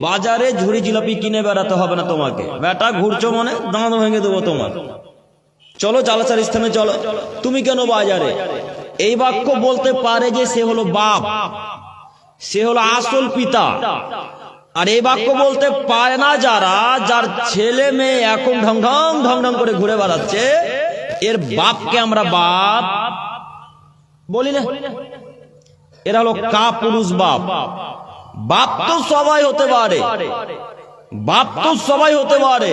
বাজারে ঝুড়ি জিলাপি কিনে বেড়াতে হবে না তোমাকে, বেটা ঘুরছো মনে দাঁত ভেঙে দেবো তোমার। চলো জালসার স্থানে চলো। তুমি কেন বাজারে? এই বাক্য বলতে পারে যে সে হলো বাপ, সে হলো আসল পিতা। আর এই বাক্য বলতে পারে না যারা, যার ছেলে মেয়ে এখন ঢং ঢং ঢং ঢং করে ঘুরে বেড়াচ্ছে, এর বাপকে আমরা বাপ বলি না। এরা হলো কাপুরুষ বাপ। বাপ তো সবাই হতে পারে, বাপ তো সবাই হতে পারে।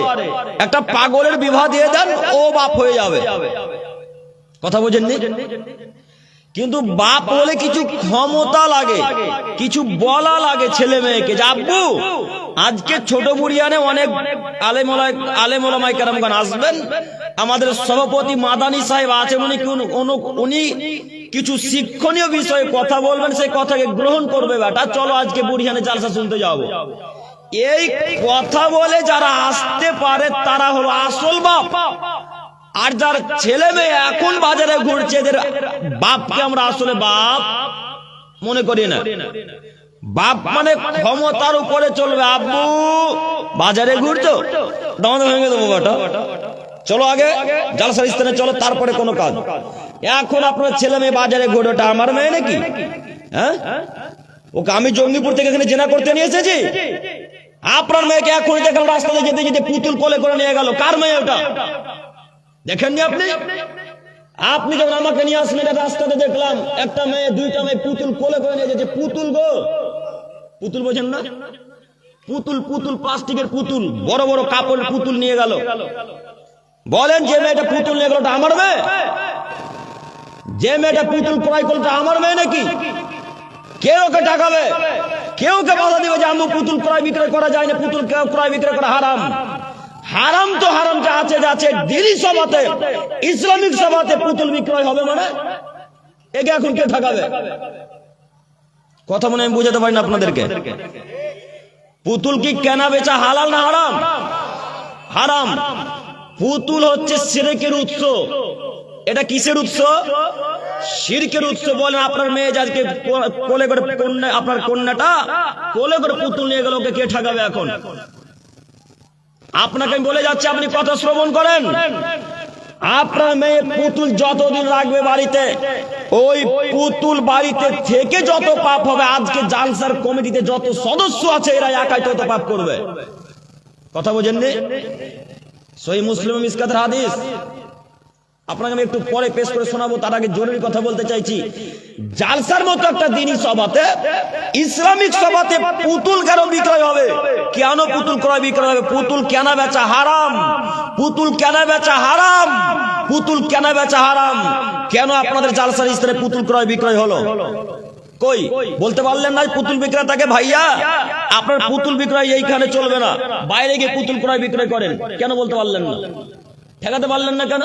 একটা পাগলের বিবাহ দিয়ে দেন, ও বাপ হয়ে যাবে। কথা বোঝেননি? কিন্তু বাপ হলে কিছু ক্ষমতা লাগে, কিছু বলা লাগে ছেলে মেয়েকে। যে আব্বু আজকে ছোট বুড়িয়ানে অনেক আলেম ওলামায়ে কেরামগণ আসবেন, আমাদের সভাপতি মাদানী সাহেব আছেন, উনি কিছু শিক্ষণীয় বিষয়ে কথা বলবেন, সেই কথাকে গ্রহণ করবে। বেটা চলো আজকে বুড়িয়ানে জালসা শুনতে যাবো। এই কথা বলে যারা আসতে পারে তারা হলো আসল বাপ। আর যার ছেলে মেয়ে এখন বাজারে ঘুরছে, এদের বাপকে আমরা আসলে বাপ মনে করি না। বাপ মানে ক্ষমতার উপরে চলবে। আব্বু বাজারে ঘুরছো, দাঁত ভেঙে দেবো বেটা। চলো আগে জালসার স্থানে চলো, তারপরে কোনো কাজ। এখন আপনার ছেলে মেয়ে বাজারে ঘুরে, ওটা আমার মেয়ে নাকি? হ্যাঁ, ওকে আমি জঙ্গিপুর থেকে এখানে জেনা করতে নিয়ে এসেছি? আপনার মেয়েকে এখন দেখলাম রাস্তাতে যেতে যেতে পুতুল কোলে করে নিয়ে গেল। কার মেয়ে ওটা? দেখেননি আপনি? আপনি যখন আমাকে নিয়ে আসলেন রাস্তাতে, দেখলাম একটা মেয়ে, দুইটা মেয়ে পুতুল কোলে করে নিয়ে যেতে। পুতুল গো, পুতুল বোঝেন না? পুতুল, পুতুল প্লাস্টিকের পুতুল, বড় বড় কাপড়ের পুতুল নিয়ে গেল। বলেন যে মেয়েটা পুতুল নিয়ে গেল, ওটা আমার মেয়ে? যে মেয়েটা পুতুল ক্রয় করলো, ওটা আমার মেয়ে নাকি? কেউ ওকে টাকাবে, কেউ কে বাধা দিবে যে আমি পুতুল ক্রয় বিক্রয় করা যায় না, পুতুল ক্রয় বিক্রয় করা হারাম। হারাম তো হারাম যা আছে যাচ্ছে। দিনী সভাতে, ইসলামিক সভাতে পুতুল বিক্রয় হবে মানে একে এখন কে ঠকাবে? কথা মনে আমি বুঝাতে পারি না আপনাদেরকে। পুতুল কি কেনা বেচা হালাল না হারাম? হারাম। পুতুল হচ্ছে শিরকের উৎস। এটা কিসের উৎস? শিরকের উৎস। বলেন আপনার মেয়ে আজকে কোলে করে, আপনার কন্যাটা কোলে করে পুতুল নিয়ে গেল, ওকে কে ঠকাবে এখন? আপনাকে আমি বলে যাচ্ছি, আপনি কথা শ্রবণ করেন। আপনার মেয়ে পুতুল যতদিন রাখবে বাড়িতে, ওই পুতুল বাড়িতে থেকে যত পাপ হবে, আজকে জালসার কমিটিতে যত সদস্য আছে এরা একাই তত পাপ করবে। কথা বোঝেননি? সহিহ মুসলিম মিসকাতের হাদিস আপনাকে আমি একটু পরে পেশ করে শোনাবো। তার আগে জরুরি কথা বলতে চাইছি। জালসার মতো একটা দিনী সভাতে, ইসলামিক সভাতে পুতুল কেন বিক্রয় হবে? কেন পুতুল ক্রয় বিক্রয় হবে? পুতুল কেনা বেচা হারাম। পুতুল কেনা বেচা হারাম। পুতুল কেনা বেচা হারাম। কেন আপনাদের জালসার স্থানে পুতুল ক্রয় বিক্রয় হলো? কই বলতে পারলেন না পুতুল বিক্রেতাকে, ভাইয়া আপনার পুতুল বিক্রয় এইখানে চলবে না, বাইরে গিয়ে পুতুল ক্রয় বিক্রয় করেন? কেন বলতে পারলেন না? ঠেকাতে পারলেন না কেন?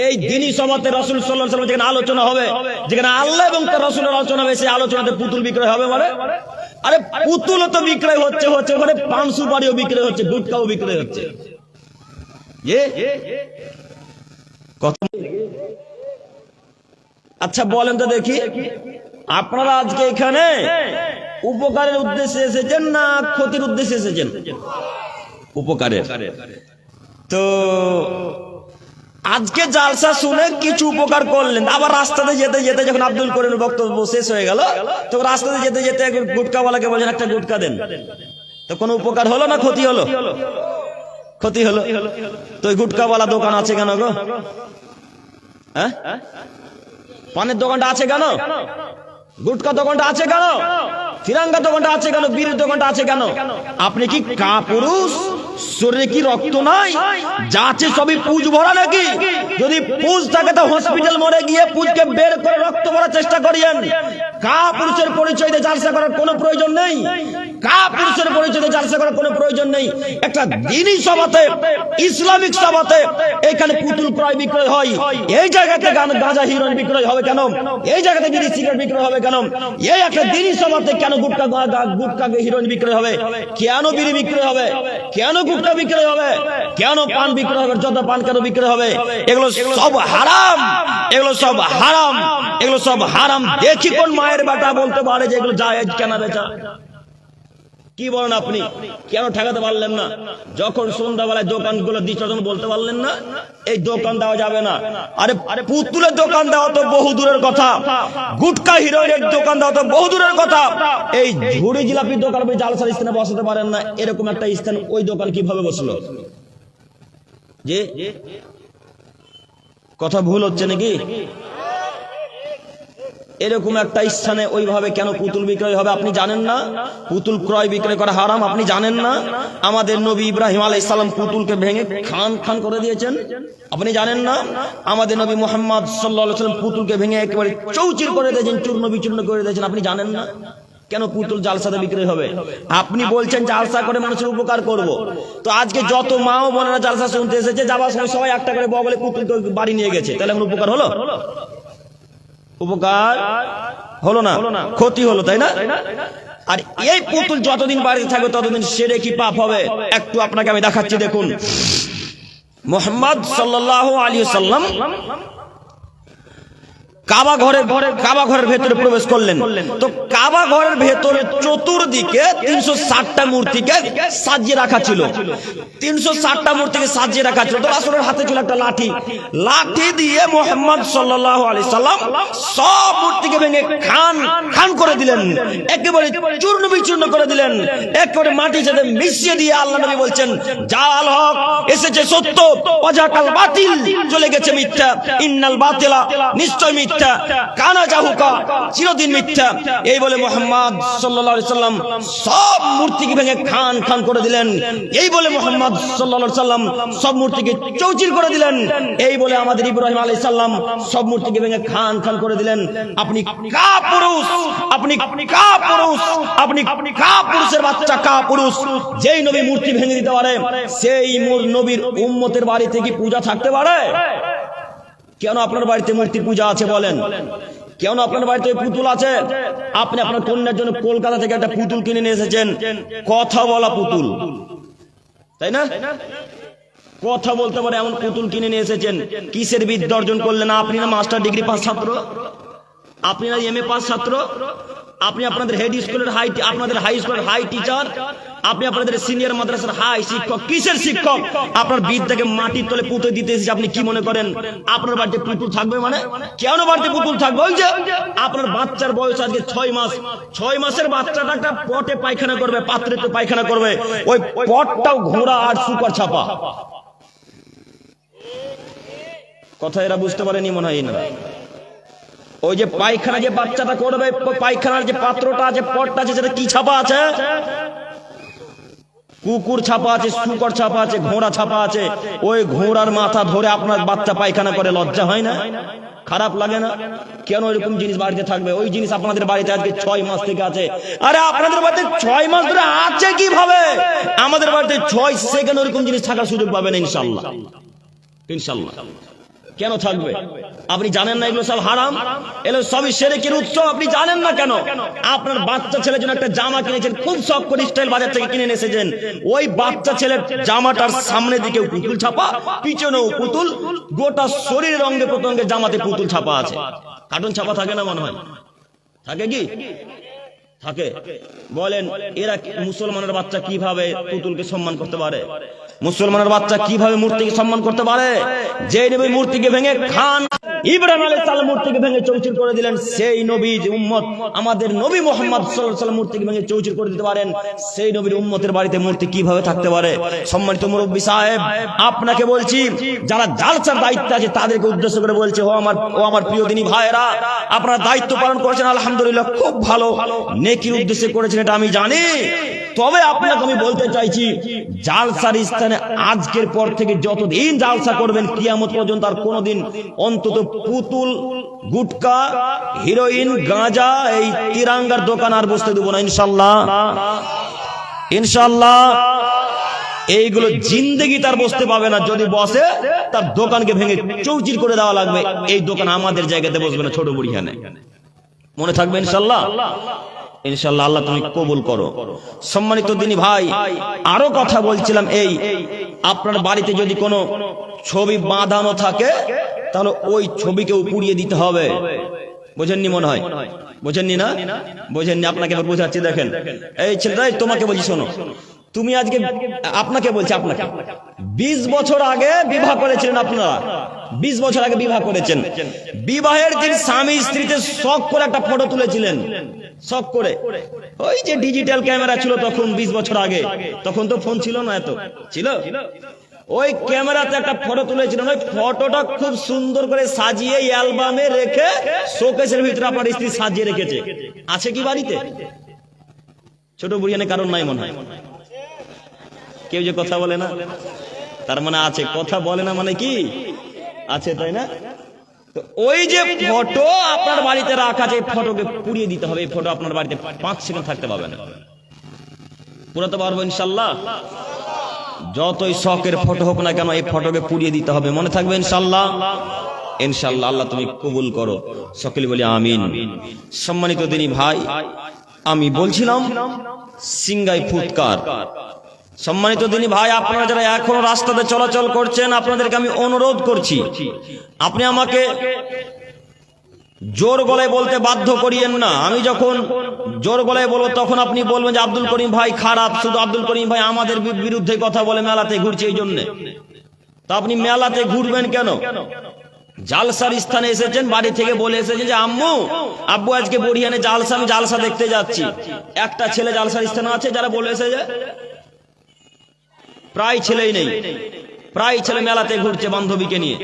এই দিনী সভাতে রাসূল সাল্লাল্লাহু আলাইহি ওয়াসাল্লাম যেখানে আলোচনা হবে, যেখানে আল্লাহ এবং তার রাসূলের আলোচনা হবে, সেই আলোচনাতে পুতুল বিক্রয় হবে মানে? আরে পুতুলও তো বিক্রয় হচ্ছে, ওখানে পান সুপারিও বিক্রয় হচ্ছে, গুটখাও বিক্রয় হচ্ছে। আচ্ছা বলেন তো দেখি, আপনারা আজকে এখানে উপকারের উদ্দেশ্যে এসেছেন না ক্ষতির উদ্দেশ্যে এসেছেন? উপকারের। তো আজকে জালসা শুনে কিছু উপকার করলেন, আবার রাস্তাতে যেতে যেতে যখন আব্দুল করিমের বক্তব্য শেষ হয়ে গেল, তো রাস্তাতে যেতে যেতে গুটকাওয়ালাকে বলছেন একটা গুটকা দেন। তো কোনো উপকার হলো না ক্ষতি হলো? ক্ষতি হলো। তো ওই গুটকাওয়ালা দোকান আছে কেন গো? হ্যাঁ, পানের দোকানটা আছে কেন? গুটকা দোকানটা আছে কেন? ফিরাঙ্গা দোকানটা আছে কেন? বিড়ির দোকানটা আছে কেন? আপনি কি কাপুরুষ? শরীরে কি রক্ত নাই? যা আছে সবই পুজ ভরা নাকি? যদি পুজ থাকে তো হসপিটাল মোড়ে গিয়ে পুজকে বের করে রক্ত ভরার চেষ্টা করিয়েন। কাপুরুষের পরিচয় দিয়ে জালসা করার কোনো প্রয়োজন নেই। কাপুরুষের পরিচয় দিয়ে জালসা করার কোনো প্রয়োজন নেই। একটা দ্বীনি সভাতে, ইসলামিক সভাতে এখানে পুতুল ক্রয় বিক্রয় হয়, এই জায়গাতে গাঁজা হিরোইন বিক্রয় হবে কেন? এই জায়গাতে বিড়ি সিগারেট বিক্রয় হবে কেন? এই একটা দ্বীনি সভাতে কেন গুটকা হিরোইন বিক্রয় হবে? কেন বিড়ি বিক্রয় হবে? কেন গুটকা বিক্রয় হবে? কেন পান বিক্রয় হবে? যত পান কেন বিক্রয় হবে? এগুলো সব হারাম, এগুলো সব হারাম, এগুলো সব হারাম। দেখি কোন মায়ের বেটা বলতে পারে যে এগুলো জায়েজ কেনা বেচা? কি বলেন আপনি? কেন ঠেকাতে পারলেন না? যখন সন্ধ্যাবেলায় দোকানগুলো দিচ্ছ তখন বলতে পারলেন না এই দোকান দেওয়া যাবে না? আরে পুতুলের দোকান দেওয়া তো বহু দূরের কথা, গুটকা হিরোইনের দোকান দেওয়া তো বহু দূরের কথা, এই ঝুড়ি জিলাপির দোকান আপনি জালসার স্থানে বসাতে পারেন না। এরকম একটা স্থান ওই দোকান কিভাবে বসলো? যে কথা ভুল হচ্ছে নাকি? এরকম একটা স্থানে ওইভাবে কেন পুতুল বিক্রয় হবে? আপনি জানেন না পুতুল ক্রয় বিক্রয় করা হারাম? আপনি জানেন না আমাদের নবী ইব্রাহিম আলাইহিস সালাম পুতুলকে ভেঙে খান খান করে দিয়েছেন? আপনি জানেন না আমাদের নবী মুহাম্মদ সাল্লাল্লাহু আলাইহি ওয়াসাল্লাম পুতুলকে ভেঙে একেবারে চৌচির করে দিয়েছেন, চূর্ণ বিচূর্ণ করে দিয়েছেন? আপনি জানেন না কেন পুতুল জালসাতে বিক্রয় হবে? আপনি বলছেন জালসা করে মানুষের উপকার করব। তো আজকে যত মা ও বোনেরা জালসা শুনতে এসেছে, যাবার সময় সবাই একটা করে বগলে পুতুল বাড়ি নিয়ে গেছে, তাহলে এখন উপকার হলো? উপকার হলো না, ক্ষতি হলো, তাই না? আর এই পুতুল যতদিন বাড়িতে থাকবে ততদিন সেরে কি পাপ হবে? একটু আপনাকে আমি দেখাচ্ছি, দেখুন। মুহাম্মদ সাল্লাল্লাহু আলাইহি ওয়াসাল্লাম কাবা ঘরের ভেতরে প্রবেশ করলেন। তো কাবা ঘরের ভেতরে চতুর্দিকে 360টা মূর্তিকে সাজিয়ে রাখা ছিল। 360টা মূর্তিকে সাজিয়ে রাখা ছিল। তো রাসূলের হাতে ছিল একটা লাঠি দিয়ে মুহাম্মদ সাল্লাল্লাহু আলাইহি সাল্লাম সব মূর্তিকে ভেঙে খান খান করে দিলেন, একেবারে চূর্ণ বিচূর্ণ করে দিলেন, একেবারে মাটির সাথে মিশিয়ে দিয়ে আল্লাহ নবী বলছেন, জাল হক এসেছে সত্য, ওয়াজাকাল বাতিল চলে গেছে মিথ্যা, ইন্নাল বাতিলা নিশ্চয় মিথ্যা, কানা জাহুকা চিরদিন মিথ্যা। এই বলে মুহাম্মদ সাল্লাল্লাহু আলাইহি সাল্লাম সব মূর্তিকে ভেঙে খান খান করে দিলেন। এই বলে মুহাম্মদ সাল্লাল্লাহু আলাইহি সাল্লাম সব মূর্তিকে চৌচির করে দিলেন। এই বলে আমাদের ইব্রাহিম আলাইহিস সালাম সব মূর্তিকে ভেঙে খান খান করে দিলেন। আপনি কাপুরুষ, আপনি কাপুরুষ, আপনি কাপুরুষের বাচ্চা, কাপুরুষ। যেই নবী মূর্তি ভেঙে দিতে পারে সেই নবীর উম্মতের বাড়িতে কি পূজা থাকতে পারে? কেন আপনার বাড়িতে মূর্তির পূজা আছে বলেন? কেন আপনার বাড়িতে পুতুল আছে? আপনি আপনার কন্যার জন্য কলকাতা থেকে একটা পুতুল কিনে নিয়ে এসেছেন, কথা বলা পুতুল, তাই না? কথা বলতে পারে এমন পুতুল কিনে নিয়ে এসেছেন। কিসের বিদ্যা অর্জন করলেন? আপনি না মাস্টার ডিগ্রি পাস ছাত্র, আপনি না এমএ পাস ছাত্র, আপনি আপনাদের হেড স্কুলের আপনাদের হাই স্কুলের হাই টিচার, আপনি আপনাদের সিনিয়র মাদ্রাসার হাই শিক্ষক। কিসের শিক্ষক? আপনার বিদ্যাকে মাটির তলে পুঁতে দিতে এসেছে। আপনি কি মনে করেন আপনার বাড়িতে পুতুল থাকবে? মানে কেন বাড়িতে পুতুল থাকবে? ওই যে আপনার বাচ্চার বয়স আজকে 6 মাস, 6 মাসের বাচ্চাটা একটা পটে পায়খানা করবে, পাত্রে তো পায়খানা করবে, ওই পটটাও ঘোড়া আর শুকর ছাপা। কথা এরা বুঝতে পারেনি মনে হয় না। ওই যে পায়খানা যে বাচ্চাটা করবে, পায়খানার যে পাত্রটা আছে, পটটা আছে, সেটা কি ছাপা আছে? কুকুর ছাপা আছে, শুকর ছাপা আছে, ঘোড়া ছাপা আছে। ওই ঘোড়ার মাথা ধরে আপনার বাচ্চা পায়খানা করে, লজ্জা হয় না? খারাপ লাগে না? কেন এরকম জিনিস বাড়িতে থাকবে? ওই জিনিস আপনাদের বাড়িতে আজকে 6 মাস থেকে আছে। আরে আপনাদের বাড়িতে 6 মাস ধরে আছে কিভাবে? আমাদের বাড়িতে 6 সেকেন্ড ওরকম জিনিস থাকার সুযোগ পাবেন ইনশাআল্লাহ, ইনশাআল্লাহ। কেন থাকবে? আপনি জানেন না এগুলো সব হারাম? এগুলো সবই শিরকের উৎস। আপনি জানেন না কেন? আপনার বাচ্চা ছেলের জন্য একটা জামা কিনেছেন, খুব শখ করে স্টাইল বাজার থেকে কিনে এসেছেন। ওই বাচ্চা ছেলের জামাটার সামনে দিকে পুতুল ছাপা, পিছনেও পুতুল, গোটা শরীরের অঙ্গে প্রত্যঙ্গে জামাতে পুতুল ছাপা আছে। কার্টুন ছাপা থাকে না মনে হয়? থাকে কি? থাকে। বলেন এরা মুসলমানের বাচ্চা কিভাবে পুতুলকে সম্মান করতে পারে? মুসলমানের বাচ্চা কিভাবে মূর্তিকে সম্মান করতে পারে? যে নবী মূর্তিকে ভেঙে খান, ইব্রাহিম আলাইহিস সালাম মূর্তিকে ভেঙে চৌচির করে দিলেন, সেই নবীর উম্মত আমাদের নবী মুহাম্মদ সাল্লাল্লাহু আলাইহি ওয়াসাল্লাম মূর্তিকে ভেঙে চৌচির করে দিতে পারেন, সেই নবীর উম্মতের বাড়িতে মূর্তি কিভাবে থাকতে পারে? সম্মানিত মুরব্বী সাহেব, আপনাকে বলছি, যারা জালসার দায়িত্বে আছে তাদেরকে উদ্দেশ্য করে বলছে, ও আমার প্রিয় দিনী ভাইয়েরা, আপনারা দায়িত্ব পালন করেছেন আলহামদুলিল্লাহ, খুব ভালো, নেকির উদ্দেশ্যে করেছেন এটা আমি জানি। তবে আপনাকে আমি বলতে চাইছি, জালসার স্থানে আজকের পর থেকে যতদিন জালসা করবেন কিয়ামত পর্যন্ত আর কোনোদিন অন্তত পুতুল, গুটকা, হিরোইন, গাঁজা, এই তিরাঙ্গার দোকান আর বসতে দেবো না ইনশাআল্লাহ, ইনশাআল্লাহ। এইগুলো জিন্দেগি তার বসতে পাবে না। যদি বসে তার দোকানকে ভেঙে চৌচির করে দেওয়া লাগবে। এই দোকান আমাদের জায়গাতে বসবে না, ছোট বুড়িয়ানে। মনে থাকবে ইনশাআল্লাহ, ইনশাআল্লাহ। আল্লাহ তুমি কবুল করো। সম্মানিত দিনী ভাই, আরো কথা বলছিলাম, এই আপনার বাড়িতে যদি কোনো ছবি বাঁধানো থাকে তাহলে ওই ছবিকেও পুড়িয়ে দিতে হবে। বোঝেননি মনে হয়? বোঝেননি না? বোঝেননি, আপনাকে এবার বোঝাচ্ছি। দেখেন এই ছেলেটা, তোমাকে বলছি শোনো, তুমি আজকে, আপনাকে বলছি, আপনাকে 20 বছর আগে বিবাহ করেছিলেন আপনারা, 20 বছর আগে বিবাহ করেছেন। বিবাহের দিন স্বামী স্ত্রীতে শখ করে একটা ফটো তুলেছিলেন, শখ করে। ওই যে ডিজিটাল ক্যামেরা ছিল তখন 20 বছর আগে, তখন তো ফোন ছিল না, এত ছিল। ওই ক্যামেরাতে একটা ফটো তুলেছিলেন, ওই ফটোটা খুব সুন্দর করে সাজিয়ে অ্যালবামে রেখে শোকেসের ভিতরে আপনার স্ত্রী সাজিয়ে রেখেছে। আছে কি বাড়িতে? ছোট বুড়িয়ানে কারণ নাই মনে হয়। কেউ যে কথা বলে না, তার মানে আছে। কথা বলে না মানে কি আছে, তাই না? তো ওই যে ফটো আপনার বাড়িতে রাখা আছে, এই ফটোকে পুড়িয়ে দিতে হবে। এই ফটো আপনার বাড়িতে 5 সেকেন্ড থাকতে পারবে না। পুরাতে পারবো ইনশাল্লাহ। যতই শখের ফটো হোক না কেন, এই ফটোকে পুড়িয়ে দিতে হবে। মনে থাকবে ইনশাল্লাহ? ইনশাল্লাহ। আল্লাহ তুমি কবুল করো, সকলে বলি আমিন। সম্মানিত দিনী ভাই, আমি বলছিলাম সিংগাই ফুৎকার। সম্মানিত দিনী ভাই, আপনারা যারা এখনো রাস্তাতে চলাচল করছেন, আপনাদেরকে আমি অনুরোধ করছি, আপনি আমাকে জোর গলায় বলতে বাধ্য করিয়েন না। আমি যখন জোর গলায় বলবো তখন আপনি বলবেন যে আব্দুল করিম ভাই খারাপ, শুধু আব্দুল করিম ভাই আমাদের বিরুদ্ধে কথা বলে মেলাতে ঘুরছে এই জন্য। তা আপনি মেলাতে ঘুরবেন কেন? জালসার স্থানে এসেছেন, বাড়ি থেকে বলে এসেছেন যে আব্বু আজকে বড়িয়ানে জালসা, আমি জালসা দেখতে যাচ্ছি। একটা ছেলে জালসার স্থানে আছে যারা বলে এসেছে? প্রায় ছেলেই নেই, প্রায় ছেলে মেলাতে ঘুরছে বান্ধবীকে নিয়ে।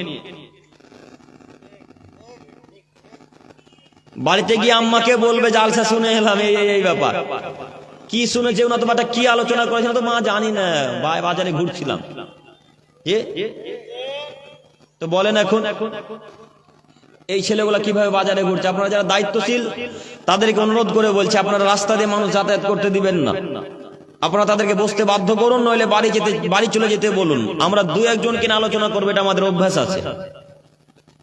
বাড়িতে গিয়ে আম্মাকে বলবে জালসা শুনে এলাম, এই ব্যাপার। কি শুনেছে না, তোমারটা কি আলোচনা করেছে তো মা জানি না, বাজারে ঘুরছিলাম। তো বলেন এখন এই ছেলেগুলা কিভাবে বাজারে ঘুরছে? আপনারা যারা দায়িত্বশীল তাদেরকে অনুরোধ করে বলছে, আপনারা রাস্তা দিয়ে মানুষ যাতায়াত করতে দিবেন না। আপনারা তাদেরকে বসতে বাধ্য করুন, নইলে বাড়ি চলে যেতে বলুন। আমরা 2-1 জনকে আলোচনা করবো, এটা আমাদের অভ্যাস আছে।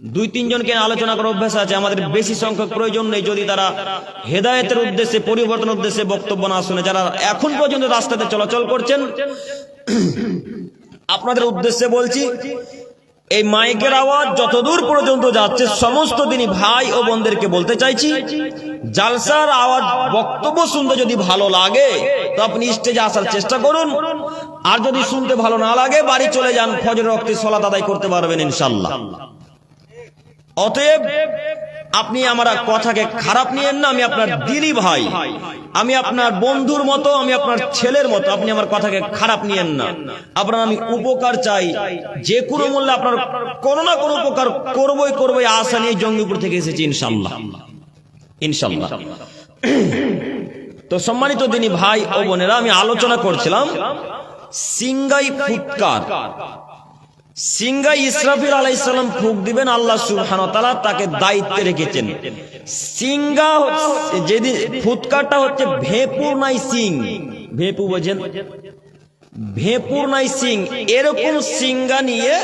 2-3 জনকে আলোচনা করার অভ্যাস আছে। আমাদের বেশি সংখ্যক প্রয়োজন নেই, যদি তারা হেদায়েতের উদ্দেশ্যে, পরিবর্তনের উদ্দেশ্যে বক্তব্য না শুনে। যারা এখন পর্যন্ত রাস্তাতে চলাচল করছেন, আপনাদের উদ্দেশ্যে বলছি, এই মাইকের আওয়াজ যতদূর পর্যন্ত যাচ্ছে, সমস্ত দিনই ভাই ও বোনদেরকে বলতে চাইছি, জালসার আওয়াজ, বক্তব্য শুনতে যদি ভালো লাগে তো আপনি স্টেজে আসার চেষ্টা করুন। আর যদি শুনতে ভালো না লাগে, বাড়ি চলে যান, ফজরের ওয়াক্তে সালাত আদায় করতে পারবেন ইনশাআল্লাহ। অতএব আপনি আমার কথাকে খারাপ নিয়েন না। আমি আপনার দিলী ভাই, আমি আপনার বন্ধুর মতো, আমি আপনার ছেলের মতো। আপনি আমার কথাকে খারাপ নিয়েন না। আপনার আমি উপকার চাই, যে কোনো মূল্যে আপনার কোনো না কোনো উপকার করবই আশা নিয়ে জঙ্গিপুর থেকে এসেছি ইনশাআল্লাহ, ইনশাআল্লাহ। তো সম্মানিত দিনী ভাই ও বোনেরা, আমি আলোচনা করছিলাম সিংগাই ফুৎকার। সিংগাই ইসরাফিল আলাইহিস সালাম ফুঁক দিবেন, আল্লাহ সুবহানাহু ওয়া তাআলা তাকে দায়িত্বে রেখেছেন। সিংগা যেদিন ফুৎকারটা হচ্ছে ভেপুর নাই সিং, ভেপু বোঝেন, ভেপুর নাই সিং, এরকম সিংগা নিয়ে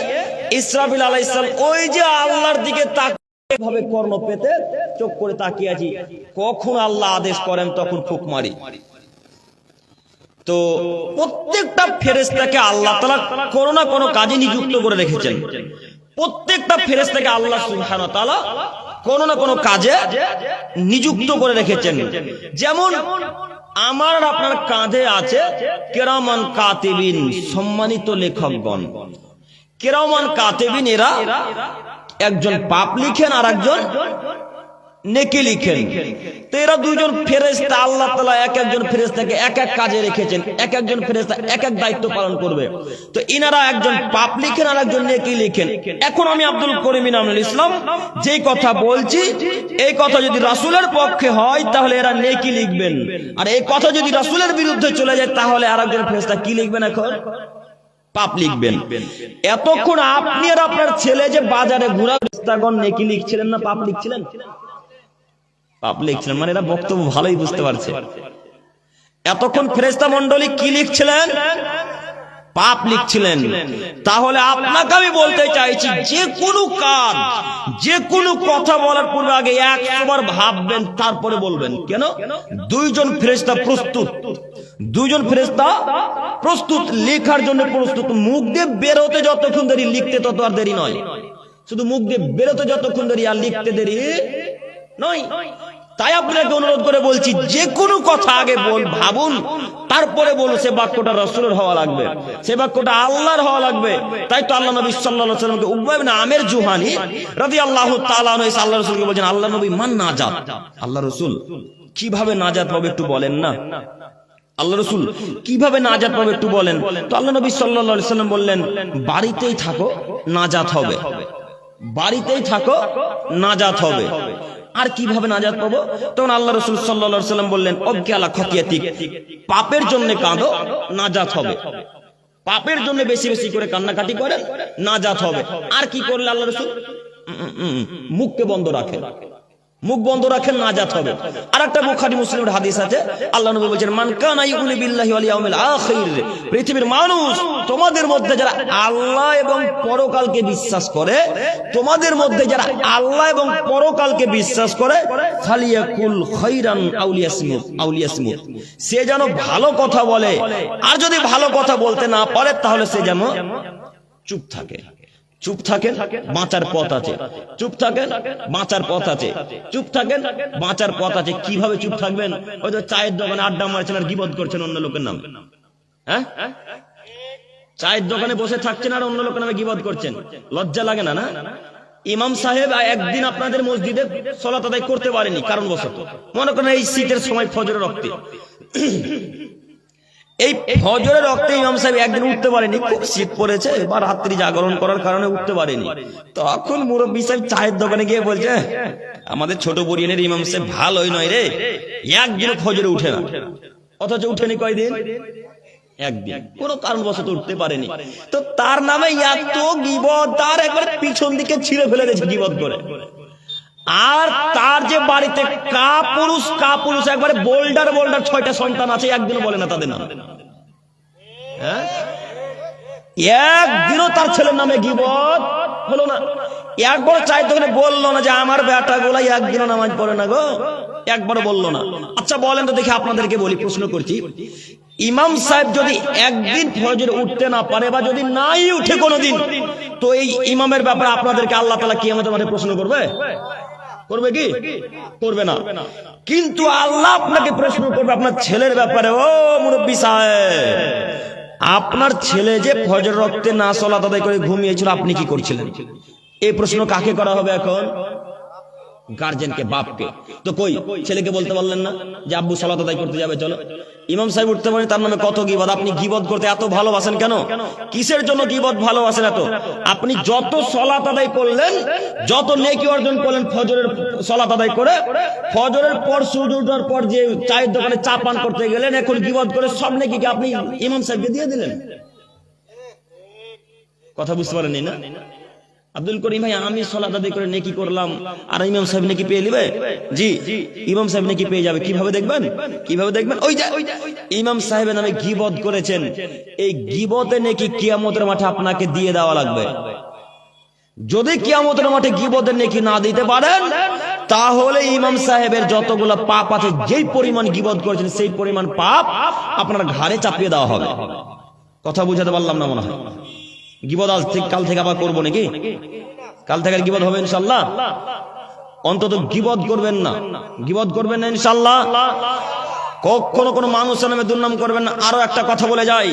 ইসরাফিল আলাইহিস সালাম ওই যে আল্লাহর দিকে তাকিয়ে ভাবে কর্ণ পেতে চোখ করে তাকিয়ে আছি, কখন আল্লাহ আদেশ করেন তখন ফুঁক মারি। তো প্রত্যেকটা ফেরেশতাকে আল্লাহ তাআলা কোনো না কোনো কাজে নিযুক্ত করে রেখেছেন। প্রত্যেকটা ফেরেশতাকে আল্লাহ সুবহানাহু ওয়া তাআলা কোনো না কোনো কাজে নিযুক্ত করে রেখেছেন। যেমন আমার আপনার কাঁধে আছে কিরামান কাতিবিন, সম্মানিত লেখকগণ। কিরামান কাতিবিন, এরা একজন পাপ লিখেন আর একজন নেকি লিখেন। তো এরা 2 জন ফেরেশতা, আল্লাহ তাআলা এক একজন ফেরেশতাকে এক এক কাজে রেখেছেন, এক একজন ফেরেশতা এক এক দায়িত্ব পালন করবে। তো ইনারা একজন পাপ লিখেন আর একজন নেকি লিখেন। এখন আমি আব্দুল করিম ইনামুল ইসলাম যেই কথা বলছি, এই কথা যদি রাসূলের পক্ষে হয় তাহলে এরা নেকি লিখবেন, আর এই কথা যদি রাসূলের বিরুদ্ধে চলে যায় তাহলে আরেকজন ফেরেশতা কি লিখবেন? এখন পাপ লিখবেন। এতক্ষণ আপনি আর আপনার ছেলে যে বাজারে ঘোরা, ফেরেশতাগণ নেকি লিখছিলেন না পাপ লিখছিলেন? পাপ লিখছিলেন, মানে এরা বক্তব্য ভালোই বুঝতে পারছে। এতক্ষণ ফেরেশতা মণ্ডলী কি লিখছিলেন? পাপ লিখছিলেন। তাহলে আপনাকে আমি বলতে চাইছি, যে কোনো কাজ, যে কোনো কথা বলার পূর্বে আগে 100 বার ভাববেন, তারপরে বলবেন। কেন? 2 জন ফেরেশতা প্রস্তুত, 2 জন ফেরেশতা প্রস্তুত, লেখার জন্য প্রস্তুত। মুখ দিয়ে বের হতে যতক্ষণ দেরি, লিখতে তত আর দেরি নয়। শুধু মুখ দিয়ে বের হতে যতক্ষণ দেরি, আর লিখতে দেরি নয়। তাই আপনাকে অনুরোধ করে বলছি, যে কোনো কথা আগে ভাবুন, তারপরে বলুন। সে বাক্যটা রাসূলের হওয়া লাগবে, সে বাক্যটা আল্লাহর হওয়া লাগবে। তাই তো আল্লাহ নবী সাল্লাল্লাহু আলাইহি ওয়াসাল্লামকে উকবা ইবনে আমের জুহানি রাদিয়াল্লাহু তাআলা আনহু আল্লাহ রাসূলকে বলেন, আল্লাহ নবী মান নাজাত, আল্লাহ রাসূল কিভাবে নাজাত পাবে একটু বলেন না, আল্লাহ রাসূল কিভাবে নাজাত পাবে একটু বলেন। তো আল্লাহ নবী সাল্লাল্লাহু আলাইহি ওয়াসাল্লাম বললেন, বাড়িতেই থাকো নাজাত হবে, বাড়িতেই থাকো নাজাত হবে। আর কিভাবে নাজাত পাবো? তখন আল্লাহ রাসূল সাল্লাল্লাহু আলাইহি ওয়াসাল্লাম বললেন, অবকি আলা খতিয়াতিক, পাপের জন্য কাঁদো নাজাত হবে, পাপের জন্য বেশি বেশি করে কান্নাকাটি করেন নাজাত হবে। আর কি করলে আল্লাহ রাসূল? মুখকে বন্ধ রাখেন, মুখ বন্ধ রাখেন নাজাত হবে। আর একটা বুখারী মুসলিমের হাদিস আছে, আল্লাহ নবী বলেছেন, মান কানা ইউমিনু বিল্লাহি ওয়াল ইয়াউমিল আখির, পৃথিবীর মানুষ তোমাদের মধ্যে যারা আল্লাহ এবং পরকালকে বিশ্বাস করে, তোমাদের মধ্যে যারা আল্লাহ এবং পরকালকে বিশ্বাস করে, ফালিয়াকুল খাইরান আও লিয়াসমুত, সে যেন ভালো কথা বলে, আর যদি ভালো কথা বলতে না পারে তাহলে সে যেন চুপ থাকে। চুপ থাকেন, বাঁচার পথ আছে। চুপ থাকেন, বাঁচার পথ আছে। চুপ থাকেন, বাঁচার পথ আছে। কিভাবে চুপ থাকবেন? ওই তো চায়ের দোকানে আড্ডা মারছেন আর গীবত করছেন অন্য লোকের নামে। হ্যাঁ, চায়ের দোকানে বসে থাকছেন আর অন্য লোকের নামে গীবত করছেন, লজ্জা লাগে না? না, ইমাম সাহেব একদিন আপনাদের মসজিদে সালাত আদায় করতে পারেনি কারণবশত, মনে করেন এই শীতের সময় ফজরের রক্তে, এই ফজরের রক্তে ইমাম সাহেব একদিন উঠতে পারেনি, খুব শীত পড়েছে বা রাত্রি জাগরণ করার কারণে উঠতে পারেনি। তখন মুরব্বী সাহেব চায়ের দোকানে গিয়ে বলছে, আমাদের ছোট বরিয়ানের ইমাম সাহেব ভালোই নয় রে, একদিন ফজরে উঠে না, অথচ উঠেনি কয়দিন? একদিন, কোনো কারণবশত উঠতে পারেনি। তো তার নামে এত গীবত, তার একবার পিছন দিকে ছিঁড়ে ফেলে দিয়েছে গীবত করে। আর তার যে বাড়িতে কাপুরুষ একবারে বোল্ডার 6টা সন্তান আছে, একদিনও বলে না তাদের নাম। একদিনও তার ছেলের নামে গীবত হলো না। একবার চাই দোকানে বললো না যে আমার বেটা গোলাই একদিনও নামাজ পড়ে না গো, একবারও বললো না। আচ্ছা বলেন তো দেখি, আপনাদেরকে বলি, প্রশ্ন করছি, ইমাম সাহেব যদি একদিন ফজরে উঠতে না পারে বা যদি নাই উঠে কোনোদিন, তো এই ইমামের ব্যাপারে আপনাদেরকে আল্লাহ তাআলা কিয়ামতের মাঠে প্রশ্ন করবে? করবে কি? করবে না। কিন্তু আল্লাহ আপনাকে প্রশ্ন করবে আপনার ছেলের ব্যাপারে। ও মুরব্বী সাহেব, আপনার ছেলে যে ফজর রক্তে না সালাত আদায় করে ঘুমিয়েছিল, আপনি কি করছিলেন? এই প্রশ্ন কাকে করা হবে এখন? গার্জেনকে, বাপকে। তো কই ছেলেকে বলতে পারলেন না যে আব্বু সালাত আদায় করতে যাবে, চলো? ইমাম সাহেব উঠতে পারেন, তার নামে কত গীবত। আপনি গীবত করতে এত ভালোবাসেন কেন? কিসের জন্য গীবত ভালোবাসেন এত? আপনি যত সালাত আদায় করলেন, যত নেকি অর্জন করলেন ফজরের সালাত আদায় করে, ফজরের পর সূর্য ওঠার পর যে চায়ের দোকানে চা পান করতে গেলেন, এখন গীবত করে সব নেকিকে আপনি ইমাম সাহেবকে দিয়ে দিলেন। কথা বুঝতে পারেননি না? আব্দুল করিম ভাই, আমি সালাত আদায় করে নেকি করলাম আর ইমাম সাহেব নেকি পেয়ে নেবে? জি, ইমাম সাহেব নেকি পেয়ে যাবে। কিভাবে দেখবেন? কিভাবে দেখবেন? ওই যে ইমাম সাহেবের নামে গীবত করেছেন, এই গীবতে নেকি কিয়ামতের মাঠে আপনাকে দিয়ে দেওয়া লাগবে। যদি কিয়ামতের মাঠে গীবতের নেকি না দিতে পারেন, তাহলে ইমাম সাহেবের যতগুলো পাপ আছে, যেই পরিমাণ গীবত করেছেন সেই পরিমাণ পাপ আপনার ঘাড়ে চাপিয়ে দেওয়া হবে। কথা বুঝাতে পারলাম না মনে হয়? গীবত আজ থেকে কাল থেকে আবার করবো নাকি? কাল থেকে গীবত হবে ইনশাআল্লাহ। অন্তত গীবত করবেন না, গীবত করবেন না ইনশাআল্লাহ। কখনো কোনো মানুষের নামে দুর্নাম করবেন না। আরো একটা কথা বলে যাই,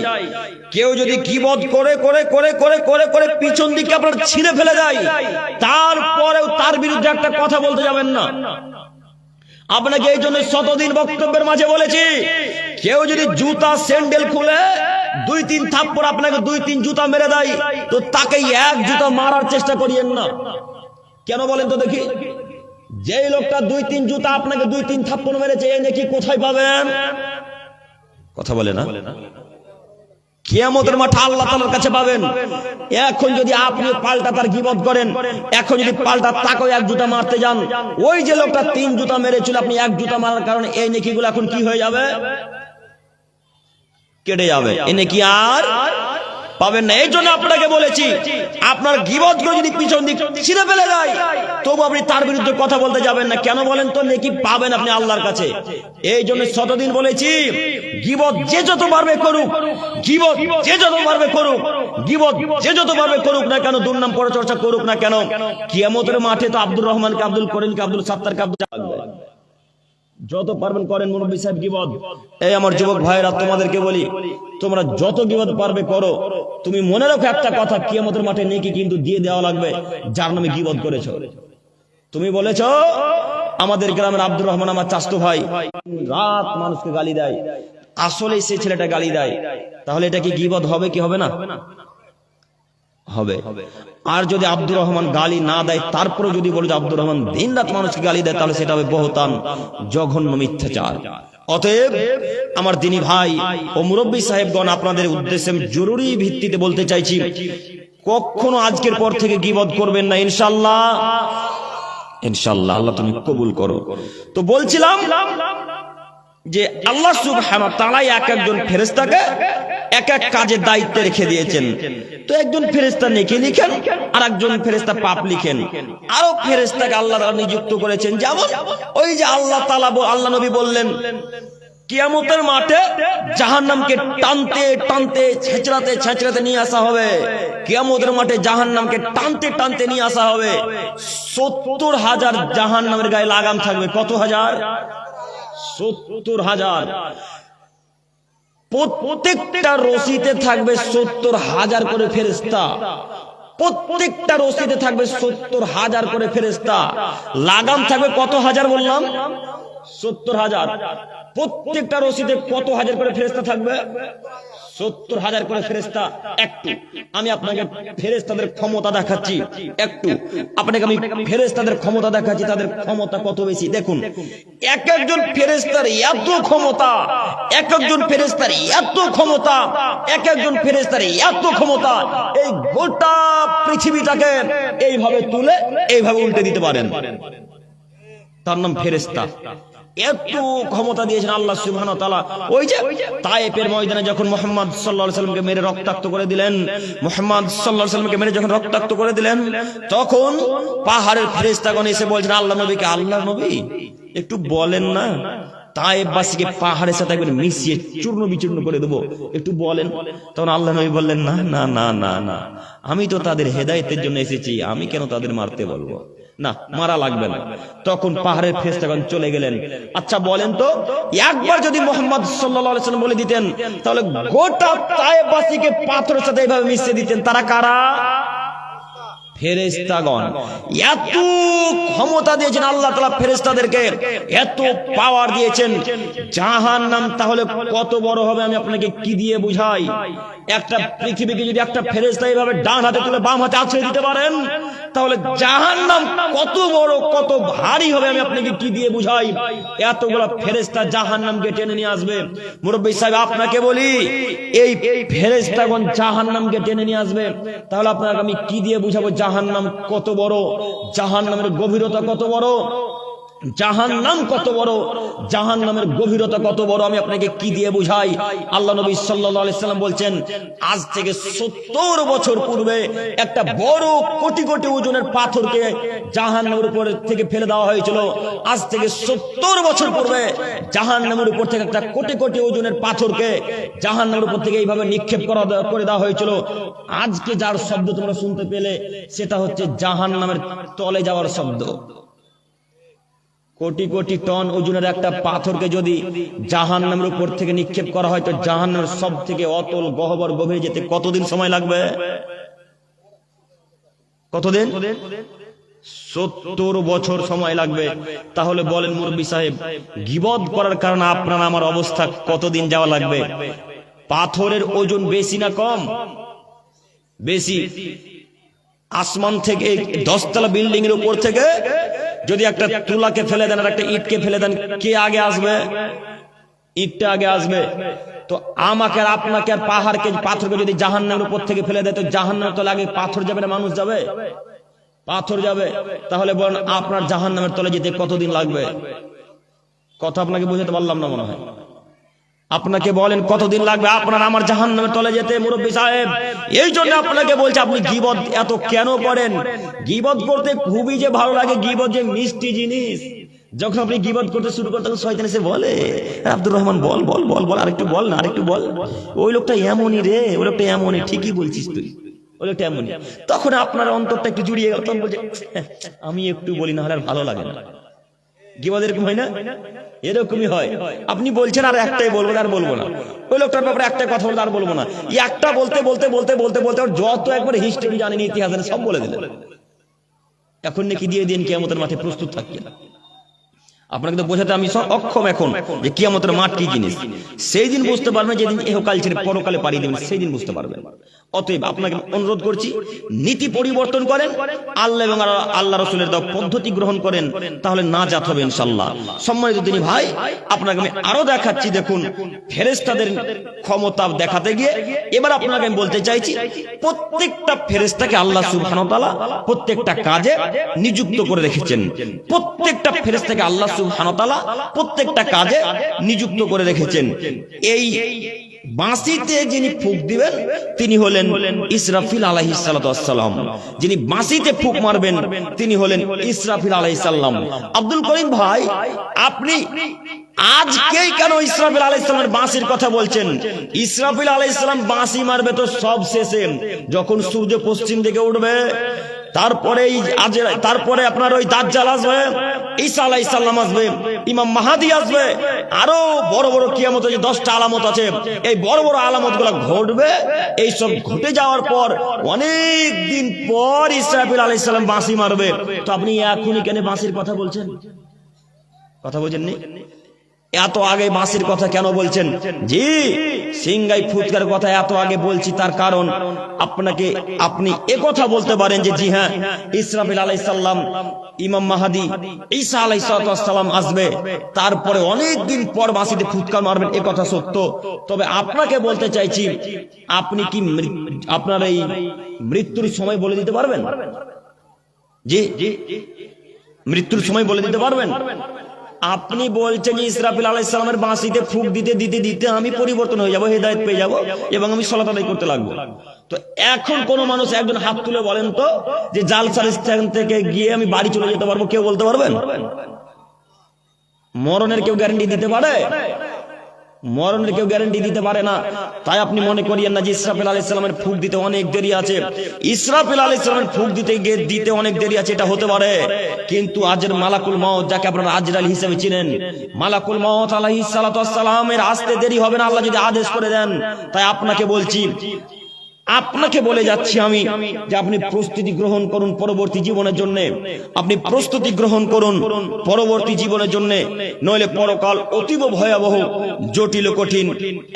কেউ যদি গীবত করে করে করে করে করে করে পিছন দিকে আপনার ছিঁড়ে ফেলে যায়, তারপরেও তার বিরুদ্ধে একটা কথা বলতে যাবেন না। আপনাকে এই জন্য শতদিন বক্তব্যের মাঝে বলেছি, কেউ যদি জুতা স্যান্ডেল খুলে 2-3 থাপ্পড় আপনাকে 2-3 জুতা মেরে দেয়, তো তাকে এক জুতা মারার চেষ্টা করিয়েন না। কেন বলেন তো দেখি? যেই লোকটা 2-3 জুতা আপনাকে 2-3 থাপ্পড় মেরেছে, এ নাকি কোথায় পাবেন? কথা বলে না? কিয়ামতের মাঠে আল্লাহ তাআলার কাছে পাবেন। এখন যদি আপনি পাল্টা তার গীবত করেন, এখন যদি পাল্টা তাকেও এক জুতা মারতে যান, ওই যে লোকটা 3 জুতা মেরেছিল, আপনি এক জুতা মারার কারণে এই নেকিগুলো এখন কি হয়ে যাবে? কেটে যাবে। এ নেকি আর পাবেন না। এই জন্য আপনাকে বলেছি, আপনার গীবত করে যদি পিছন দিক ছিঁড়ে ফেলে যায়, তবু আপনি তার বিরুদ্ধে কথা বলতে যাবেন না। কেন বলেন তো? নেকি পাবেন আপনি আল্লাহর কাছে। এই জন্য শতদিন বলেছি, গীবত যে যত পারবে করুক, গীবত যে যত পারবে করুক, গীবত যে যত পারবে করুক না কেন, দুর্নাম পরচর্চা করুক না কেন, কিয়ামতের মাঠে তো আব্দুর রহমানকে, আব্দুল করিমকে, আব্দুল সাত্তারকে যত পারবেন করেন মুরব্বী সাহেব গীবত। এই আমার যুবক ভাইরা তোমাদেরকে বলি, তোমরা যত গীবত পারবে করো। তুমি মনে রাখো একটা কথা, কিয়ামতের মাঠে নেকি কিন্তু দিয়ে দেওয়া লাগবে যার নামে গীবত করেছো। তুমি বলেছো আমাদের গ্রামের আব্দুর রহমান আমার চাচতো ভাই রাত মানুষকে গালি দেয়, আসলে সেই ছেলেটা গালি দেয়, তাহলে এটা কি গীবত হবে কি হবে না? হবে। আর যদি আব্দুর রহমান গালি না দেয়, তারপরে যদি বলে যে আব্দুর রহমান দিন রাত মানুষকে গালি দেয়, তাহলে সেটা হবে বহতান, জঘন্য মিথ্যাচার। অতএব আমার দিনী ভাই ও মুরব্বী সাহেবগণ, আপনাদের উদ্দেশ্যে জরুরি ভিত্তিতে বলতে চাইছি, কখনো আজকের পর থেকে গীবত করবেন না ইনশাআল্লাহ। ইনশাআল্লাহ, আল্লাহ তুমি কবুল করো। তো বলছিলাম যে আল্লাহ সুবহানাহু ওয়া তাআলা এক একজন ফেরেশতাকে এক এক কাজের দায়িত্বে রেখে দিয়েছেন। তো একজন ফেরেশতা নেকি লিখেন, আর একজন ফেরেশতা পাপ লিখেন। আরো ফেরেশতাকে আল্লাহ তাআলা নিযুক্ত করেছেন, যেমন ওই যে আল্লাহ নবী বললেন কিয়ামতের মাঠে জাহান্নামকে টানতে টানতে ছেঁচড়াতে ছেঁচড়াতে নিয়ে আসা হবে। কিয়ামতের মাঠে জাহান্নামকে টানতে টানতে নিয়ে আসা হবে। 70,000 জাহান্নামের গায়ে লাগাম থাকবে। কত হাজার? 70,000। প্রত্যেকটা রশিতে থাকবে 70,000 করে ফেরেশতা। প্রত্যেকটা রশিতে থাকবে 70,000 করে ফেরেশতা। লাগাম থাকবে কত হাজার বললাম? 70,000। প্রত্যেকটা রশিদে কত হাজার করে ফেরেশতা থাকবে? 70,000 করে ফেরেশতা। একটু আমি আপনাকে ফেরেশতাদের ক্ষমতা দেখাচ্ছি, একটু আপনাকে আমি ফেরেশতাদের ক্ষমতা দেখাচ্ছি, তাদের ক্ষমতা কত বেশি দেখুন। এক একজন ফেরেশতার এত ক্ষমতা, এক একজন ফেরেশতার এত ক্ষমতা, এক একজন ফেরেশতার এত ক্ষমতা, এই গোটা পৃথিবীটাকে এইভাবে তুলে এইভাবে উল্টে দিতে পারেন। তার নাম ফেরেশতা। এত ক্ষমতা দিয়েছেন আল্লাহ সুবহানাহু ওয়া তাআলা। ওই যে তায়েফের ময়দানে যখন মুহাম্মদ সাল্লাল্লাহু আলাইহি ওয়াসাল্লামকে মেরে রক্তাক্ত করে দিলেন, মুহাম্মদ সাল্লাল্লাহু আলাইহি ওয়াসাল্লামকে মেরে যখন রক্তাক্ত করে দিলেন, তখন পাহাড়ের ফেরেশতাগণ এসে বলছেন আল্লাহ নবীকে, আল্লাহ নবী একটু বলেন না তায়েফবাসীকে পাহাড়ের সাথে একবার মিশিয়ে চূর্ণ বিচূর্ণ করে দেবো, একটু বলেন। তখন আল্লাহ নবী বললেন না না না না না, আমি তো তাদের হেদায়েতের জন্য এসেছি, আমি কেন তাদের মারতে বলবো, না মারা লাগবে না। তখন পাহাড়ের ফেরেশতাগণ চলে গেলেন। আচ্ছা বলেন তো, একবার যদি মুহাম্মদ সাল্লাল্লাহু আলাইহি ওয়াসাল্লাম বলে দিতেন, তাহলে গোটা তায়েফবাসীকে পাথরের সাথে এইভাবে মিশিয়ে দিতেন। তারা কারা? ফেরেশতাগণ। এত ক্ষমতা দিয়েছেন আল্লাহ তাআলা ফেরেশতাদেরকে, এত পাওয়ার দিয়েছেন। জাহান্নাম তাহলে কত বড় হবে আমি আপনাকে কি দিয়ে বুঝাই। একটা পৃথিবীকে যদি একটা ফেরেশতা এইভাবে ডান হাতে তুলে বাম হাতে আছড়ে দিতে পারেন, তাহলে জাহান্নাম কত বড় কত ভারী হবে আমি আপনাকে কি দিয়ে বুঝাই। এতগুলো ফেরেশতা জাহান্নামকে টেনে নিয়ে আসবে। মুরব্বী সাহেব আপনাকে বলি, এই ফেরেশতাগণ জাহান্নামকে টেনে নিয়ে আসবে, তাহলে আপনাকে আমি কি দিয়ে বুঝাবো জাহান্নাম কত বড়, জাহান্নামের গভীরতা কত বড়, জাহান্নাম কত বড়, জাহান্নামের গভীরতা কত বড় আমি আপনাকে কি দিয়ে বুঝাই। আল্লাহ নবী সাল্লাল্লাহু আলাইহি সাল্লাম বলছেন, আজ থেকে 70 বছর পূর্বে একটা বড় কোটি কোটি ওজনের পাথরকে জাহান্নামের উপর থেকে ফেলে দেওয়া হয়েছিল। আজ থেকে 70 বছর পূর্বে জাহান্নামের উপর থেকে একটা কোটি কোটি ওজনের পাথরকে জাহান্নামের উপর থেকে এইভাবে নিক্ষেপ করে দেওয়া হয়েছিল। আজকে যার শব্দ তোমরা শুনতে পেলে, সেটা হচ্ছে জাহান্নামের তলে যাওয়ার শব্দ। কোটি কোটি টন ওজনের একটা পাথরকে যদি জাহান্নামের উপর থেকে নিক্ষেপ করা হয়, তো জাহান্নামের সব থেকে অতল গহ্বর গভীরে যেতে কতদিন সময় লাগবে? কতদিন? 70 বছর সময় লাগবে। তাহলে বলেন মুরব্বী সাহেব, গীবত করার কারণে আপনার আমার অবস্থা কতদিন যাওয়া লাগবে? পাথরের ওজন বেশি না কম? বেশি। আসমান থেকে 10 তলা বিল্ডিং এর উপর থেকে যদি একটা তুলাকে ফেলে দেন আর একটা ইটকে ফেলে দেন, কে আগে আসবে? ইটটা আগে আসবে। তো আমাকে আর আপনাকে আর পাহাড়কে পাথরকে যদি জাহান্নামের উপর থেকে ফেলে দেয়, তো জাহান্নামের তলে আগে পাথর যাবে না মানুষ যাবে? পাথর যাবে। তাহলে বলেন আপনার জাহান্নামের তলে যেতে কতদিন লাগবে? কথা আপনাকে বুঝাতে পারলাম না মনে হয়। আপনাকে বলেন কতদিন লাগবে আপনার আমার জাহান্নামের তলে যেতে মুরব্বী সাহেব? এই জন্য আপনাকে বলছি, আপনি গীবত এত কেন করেন? গীবত করতে খুবই যে ভালো লাগে, গীবত যে মিষ্টি জিনিস। যখন আপনি গীবত করতে শুরু করতেন, শয়তান এসে বলে, আব্দুর রহমান বল বল বল বল, আরেকটু বল না, আরেকটু বল, ওই লোকটা এমনই রে, ওই লোকটা এমনই, ঠিকই বলছিস তুই, ওই লোকটা এমনই। তখন আপনার অন্তরটা একটু জুড়িয়ে গেল, তখন বলছে আমি একটু বলি, না হলে আর ভালো লাগে না। গীবত এরকম হয় না? এরকমই হয়। আপনি বলছেন আর একটাই বলবো, আর বলবো না। ওই লোকটার ব্যাপারে একটা কথা বলবো, আর বলবো না। একটা বলতে বলতে বলতে বলতে বলতে যত একবার হিস্ট্রি জানেন, ইতিহাস জানেন, সব বলে দিলেন। এখন নাকি দিয়ে দিন কিয়ামতের মাঠে প্রস্তুত থাকি। আপনাকে তো বোঝাতে আমি সব অক্ষম এখন যে কিয়ামতের মাঠ কি জিনিস। সেই দিন বুঝতে পারবেন, যেদিন ইহকাল ছেড়ে পরকালে পাড়ি দেবেন, সেই দিন বুঝতে পারবেন। অতএব আপনাকে অনুরোধ করছি, নীতি পরিবর্তন করেন, আল্লাহ এবং আল্লাহ রাসূলের দেওয়া পদ্ধতি গ্রহণ করেন, তাহলে নাজাত হবে ইনশাআল্লাহ। সম্মানিত দিনী ভাই, আপনাকে আমি আরো দেখাচ্ছি। দেখুন, ফেরেশতাদের ক্ষমতা দেখাতে গিয়ে এবার আপনাকে আমি বলতে চাইছি, প্রত্যেকটা ফেরেশতাকে আল্লাহ সুবহানাহু ওয়া তাআলা প্রত্যেকটা কাজে নিযুক্ত করে রেখেছেন। প্রত্যেকটা ফেরেশতাকে আল্লাহ সুবহানাহু ওয়া তাআলা প্রত্যেকটা কাজে নিযুক্ত করে রেখেছেন। এই বাঁশিতে যিনি ফুঁক দিবেন তিনি হলেন ইসরাফিল আলাইহিস সালাতু ওয়াস সালাম। যিনি বাঁশিতে ফুঁক মারবেন তিনি হলেন ইসরাফিল আলাইহিস সালাম। আব্দুল করিম ভাই, আপনি আজকেই কেন ইসরাফিল আলাইহিস সালামের বাঁশির কথা বলছেন? ইসরাফিল আলাইহিস সালাম বাঁশি মারবে তো সব শেষে, যখন সূর্য পশ্চিম দিকে উঠবে, তারপরে আপনার ওই দাজ্জাল আসবে, ঈসা আলাইহিস সালাম আসবে, ইমাম মাহদী আসবে, আরো বড় বড় কিয়ামতের যে 10টা আলামত আছে, এই বড় বড় আলামতগুলো ঘটবে। এই সব ঘটে যাওয়ার পর অনেক দিন পর ইসরাফিল আলাইহিস সালাম বাঁশি মারবে। তো আপনি এখনই কেন বাঁশির কথা বলছেন? কথা বলছেন নি? এত আগে বাঁশির কথা কেন বলছেন? জি, সিংগাই ফুৎকার কথা এত আগে বলছি, তার কারণ আপনি একথা বলতে পারেন যে জি হ্যাঁ, ইসরাফিল আলাইহিস সালাম, ইমাম মাহদী, ঈসা আলাইহিস সালাম আসবে, তারপরে অনেক দিন পর বাঁশিতে ফুৎকার মারবেন, এ কথা সত্য। তবে আপনাকে বলতে চাইছি, আপনি কি আপনার এই মৃত্যুর সময় বলে দিতে পারবেন? জি, মৃত্যুর সময় বলে দিতে পারবেন? আপনি বলছেন যে ইসরাফিল আলাইহিস সালামের বাঁশিতে ফুঁক দিতে দিতে দিতে আমি পরিবর্তন হয়ে যাব, হেদায়েত পেয়ে যাব এবং আমি সালাত আদায় করতে লাগবো। তো এখন কোন মানুষ একজন হাত তুলে বলেন তো যে জালসার স্থান থেকে গিয়ে আমি বাড়ি চলে যেতে পারবো? কেউ বলতে পারবেন? মরণের কেউ গ্যারান্টি দিতে পারে? মরণের কেউ গ্যারান্টি দিতে পারে না। তাই আপনি মনে করিয়েন না যে ইসরাফিল আলাইহিস সালামের ফুঁক দিতে অনেক দেরি আছে। ইসরাফিল আলাইহিস সালামের ফুঁক দিতে অনেক দেরি আছে, এটা হতে পারে, কিন্তু আজের মালাকুল মউত, যাকে আপনারা আজরাইল হিসেবে চিনেন, মালাকুল মউত আলাইহিস সালাতু ওয়াস সালামের আসতে দেরি হবে না, আল্লাহ যদি আদেশ করে দেন। তাই আপনাকে বলছি, আপনাকে বলে যাচ্ছি আমি যে আপনি প্রস্তুতি গ্রহণ করুন পরবর্তী জীবনের জন্য। আপনি প্রস্তুতি গ্রহণ করুন পরবর্তী জীবনের জন্য, নইলে পরকাল অতীব ভয়াবহ, জটিল, কঠিন।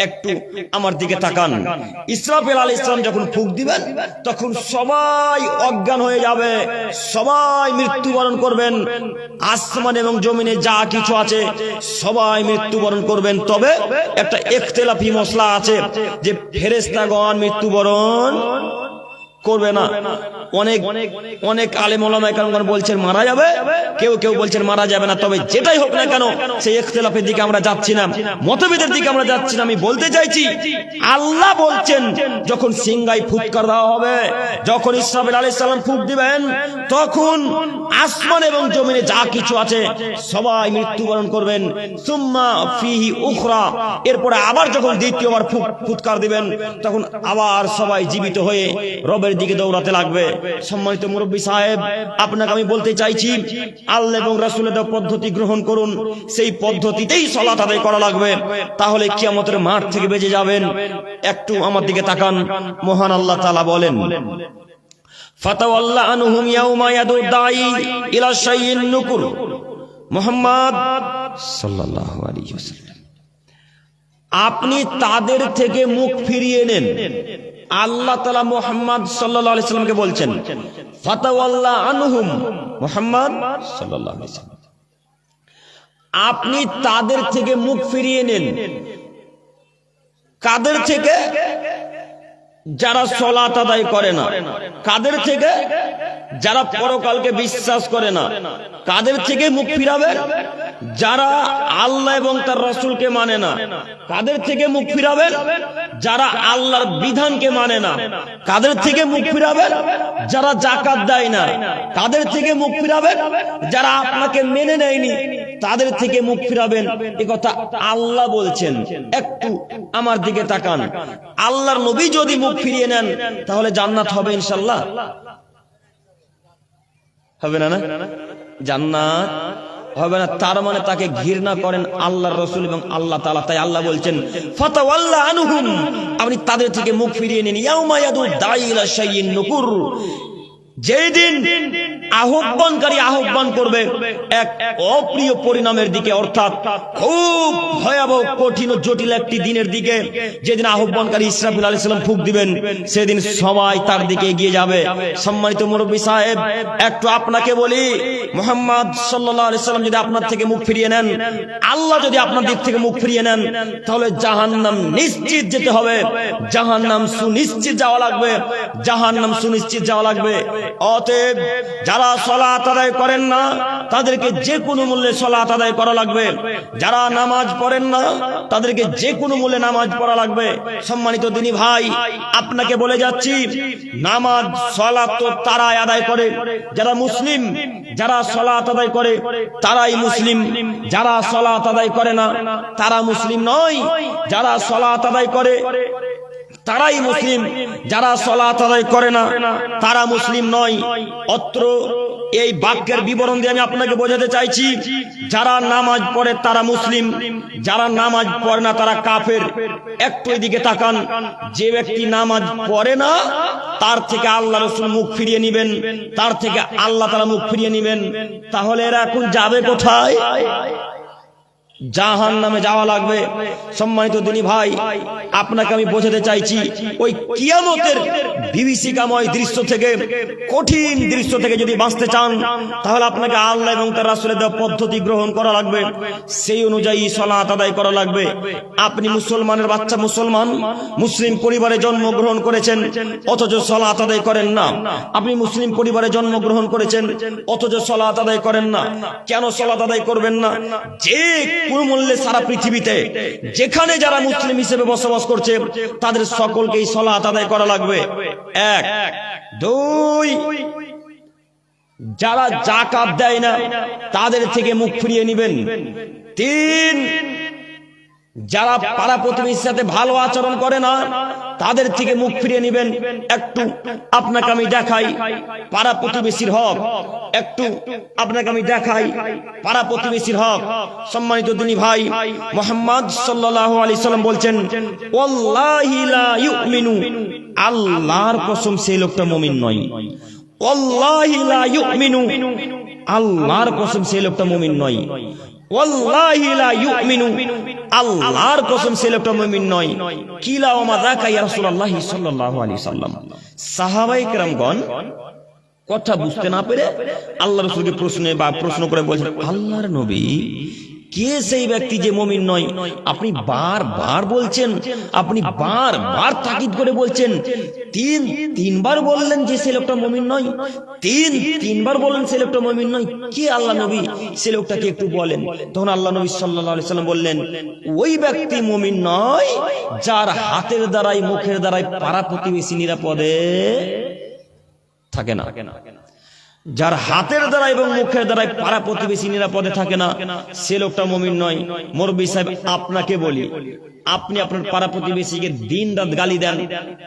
একটু আমার দিকে তাকান। ইসরাফিল আলাইহিস সালাম যখন ফুঁক দিবেন তখন সবাই অজ্ঞান হয়ে যাবে, সবাই মৃত্যুবরণ করবেন। আসমান এবং জমিনে যা কিছু আছে সবাই মৃত্যুবরণ করবেন। তবে একটা ইখতিলাফি মসলা আছে যে ফেরেশতাগণ মৃত্যুবরণ করবে না। অনেক আলেম ওলামা কেরাম বলছেন মারা যাবে, কেউ কেউ বলছেন মারা যাবে না। তবে যেটাই হোক না কেন, সেই ইখতিলাফের দিকে আমরা যাচ্ছি না, মতভেদের দিকে আমরা যাচ্ছি না। আমি বলতে চাইছি, আল্লাহ বলছেন যখন সিংগায় ফুৎকার দেওয়া হবে, যখন ইসরাফিল আলাইহিস সালাম ফুঁক দিবেন, তখন আসমান এবং জমিনে যা কিছু আছে সবাই মৃত্যুবরণ করবেন। সুম্মা ফিহি উখরা, এরপরে আবার যখন দ্বিতীয়বার ফুৎকার দিবেন, তখন আবার সবাই জীবিত হয়ে রবের দিকে দৌড়াতে লাগবে। সম্মানিত মুরব্বী সাহেব, আপনাকে আমি বলতে চাইছি, আল্লাহ এবং রাসূলের দেওয়া পদ্ধতি গ্রহণ করুন, সেই পদ্ধতিতেই সালাত আদায় করা লাগবে, তাহলে কিয়ামতের মাঠ থেকে বেঁচে যাবেন। একটু আমার দিকে তাকান। মহান আল্লাহ তাআলা বলেন, ফাতাওয়াল্লা আনহুম ইয়াউমা ইয়াদু দাঈ ইলা শাইইন নুকুর। মুহাম্মদ সাল্লাল্লাহু আলাইহি ওয়াসাল্লাম, আপনি তাদের থেকে মুখ ফিরিয়ে নেন। আল্লাহ তাআলা মুহাম্মদ সাল্লাল্লাহু আলাইহি ওয়াসাল্লামকে বলছেন, ফাতাওয়াল্লা আনহুম, মুহাম্মদ সাল্লাল্লাহু আলাইহি ওয়াসাল্লাম, আপনি তাদের থেকে মুখ ফিরিয়ে নেন। কাদের থেকে? যারা সালাত আদায় করে না। কাদের থেকে? যারা পরকালকে বিশ্বাস করে না। কাদের থেকে মুখ ফিরাবেন? যারা আল্লাহ এবং তার রাসূলকে মানে না। কাদের থেকে মুখ ফিরাবেন? যারা আল্লাহর বিধানকে মানে না। কাদের থেকে মুখ ফিরাবেন? যারা যাকাত দেয় না। কাদের থেকে মুখ ফিরাবেন? যারা আপনাকে মেনে নেয়নি, তাদের থেকে মুখ ফিরাবেন। এই কথা আল্লাহ বলছেন। একটু আমার দিকে তাকান। আল্লাহর নবী যদি মুখ ফিরিয়ে নেন, তাহলে জান্নাত হবে ইনশাআল্লাহ? হবে না? না, জান্নাত হবে না, তার মানে তাকে ঘৃণা করেন আল্লাহর রাসূল এবং আল্লাহ তাআলা। তাই আল্লাহ বলছেন ফাতাওয়াল্লা আনহুম, আপনি তাদের থেকে মুখ ফিরিয়ে নিন। ইয়াউমা ইয়াদু দাঈ ইলা শাইইন নুকুর, যেদিন আহ্বানকারী আহ্বান করবে এক অপ্রিয় পরিণামের দিকে, অর্থাৎ খুব ভয়াবহ কঠিন ও জটিল একটি দিনের দিকে, যেদিন আহ্বানকারী ইসরাফিল আলাইহিস সালাম ফুঁক দিবেন, সেদিন সবাই তার দিকে এগিয়ে যাবে। সম্মানিত মুরব্বী সাহেব, একটু আপনাকে বলি, মুহাম্মদ সাল্লাল্লাহু আলাইহি সাল্লাম যদি আপনার থেকে মুখ ফিরিয়ে নেন, আল্লাহ যদি আপনার দিক থেকে মুখ ফিরিয়ে নেন, তাহলে জাহান্নাম নিশ্চিত যেতে হবে, জাহান্নাম সুনিশ্চিত যাওয়া লাগবে, জাহান্নাম সুনিশ্চিত যাওয়া লাগবে। অতএব যারা সালাত আদায় করেন না তাদেরকে যে কোনো মূল্যে সালাত আদায় করা লাগবে, যারা নামাজ পড়েন না তাদেরকে যে কোনো মূল্যে নামাজ পড়া লাগবে। সম্মানিত দিনী ভাই, আপনাকে বলে যাচ্ছি, নামাজ সালাত তো তারাই আদায় করে যারা মুসলিম, যারা সালাত আদায় করে তারাই মুসলিম, যারা সালাত আদায় করে না তারা মুসলিম নয়। যারা সালাত আদায় করে তারাই মুসলিম, যারা সালাত আদায় করে না তারা মুসলিম নয়। অত্র এই বাক্যের বিবরণ দিয়ে আমি আপনাকে বোঝাতে চাইছি, যারা নামাজ পড়ে তারা মুসলিম, যারা নামাজ পড়ে না তারা কাফের। একটু এদিকে তাকান, যে ব্যক্তি নামাজ পড়ে না তার থেকে আল্লাহ রাসূল মুখ ফিরিয়ে নেবেন, তার থেকে আল্লাহ তাআলা মুখ ফিরিয়ে নেবেন। তাহলে এরা এখন যাবে কোথায়? জাহান্নামে যাওয়া লাগবে। সম্মানিত দিনী ভাই, আপনাকে আমি বোঝাতে চাইছি, ওই কিয়ামতের বিভীষিকাময় দৃশ্য থেকে, কঠিন দৃশ্য থেকে যদি বাঁচতে চান, তাহলে আপনাকে আল্লাহ এবং তার রাসূলের দেওয়া পদ্ধতি গ্রহণ করা লাগবে, সেই অনুযায়ী সালাত আদায় করা লাগবে। আপনি মুসলমানের বাচ্চা, মুসলমান মুসলিম পরিবারে জন্মগ্রহণ করেছেন অথচ সালাত আদায় করেন না। আপনি মুসলিম পরিবারে জন্মগ্রহণ করেছেন অথচ সালাত আদায় করেন না। কেন সালাত আদায় করবেন না? যে কোনো মূল্যে সারা পৃথিবীতে যেখানে যারা মুসলিম হিসেবে বসবাস করছে তাদের সকলকেই সালাত আদায় করা লাগবে। এক। দুই, যারা যাকাত দেয় না তাদের থেকে মুখ ফিরিয়ে নেবেন। তিন, যারা পাড়া প্রতিবেশীর সাথে ভালো আচরণ করে না তাদের থেকে মুখ ফিরিয়ে নেবেন। একটু আপনাকে আমি দেখাই পাড়া প্রতিবেশীর হক, একটু আপনাকে আমি দেখাই পাড়া প্রতিবেশীর হক। সম্মানিত দিনী ভাই, মুহাম্মদ সাল্লাল্লাহু আলাইহি সাল্লাম বলছেন, ওয়াল্লাহি লা ইউমিনু, আল্লাহর কসম সেই লোকটা মুমিন নয়। ওয়াল্লাহি লা ইউমিনু, আল্লাহর কসম সেই লোকটা মুমিন নয়। ওয়াল্লাহি লা ইউমিনু, আল্লাহর কসম সেই লোকটা মুমিন নয়। কিলা ওয়া মাযাকা ইয়া রাসূলুল্লাহ সাল্লাল্লাহু আলাইহি সাল্লাম। সাহাবায়ে কেরামগণ কথা বুঝতে না পেরে আল্লাহর রাসূলকে প্রশ্ন করে বলছেন, আল্লাহর নবী, কে সেই ব্যক্তি যে মুমিন নয়? আপনি বারবার বলছেন, আপনি বারবার তাকিদ করে বলছেন, তিনবার বললেন যে সেই লোকটা মুমিন নয়, তিনবার বললেন সেই লোকটা মুমিন নয়। কে আল্লাহ নবী? সেই লোকটাকে একটু বলেন। তখন আল্লাহ নবী সাল্লাল্লাহু আলাইহি সাল্লাম বললেন, ওই ব্যক্তি মুমিন নয় যার হাতের দ্বারাই মুখের দ্বারাই পাড়া প্রতিবেশী নিরাপদে থাকে না। যার হাতের দ্বারা এবং মুখের দ্বারা পাড়া প্রতিবেশী নিরাপদে থাকে না, সে লোকটা মুমিন নয়। মুরব্বী সাহেব, আপনাকে বলি, আপনি আপনার পাড়া প্রতিবেশীকে দিন রাত গালি দেন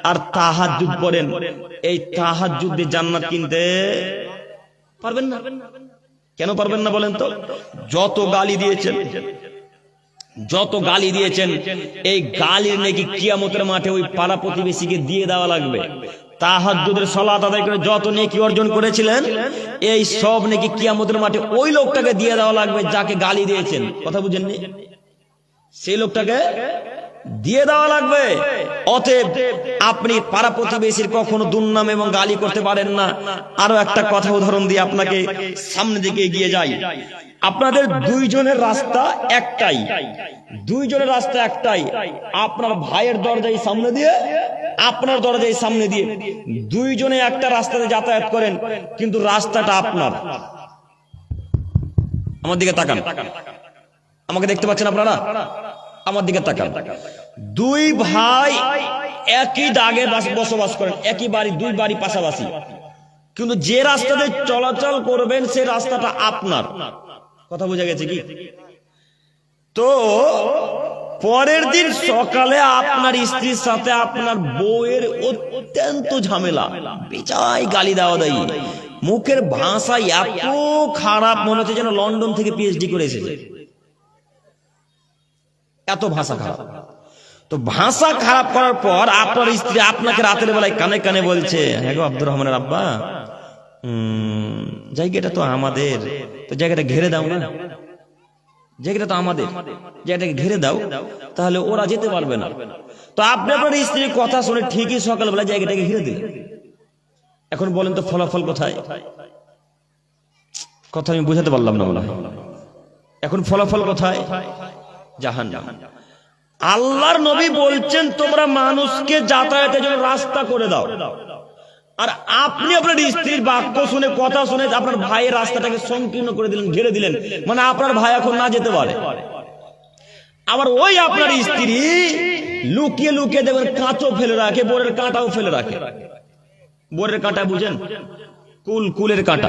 আর তাহাজ্জুদ করেন, এই তাহাজ্জুদ দিয়ে জান্নাত কিনতে পারবেন না। কেন পারবেন না বলেন তো? যত গালি দিয়েছেন এই গালির নাকি কিয়ামতের মাঠে ওই পাড়া প্রতিবেশীকে দিয়ে দেওয়া লাগবে। তাহাজ্জুদের সালাত আদায় করে যত নেকি অর্জন করেছিলেন, এই সব নেকি কিয়ামতের মাঠে ওই লোকটাকে দিয়ে দেওয়া লাগবে যাকে গালি দিয়েছেন। কথা বুঝেননি? সেই লোকটাকে দিয়ে দেওয়া লাগবে। অতএব আপনি পাড়া প্রতিবেশীর কখনো দুর্নাম এবং গালি করতে পারেন না। আরো একটা কথা উদাহরণ দিয়ে আপনাকে সামনে দিকে এগিয়ে যাই। আপনাদের দুইজনের রাস্তা একটাই, আপনার ভাইয়ের দরজায় সামনে দিয়ে, আপনার দরজায় সামনে দিয়ে দুইজনে একটা রাস্তাতে যাতায়াত করেন, কিন্তু রাস্তাটা আপনার। আমার দিকে তাকান, আমাকে দেখতে পাচ্ছেন আপনারা? আমার দিকে তাকান। দুই ভাই একই দাগে বসবাস করেন, একই বাড়ি, দুই বাড়ি পাশাপাশি, কিন্তু যে রাস্তাতে চলাচল করবেন সেই রাস্তাটা আপনার। কথা বোঝা গেছে কি? তো পরের দিন সকালে আপনার স্ত্রীর সাথে আপনার বউয়ের অত্যন্ত ঝামেলা, বেজায় গালি দেওয়া দেয়, মুখের ভাষা এত খারাপ, মনে হচ্ছে যেন লন্ডন থেকে পিএইচডি করে এসেছে, এত ভাষা খারাপ। তো ভাষা খারাপ করার পর আপনার স্ত্রী আপনাকে রাতের বেলায় কানে কানে বলছে, হ্যাঁ গো আব্দুর রহমানের আব্বা, জায়গাটা তো আমাদের, তো জায়গাটা ঘিরে দাও না, জায়গাটা তো আমাদের, জায়গাটাকে ঘিরে দাও, তাহলে ওরা যেতে পারবে না। তো আপনি আপনার স্ত্রীর কথা শুনে ঠিকই সকালবেলা জায়গাটাকে ঘিরে দিলেন। এখন বলেন তো ফলাফল কোথায়? কথা আমি বুঝাতে পারলাম না মনে হয়। এখন ফলাফল কোথায়? জাহান্নাম। আল্লাহর নবী বলছেন তোমরা মানুষকে যাতায়াতের জন্য রাস্তা করে দাও, আর আপনি আপনার স্ত্রীর বাক্য শুনে, কথা শুনে আপনার ভাইয়ের রাস্তাটাকে সংকীর্ণ করে দিলেন, ঘিরে দিলেন, মানে আপনার ভাই এখন না যেতে পারে। আবার ওই আপনার স্ত্রী লুকিয়ে লুকিয়ে দেখবেন কাঁচও ফেলে রাখে, বোরের কাঁটাও ফেলে রাখে। বোরের কাঁটা বুঝেন? কুলের কাঁটা,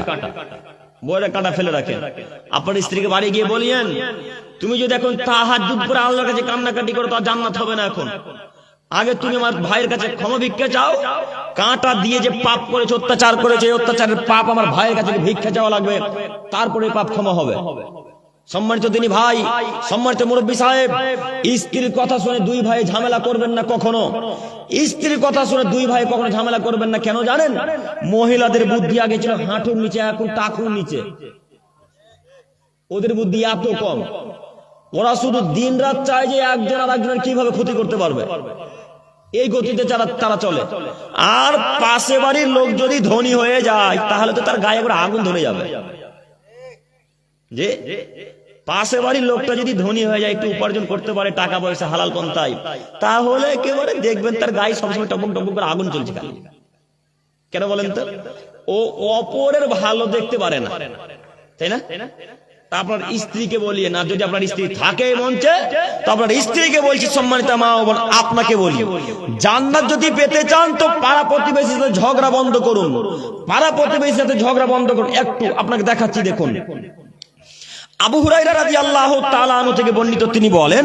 বোরের কাঁটা ফেলে রাখে। আপনার স্ত্রীকে বাড়ি গিয়ে বলিয়েন, তুমি যদি এখন তাহাজ্জুদ করে আল্লাহর কাছে কান্নাকাটি করো তা জান্নাত হবে না। এখন আগে তুমি আমার ভাইয়ের কাছে ক্ষমা ভিক্ষা চাও, কাঁটা দিয়ে যে পাপ করেছে, অত্যাচার করেছে, অত্যাচারের পাপ আমার ভাইয়ের কাছে ভিক্ষা চাওয়া লাগবে, তারপরে পাপ ক্ষমা হবে। সম্মানিত দিনী ভাই, সম্মানিত মুরব্বী সাহেব, স্ত্রীর কথা শুনে দুই ভাই ঝামেলা করবেন না কখনো। স্ত্রীর কথা শুনে দুই ভাই কখনো ঝামেলা করবেন না। কেন জানেন? মহিলাদের বুদ্ধি আগে ছিল হাঁটুর নিচে, এখন টাকুর নিচে। ওদের বুদ্ধি এত কম, ওরা শুধু দিন রাত চায় যে একজন আর একজনের কিভাবে ক্ষতি করতে পারবে, এই গতিতে তারা চলে। আর পাশে বাড়ির লোক যদি ধনী হয়ে যায় তাহলে তো তার গায়ে করে আগুন ধরে যাবে। যে পাশে বাড়ির লোকটা যদি ধনী হয়ে যায়, একটু উপার্জন করতে পারে, টাকা পয়সা হালাল পন্থায়, তাহলে একেবারে দেখবেন তার গায়ে সবসময় টপক টপক করে আগুন চলছে। কেন বলেন তো? ও অপরের ভালো দেখতে পারে না, তাই না? আপনার স্ত্রীকে বলিয়ে না, যদি আপনার স্ত্রী থাকে মঞ্চে, তো আপনার স্ত্রীকে বলছি, সম্মানিত মা ও বোন, আপনাকে বলি, জান্নাত যদি পেতে চান তো পাড়া প্রতিবেশীর সাথে ঝগড়া বন্ধ করুন। পাড়া প্রতিবেশীর সাথে ঝগড়া বন্ধ করুন। একটু আপনাকে দেখাচ্ছি, দেখুন। আবু হুরায়রা রাদিয়াল্লাহু তাআলা আনহু থেকে বর্ণিত, তিনি বলেন,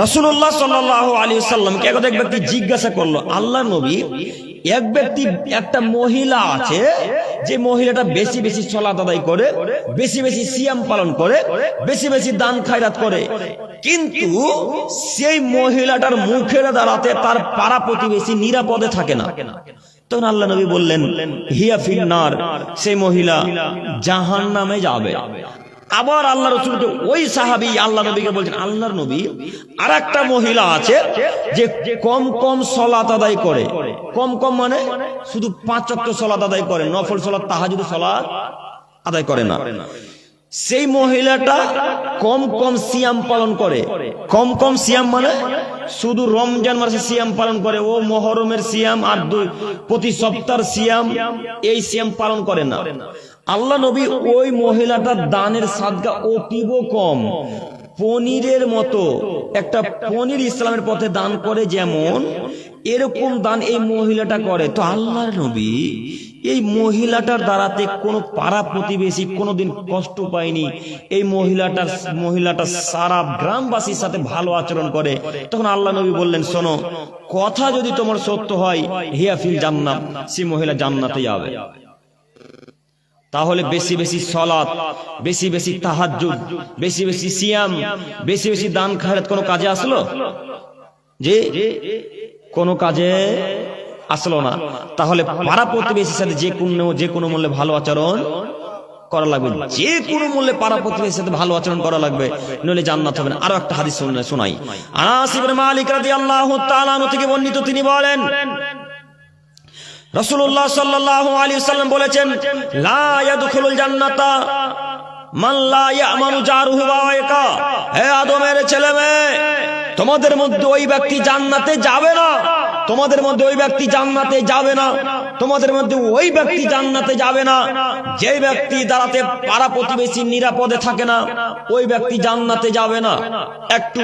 রাসূলুল্লাহ সাল্লাল্লাহু আলাইহি ওয়াসাল্লামকে এক ব্যক্তি জিজ্ঞাসা করলো, আল্লাহর নবী, একটা মহিলা আছে, যে মহিলাটা বেশি বেশি সালাত আদায় করে, বেশি বেশি সিয়াম পালন করে, বেশি বেশি দান খায়রাত করে, কিন্তু সেই মহিলাটার মুখের দ্বারাতে তার পাড়া প্রতিবেশী নিরাপদে থাকে না। তখন আল্লাহ নবী বললেন, হিয়া ফিন্নার, সেই মহিলা জাহান্নামে যাবে। আবার আল্লাহ রাসূলকে, ওই সাহাবী আল্লাহ নবীকে বলছেন, আল্লাহর নবী, আর একটা মহিলা আছে যে কম কম সালাত আদায় করে। কম কম মানে শুধু 5 ওয়াক্ত সালাত আদায় করে, নফল সালাত, তাহাজ্জুদ সালাত আদায় করে না। সেই মহিলাটা কম কম সিয়াম পালন করে। কম কম সিয়াম মানে শুধু রমজান মাসে সিয়াম পালন করে, ও মুহররমের সিয়াম আর প্রতি সপ্তাহের সিয়াম, এই সিয়াম পালন করে না। আল্লাহ নবী ওই মহিলাটার দানের সাদকা অতীব কম, পনিরের মতো। একটা পনির ইসলামের পথে দান করে যেমন, এরকম দান এই মহিলাটা করে। তো আল্লাহর নবী এই মহিলাটার দ্বারাতে কোনো পাড়া প্রতিবেশী কোনোদিন কষ্ট পায়নি। এই মহিলাটা সারা গ্রামবাসীর সাথে ভালো আচরণ করে। তখন আল্লাহ নবী বললেন, শোনো, কথা যদি তোমার সত্য হয়, হিয়া ফিল জান্নাত, সেই মহিলা জান্নাতে যাবে। তাহলে বেশি বেশি সালাত, বেশি বেশি তাহাজ্জুদ, বেশি বেশি সিয়াম, বেশি বেশি দান খায়রাত কোনো কাজে আসলো? যে কোনো কাজে আসলো না। তাহলে পাড়া প্রতিবেশীর সাথে যে কোনো মূল্যে ভালো আচরণ করা লাগবে, যে কোনো মূল্যে পাড়া প্রতিবেশীর সাথে ভালো আচরণ করা লাগবে, নইলে জান্নাত হবে না। আরো একটা হাদিস শোনাই। আনাস ইবনে মালিক রাদিয়াল্লাহু তাআলা আনহু থেকে বর্ণিত, তিনি বলেন, রাসূলুল্লাহ সাল্লাল্লাহু আলাইহি ওয়াসাল্লাম বলেছেন, লা ইয়াদখুলুল জান্নাতা মান লা ইয়ামানু জারুহু ওয়াইকা। হে আদমের ছেলে মেয়ে, তোমাদের মধ্যে ওই ব্যক্তি জান্নাতে যাবে না, তোমাদের মধ্যে ওই ব্যক্তি জান্নাতে যাবে না, তোমাদের মধ্যে ওই ব্যক্তি জান্নাতে যাবে না যে ব্যক্তি দ্বারাতে পাড়া প্রতিবেশী নিরাপদে থাকে না, ওই ব্যক্তি জান্নাতে যাবে না। একটু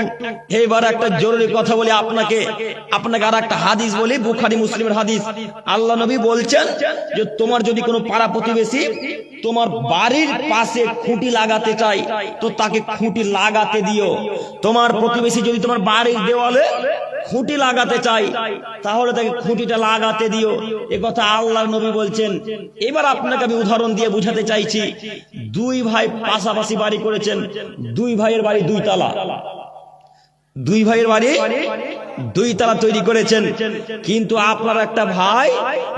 এবার একটা জরুরি কথা বলি আপনাকে আর একটা হাদিস বলি, বুখারী মুসলিমের হাদিস। আল্লাহ নবী বলছেন যে তোমার যদি কোনো পাড়া প্রতিবেশী তোমার বাড়ির পাশে খুঁটি লাগাতে চাই তো তাকে খুঁটি লাগাতে দিও। তোমার প্রতিবেশী যদি তোমার বাড়ির দেওয়ালে খুঁটি লাগাতে চাই তাহলে তাকে খুঁটিটা লাগাতে দিও। এ কথা আল্লাহর নবী বলছেন। এবার আপনাকে আমি উদাহরণ দিয়ে বুঝাতে চাইছি, দুই ভাই পাশাপাশি বাড়ি করেছেন, দুই ভাইয়ের বাড়ি দুই তালা, দুই ভাইয়ের বাড়ি দুই তালা তৈরি করেছেন, কিন্তু আপনার একটা ভাই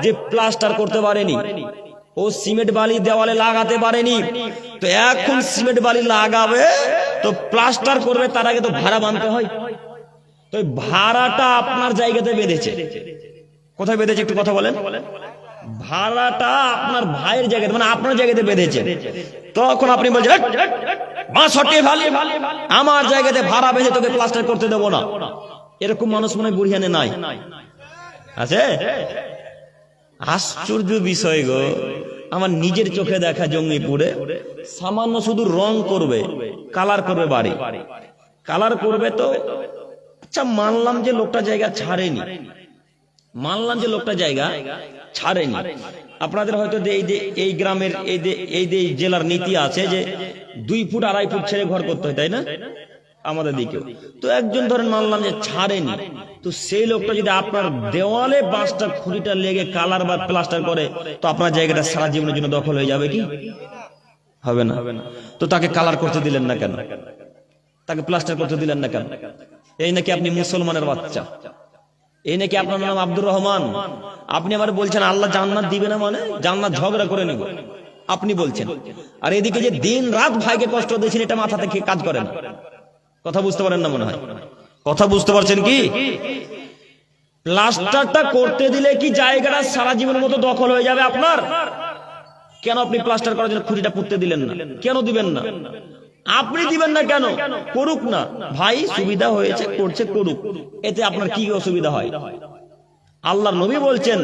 যে প্লাস্টার করতে পারেনি, ও সিমেন্ট বালি দেওয়ালে লাগাতে পারেনি, তো এখন সিমেন্ট বালি লাগাবে তো প্লাস্টার করবে, তার আগে তো ভাড়া বাঁধতে হয়। তো ভাড়াটা আপনার জায়গাতে বেঁধেছে, কোথায় বেঁধেছে একটু কথা বলেন? ভাড়াটা আপনার ভাইয়ের জায়গাতে, মানে আপনার জায়গাতে বেঁধেছে। তখন আপনি বলছেন আমার জায়গাতে ভাড়া বেঁধে তোকে প্লাস্টার করতে দেবো না। এরকম মানুষ মনে হয় বুড়িয়ানে নাই, আছে? আশ্চর্য বিষয় গো, আমার নিজের চোখে দেখা জঙ্গিপুরে সামান্য শুধু রং করবে, কালার করবে, বাড়ি কালার করবে। তো আচ্ছা মানলাম যে লোকটা জায়গা ছাড়েনি, মানলাম যে লোকটা জায়গা ছাড়েনি। আপনাদের হয়তো এই গ্রামের এই জেলার নীতি আছে যে 2 ফুট 2.5 ফুট ছেড়ে ঘর করতে হয়, তাই না? আমাদের দিকেও তো একজন ধরেন মানলাম যে ছাড়েনি, তো সেই লোকটা যদি আপনার দেওয়ালে বাঁশটা খুঁটিটা লেগে কালার বা প্লাস্টার করে তো আপনার জায়গাটা সারা জীবনের জন্য দখল হয়ে যাবে কি হবে না? তো তাকে কালার করতে দিলেন না কেন? তাকে প্লাস্টার করতে দিলেন না কেন? এই নাকি আপনি মুসলমানের বাচ্চা, এই নাকি আপনার নাম আব্দুর রহমান, আপনি আবার বলছেন আল্লাহ জান্নাত দিবে না, মানে জান্নাত ঝগড়া করে নেব আপনি বলছেন। আর এদিকে যে দিন রাত ভাইকে কষ্ট দিয়েছেন এটা মাথা থেকে কাজ করে না। কথা বুঝতে পারেন না মনে হয়? কথা বুঝতে পারছেন কি? প্লাস্টারটা করতে দিলে কি জায়গাটা সারা জীবনের মতো দখল হয়ে যাবে আপনার? কেন আপনি প্লাস্টার করার জন্য খুঁটিটা পুঁততে দিলেন না? কেন দিবেন না? আপনি দিবেন না কেন? করুক না ভাই, সুবিধা হয়েছে করছে, করুক, এতে আপনার কি অসুবিধা হয়? আল্লাহর নবী বলছেন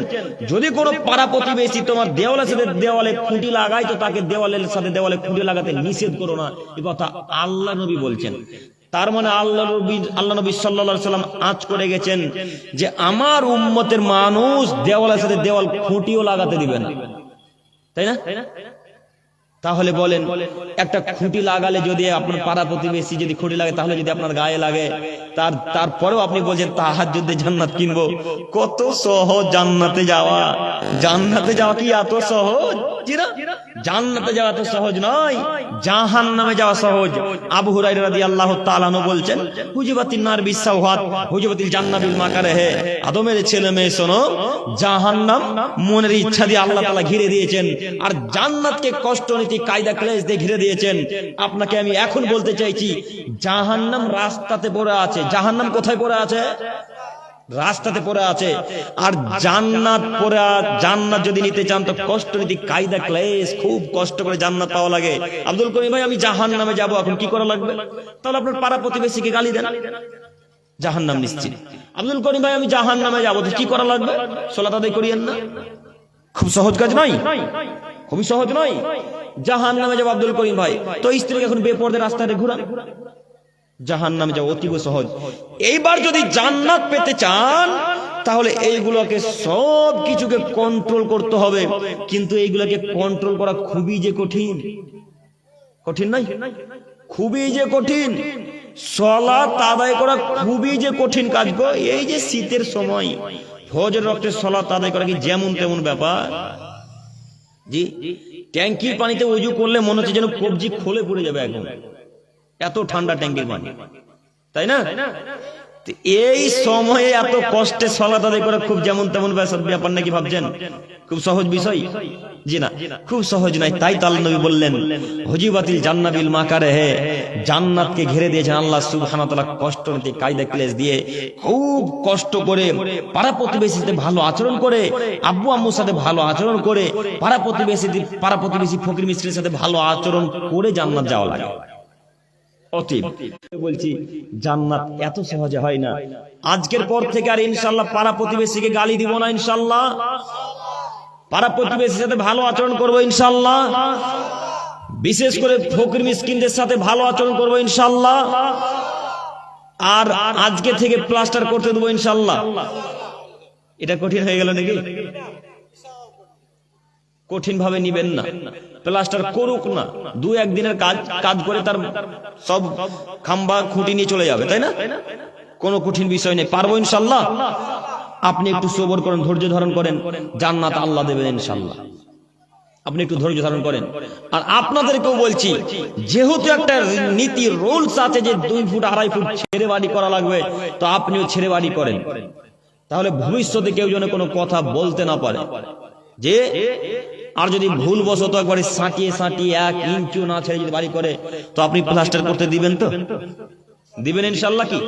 যদি কোনো পাড়া প্রতিবেশী তোমার দেওয়ালের সাথে দেওয়ালে খুঁটি লাগায় তো তাকে দেওয়ালের সাথে দেওয়ালে খুঁটি লাগাতে নিষেধ করো না। এই কথা আল্লাহ নবী বলছেন। তার মানে আল্লাহ নবী সাল্লাল্লাহু আলাইহি সাল্লাম আঁচ করে গেছেন যে আমার উম্মতের মানুষ দেওয়ালের সাথে দেওয়াল খুঁটিও লাগাতে দিবে না, তাই না? তাহলে বলেন একটা খুঁটি লাগালে যদি আপনার পাড়া প্রতিবেশী যদি খুঁটি লাগে তাহলে যদি আপনার গায়ে লাগে, তারপরেও আপনি বলছেন তাহাজ্জুদে জান্নাত কিনবো। কত সহজ জান্নাতে যাওয়া! জান্নাতে যাওয়া কি এত সহজ? জান্নাতে যাওয়া তো সহজ নয়, জাহান্নামে যাওয়া সহজ। আবু হুরায়রা রাদিয়াল্লাহু তাআলা আনহু বলছেন হুজিবাতিন নার বিসাওহাত হুজিবাতিল জান্নাত বিল মাকারিহ। আদমের ছেলে মেয়ে শোনো, জাহান্নাম মনের ইচ্ছা দিয়ে আল্লাহ তাআলা ঘিরে দিয়েছেন, আর জান্নাতকে কষ্ট নীতি কায়দা ক্লেশ দিয়ে ঘিরে দিয়েছেন। আপনাকে আমি এখন বলতে চাইছি জাহান্নাম রাস্তাতে পড়ে আছে। জাহান্নাম কোথায় পড়ে আছে? রাস্তাতে পড়ে আছে। আর জান্নাত পড়ে, জান্নাত যদি নিতে চান তো কষ্ট নীতি কায়দা ক্লেশ খুব কষ্ট করে জান্নাত পাওয়া লাগে। আব্দুল করিম ভাই আমি জাহান্নামে যাব, এখন কি করা লাগবে? তাহলে আপনার পাড়া প্রতিবেশীকে গালি দেন, জাহান্নাম নিশ্চিত। আব্দুল করিম ভাই আমি জাহান্নামে যাব, তো কি করা লাগবে? সালাত আদায় করিয়েন না। খুব সহজ কাজ নয়, খুবই সহজ নয়। জাহান্নামে যাব আব্দুল করিম ভাই, তো স্ত্রীকে এখন বেপরদে রাস্তায় ঘুরান, জাহান্নামে যাওয়া অতীব সহজ। এইবার যদি জান্নাত পেতে চান তাহলে এইগুলোকে সব কিছুকে কন্ট্রোল করতে হবে, কিন্তু এইগুলোকে কন্ট্রোল করা খুবই যে কঠিন। কঠিন নাই? খুবই যে কঠিন। সালাত আদায় করা খুবই যে কঠিন কাজ গো। এই যে শীতের সময় ফজর ওয়াক্তে সালাত আদায় করা কি যেমন তেমন ব্যাপার? জি, ট্যাঙ্কির পানিতে ওযু করলে মনে হচ্ছে যেন কবজি খোলে পড়ে যাবে, এখন এত ঠান্ডা ট্যাঙ্কির পানি, তাই না? এই সময়ে এত কষ্টে সালাত আদায় করা খুব যেমন তেমন ব্যাপার নাকি ভাবছেন? খুব সহজ বিষয়? জি না, খুব সহজ নাই। তাই তো আল্লাহ নবী বললেন হুজিবাতিল জান্নাত বিল মাকারিহ, জান্নাতকে ঘিরে দিয়েছেন আল্লাহ সুবহানাহু ওয়া তাআলা কষ্ট নীতি কায়দা ক্লেশ দিয়ে। খুব কষ্ট করে পাড়া প্রতিবেশীর সাথে ভালো আচরণ করে, আব্বু আম্মুর সাথে ভালো আচরণ করে, পাড়া প্রতিবেশী ফকির মিস্ত্রির সাথে ভালো আচরণ করে জান্নাত যাওয়া লাগে। অতীব বলছি জান্নাত এত সহজে হয় না। আজকের পর থেকে আর ইনশাআল্লাহ পাড়া প্রতিবেশীকে গালি দিব না, ইনশাআল্লাহ পাড়া প্রতিবেশীর সাথে ভালো আচরণ করব ইনশাআল্লাহ, বিশেষ করে ফকির মিসকিনদের সাথে ভালো আচরণ করব ইনশাআল্লাহ, আর আজকে থেকে প্লাস্টার করতে দেবো ইনশাআল্লাহ। এটা কঠিন হয়ে গেল নাকি? কঠিন ভাবে নিবেন না। প্লাস্টার করুক না, 2-1 দিনের কাজ করে তার সব খাম্বা খুঁটি নিয়ে চলে যাবে, তাই না? কোনো কঠিন বিষয় নেই, পারবো ইনশাল্লাহ। আপনি একটু সবর করেন, ধৈর্য ধারণ করেন, জান্নাত আল্লাহ দেবেন ইনশাল্লাহ। আপনি একটু ধৈর্য ধারণ করেন। আর আপনাদেরকেও বলছি, যেহেতু একটা নীতি রুলস আছে যে 2 ফুট 2.5 ফুট ছেড়ে বাড়ি করা লাগবে, তো আপনিও ছেড়ে বাড়ি করেন, তাহলে ভবিষ্যতে কেউ যেন কোনো কথা বলতে না পারে যে, আর যদি ভুল বশত একবারে সাঁটিয়ে 1 ইঞ্চিও না ছেড়ে যদি বাড়ি করে, তো আপনি প্লাস্টার করতে দিবেন? তো দিবেন ইনশাল্লাহ। কি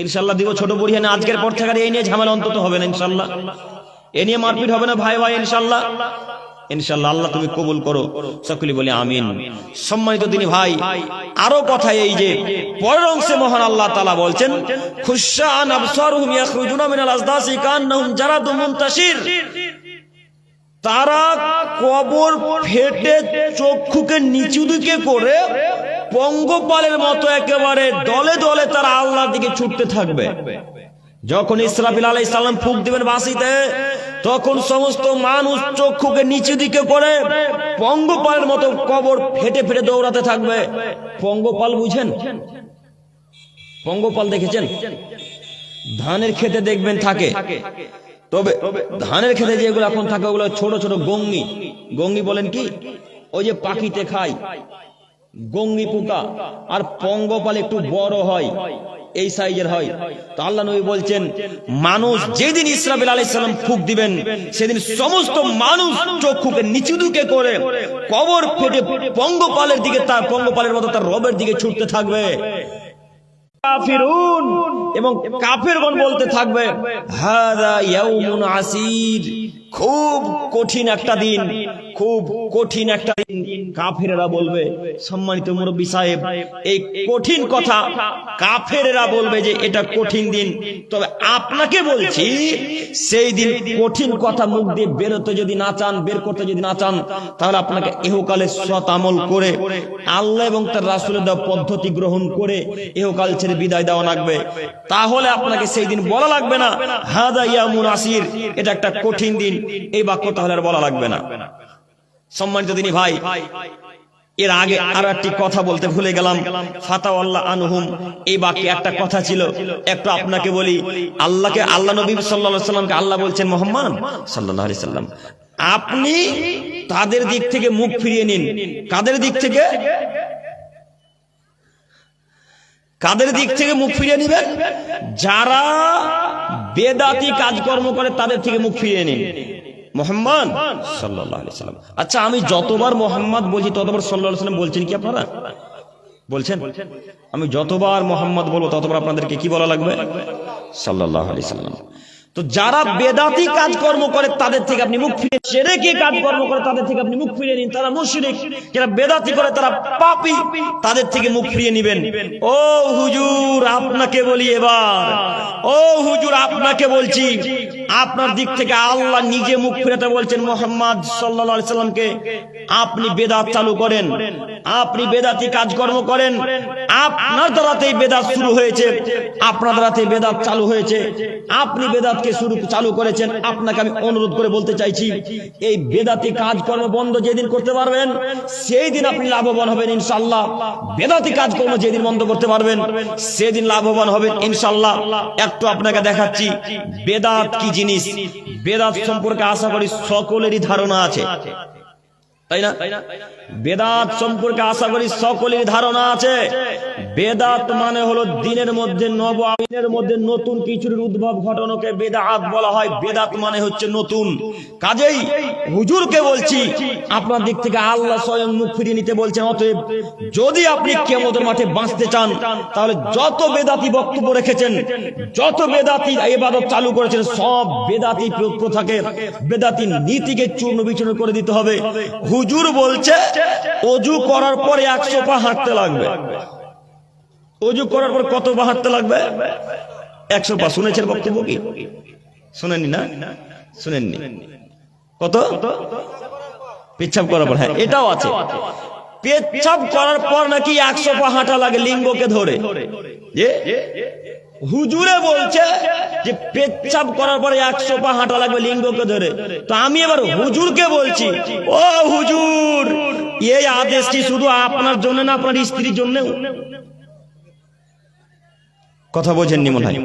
ইনশাল্লাহ দিব। ছোট বুড়িয়া না, আজকের পর থেকে এই নিয়ে ঝামেলা অন্তত হবে না ইনশাল্লাহ, এ নিয়ে মারপিট হবে না ভাই ভাই ইনশাল্লাহ। ইনশাল্লাহ আল্লাহ তুমি কবুল করো, সকলে বলি আমিন। সম্মানিত দিনী ভাই, আরো কথা এই যে পরের অংশে মহান আল্লাহ তাআলা বলছেন, খুশান আবসারুহুম ইয়াখরুজুনা মিনাল আজদাসি কান্নাহুম জারাদুম মুনতাশির, তারা কবর ফেটে চক্ষুকে নিচু দিকে করে পঙ্গপালের মতো একেবারে দলে দলে তারা আল্লাহর দিকে ছুটতে থাকবে। যখন ইসরাফিল আলাইহিস সালাম ফুঁক দিবেন বাঁশিতে, তখন সমস্ত মানুষ চক্ষুকে নিচু দিকে করে পঙ্গপালের মতো কবর ফেটে ফেটে দৌড়াতে থাকবে। পঙ্গপাল বুঝেন? পঙ্গপাল দেখেছেন? ধানের খেতে দেখবেন থাকে, তবে ধানের খেতে যেগুলো এখন থাকে ওগুলো ছোট ছোট গঙ্গি। গঙ্গি বলেন কি? ওই যে পাখিতে খায় গঙ্গি পোকা। আর পঙ্গপাল একটু বড় হয়, এই সাইজের হয়। তো আল্লাহ নবী বলছেন, মানুষ যেদিন ইসরাফিল আলাইহিস সালাম ফুঁক দিবেন, সেদিন সমস্ত মানুষ চক্ষুকে নিচু দিকে করে কবর ফেটে পঙ্গপালের দিকে, তার পঙ্গপালের মতো তার রবের দিকে ছুটতে থাকবে। কাফিরুন, এবং কাফেরগণ বলতে থাকবে, হাযা ইয়াউমুন আসির, খুব কঠিন একটা দিন, খুব কঠিন একটা দিন। কাফেরেরা বলবে, সম্মানিত মুরব্বী সাহেব, এই কঠিন কথা কাফেরেরা বলবে যে এটা কঠিন দিন। তবে আপনাকে বলছি, সেই দিন কঠিন কথা মুখ দিয়ে বেরোতে যদি না চান, বের করতে যদি না চান, তাহলে আপনাকে ইহকালে সৎ আমল করে আল্লাহ এবং তার রাসূলের দেওয়া পদ্ধতি গ্রহণ করে ইহকাল ছেড়ে বিদায় দেওয়া লাগবে। তাহলে আপনাকে সেই দিন বলা লাগবে না হাযা ইয়াউমুন আসির, এটা একটা কঠিন দিন, এই বাক্য তাহলে আর বলা লাগবে না। সম্মানিত দিনী ভাই, এর আগে আরো একটি কথা বলতে ভুলে গেলাম, ফাতাওয়াল্লাহ আনহুম, এই বাক্যে একটা কথা ছিল, একটু আপনাকে বলি। আল্লাহ নবী সাল্লাল্লাহু আলাইহি সাল্লামকে আল্লাহ বলছেন, মুহাম্মদ সাল্লাল্লাহু আলাইহি সাল্লাম, আপনি তাদের দিক থেকে মুখ ফিরিয়ে নিন। কাদের দিক থেকে? কাদের দিক থেকে মুখ ফিরিয়ে নিবেন? যারা বেদাতি কাজকর্ম করে তাদের থেকে মুখ ফিরিয়ে নিন। মুহাম্মদ সাল্লাল্লাহু আলাইহি সাল্লাম। আচ্ছা, আমি যতবার মুহাম্মদ বলছি ততবার সাল্লাল্লাহু আলাইহি সাল্লাম বলছেন কি আপনারা? বলছেন? আমি যতবার মুহাম্মদ বলবো ততবার আপনাদেরকে কি বলা লাগবে? সাল্লাল্লাহু আলাইহি সাল্লাম। তো যারা বেদাতি কাজকর্ম করে তাদের থেকে আপনি মুখ ফিরিয়ে, শিরকি কাজকর্ম করে তাদের থেকে আপনি মুখ ফিরিয়ে নিন। তারা মুশরিক, যারা বেদাতি করে তারা পাপী, তাদের থেকে মুখ ফিরিয়ে নেবেন। ও হুজুর আপনাকে বলি এবার, ও হুজুর আপনাকে বলছি, আপনার দিক থেকে আল্লাহ নিজে মুখ ফিরাতে বলছেন মুহাম্মদ সাল্লাল্লাহু আলাইহি সাল্লামকে। আপনি বেদাত চালু করেন, আপনি বেদাতি কাজকর্ম করেন, আপনার দ্বারাতেই বেদাত শুরু হয়েছে, আপনার দ্বারাতেই বেদাত চালু হয়েছে, আপনি বেদাতকে চালু করেছেন। আপনাকে আমি অনুরোধ করে বলতে চাইছি, এই বেদাতি কাজকর্ম বন্ধ যেদিন করতে পারবেন, সেই দিন আপনি লাভবান হবেন ইনশাআল্লাহ। বেদাতি কাজকর্ম যেদিন বন্ধ করতে পারবেন, সেদিন লাভবান হবেন ইনশাআল্লাহ। একটু আপনাকে দেখাচ্ছি বেদাত কি জিনিস। বেদাত সম্পর্কে আশা করি সকলেরই ধারণা আছে, তাই না? বেদাত সম্পর্কে আশা করি সকলেরই ধারণা আছে। বেদাত মানে হলো দিনের মধ্যে আইনের মধ্যে নতুন কিছুর উদ্ভব ঘটানোকে বেদাত বলা হয়। বেদাত মানে হচ্ছে নতুন। কাজেই হুজুরকে বলছি, আপনার দিক থেকে আল্লাহ স্বয়ং মুখ ফিরিয়ে নিতে বলছেন। অতএব যদি আপনি কিয়ামতের মাঠে বাঁচতে চান, তাহলে যত বেদাতি বক্তব্য রেখেছেন, যত বেদাতি ইবাদত চালু করেছেন, সব বেদাতি প্রথাকে, বেদাতি নীতিকে চূর্ণ বিচূর্ণ করে দিতে হবে। হুজুর বলছে ওযু করার পরে 100 পা হাঁটতে লাগবে। ওযু করার পর কত পা হাঁটতে লাগবে? 100 পা। শুনেছেন বক্তব্য কি? শুনেননি না? শুনেননি? কত? পেচ্ছাব করার পর। হ্যাঁ, এটাও আছে, পেচ্ছাব করার পর নাকি 100 পা হাঁটা লাগে লিঙ্গকে ধরে। হুজুরে বলছে যে পেচ্ছাপ করার পরে 100 পা হাঁটা লাগবে লিঙ্গকে ধরে। তো আমি এবার হুজুরকে বলছি, ও হুজুর, এই আদেশটি শুধু আপনার জন্য না, আপনার স্ত্রীর জন্যও। কথা বোঝেননি মনে হয়?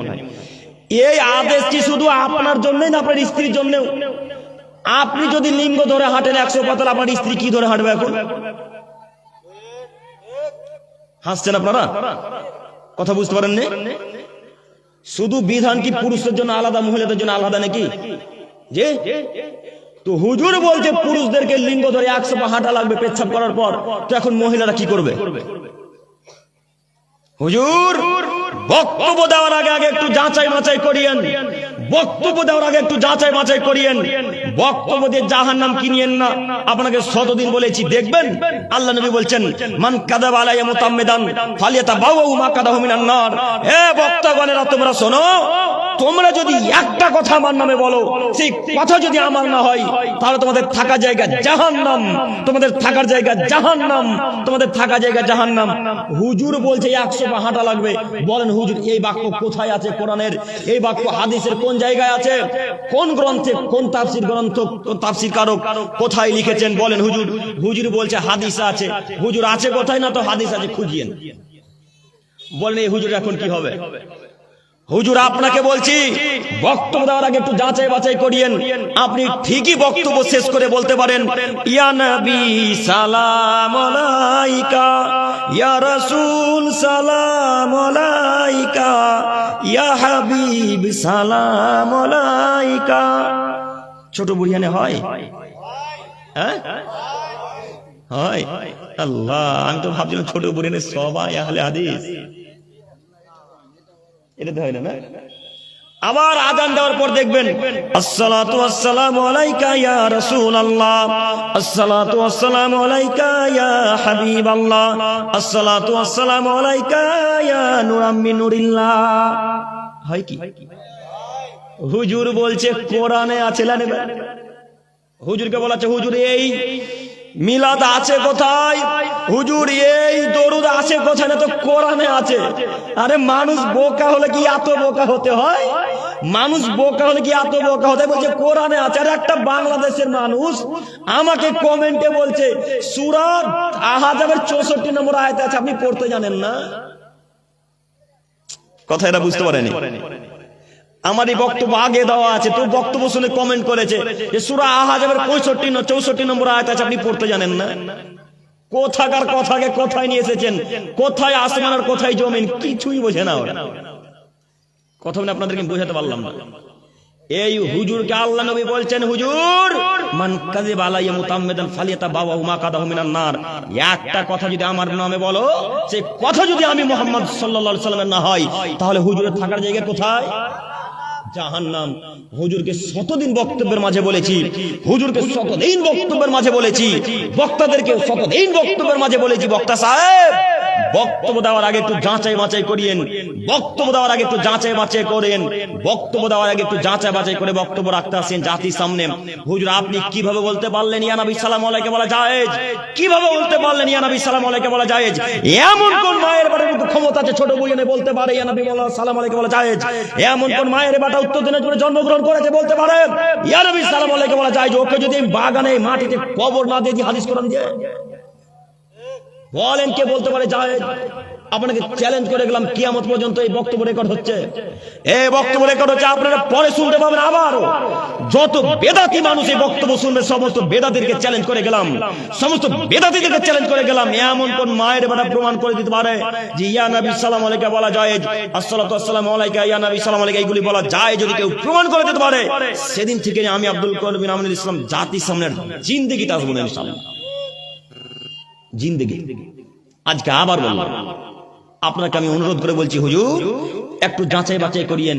এই আদেশটি শুধু আপনার জন্যই না, আপনার স্ত্রীর জন্যও। আপনি যদি লিঙ্গ ধরে হাঁটেন 100 পা, তাহলে আপনার স্ত্রী কি ধরে হাঁটবে? এখন হাসছেন আপনারা, কথা বুঝতে পারেননি? শুধু বিধান কি পুরুষদের জন্য আলাদা, মহিলাদের জন্য আলাদা নাকি? যে তো হুজুর বলছে পুরুষদেরকে লিঙ্গ ধরে 100 পা হাঁটা লাগবে পেচ্ছাপ করার পর, তো এখন মহিলারা কি করবে? হুজুর বক্তব্য দেওয়ার আগে একটু যাচাই বাছাই করিয়েন, বক্তব্য দেওয়ার আগে একটু যাচাই বাছাই করিয়েন। বক্তব্য দিয়ে জাহান্নাম কিনিয়েন না। আপনাকে শতদিন বলেছি, দেখবেন আল্লাহ নবী বলছেন, মান কাযাবা আলাইয়া মুতাম্মিদান ফালিয়াতাবাওয়াউ মাকাদাহু মিনান নার। হে বক্তাগণেরা, তোমরা শোনো, তোমরা যদি একটা কথা আমার নামে বলো, সেই কথা যদি আমার না হয়, তাহলে তোমাদের থাকা জায়গা জাহান্নাম, তোমাদের থাকার জায়গা জাহান্নাম, তোমাদের থাকা জায়গা জাহান্নাম। হুজুর বলছে 100 পা হাঁটা লাগবে। বলেন হুজুর, এই বাক্য কোথায় আছে কোরআনের? এই বাক্য হাদিসের কোন জায়গায় আছে? কোন গ্রন্থে, কোন তাফসীর গ্রন্থ, তাফসীর কারক কোথায় লিখেছেন? বলেন হুজুর। হুজুর বলছে হাদিস আছে। হুজুর আছে কোথায়? না তো হাদিস আছে, খুঁজিয়েন। বলেন এই হুজুর এখন কি হবে? হুজুর আপনাকে বলছি, বক্তব্য দেওয়ার আগে একটু যাচাই বাছাই করিয়েন। আপনি ঠিকই বক্তব্য শেষ করে বলতে পারেন, ইয়া নবী সালাম আলাইকা, ইয়া রাসূল সালাম আলাইকা, ইয়া হাবিব সালাম আলাইকা। ছোট বুড়িয়ানে হয়? হ্যাঁ হয়। আল্লাহ, আমি তো ভাবছিলাম ছোট বুড়িয়ানে সবাই আহলে হাদিস। এটা তো হয় না। আবার আযান দেওয়ার পর দেখবেন, আসসালাতু ওয়াসসালামু আলাইকা ইয়া রাসূলুল্লাহ, আসসালাতু ওয়াসসালামু আলাইকা ইয়া হাবিবাল্লাহ, আসসালাতু ওয়াসসালামু আলাইকা ইয়া নূরাম মিন নূরিল্লাহ। হয় কি? হুজুর বলছে কোরআনে আছে। হুজুরকে বলাছে, হুজুর এই মিলাদ আছে কোথায়? হুজুর এই দরুদ আছে কোথায়? না তো কোরআনে আছে। আরে মানুষ বোকা হলে কি এত বোকা হতে হয়? মানুষ বোকা হলে কি এত বোকা হতে হয়? বলছে কোরআনে আছে। আর একটা বাংলাদেশের মানুষ আমাকে কমেন্টে বলছে সূরা আহজাবের 64 নম্বর আয়াতে আছে, আপনি পড়তে জানেন না। কথা এটা বুঝতে পারেনি। আমার এই বক্তব্য আগে দেওয়া আছে, তো বক্তব্য শুনে কমেন্ট করেছে যে সূরা আহজাবের 64 নম্বর আয়াত আছে, আপনি পড়তে জানেন না। কোথাকার কথাকে কোথায় নিয়ে এসেছেন? কোথায় আসমান আর কোথায় জমিন, কিছুই বোঝে না ওরা। কথা বলে আপনাদেরকে বোঝাতে পারলাম না। এই হুজুরকে আল্লাহ নবী বলছেন, হুজুর মান কাযিবা আলাইয়া মুতাম্মিদান ফালিয়াতাবাওয়াউ মাকাদাহু মিনান নার। একটা কথা যদি আমার নামে বলো, সেই কথা যদি আমি মুহাম্মদ সাল্লাল্লাহু আলাইহি সাল্লামের না হয়, তাহলে হুজুরের থাকার জায়গা কোথায়? জাহান্নাম। হুজুরকে শতদিন বক্তব্যের মাঝে বলেছি, হুজুরকে শতদিন বক্তব্যের মাঝে বলেছি, বক্তাদেরকে শতদিন বক্তব্যের মাঝে বলেছি, বক্তা সাহেব বক্তব্য দেওয়ার আগে একটু যাচাই বাছাই করিয়েন, বক্তব্য দেওয়ার আগে একটু যাচাই বাছাই করেন, বক্তব্য দেওয়ার আগে একটু যাচাই বাছাই করে বক্তব্য রাখতে আসেন জাতির সামনে। হুজুর আপনি কিভাবে বলতে পারলেন ইয়া নবী সাল্লাল্লাহু আলাইহি বলা জায়েজ? কিভাবে বলতে পারলেন ইয়া নবী সাল্লাল্লাহু আলাইহি বলা জায়েজ? এমন কোন মায়ের বাড়ির মধ্যে ক্ষমতা আছে ছোট বইনে বলতে পারে ইয়া নবী সাল্লাল্লাহু আলাইহি বলা জায়েজ? এমন কোন মায়ের বাটা উত্তর দিনাজপুরে জন্মগ্রহণ করেছে বলতে পারে ইয়া নবী সাল্লাল্লাহু আলাইহি বলা জায়েজ? ওকে যদি বাগানে মাটিতে কবর না দিয়ে হাদিস কোরআন দিয়ে বলেন, কে বলতে পারে জায়েজ? আপনাকে চ্যালেঞ্জ করে গেলাম, কিয়ামত পর্যন্ত এই বক্তব্য রেকর্ড হচ্ছে, এই বক্তব্য রেকর্ড হচ্ছে, আপনারা পরে শুনতে পাবেন। আবারও যত বেদাতি মানুষ এই বক্তব্য শুনবে, সমস্ত বেদাতিদেরকে চ্যালেঞ্জ করে গেলাম, সমস্ত বেদাতিদেরকে চ্যালেঞ্জ করে গেলাম। এমন কোন মায়ের বেটা প্রমাণ করে দিতে পারে যে ইয়া নবী সাল্লাল্লাহু আলাইহি বলা জায়েজ, আসসালাতু ওয়াসসালামু আলাইকা ইয়া নবী সাল্লাল্লাহু আলাইহি এইগুলি বলা যায়? যদি কেউ প্রমাণ করে দিতে পারে, সেদিন থেকে আমি আব্দুল করিম বিন আমিনুল ইসলাম জাতির সামনে জিন্দেগিতে আসবো না ইনশাআল্লাহ। জিন্দেগি আজকে আবার বললাম, আপনাকে আমি অনুরোধ করে বলছি, হুজুর একটু যাচাই বাছাই করিয়েন।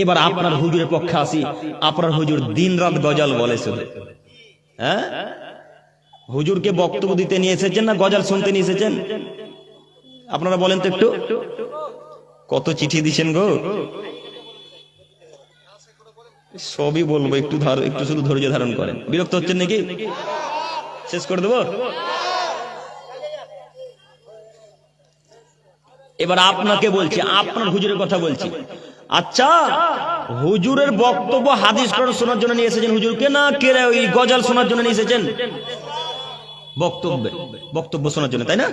এবার আপনার হুজুরের পক্ষে আসি। আপনার হুজুর দিন রাত গজল বলে শুধু। হ্যাঁ, হুজুরকে বক্তব্য দিতে নিয়ে এসেছেন না গজল শুনতে নিয়ে এসেছেন? আপনারা বলেন তো একটু। কত চিঠি দিছেন গো, সবই বলবো, একটু শুধু ধৈর্য ধারণ করেন। বিরক্ত হচ্ছেন নাকি? শেষ করে দেবো। এবার আপনাকে বলছি, আপনার হুজুরের কথা বলছি। আচ্ছা, হুজুরের বক্তব্য হাদিস কোরআন শোনার জন্য নিয়ে এসেছেন হুজুরকে, না কে ওই গজল শোনার জন্য নিয়ে এসেছেন? বক্তব্য শোনার জন্য, তাই না?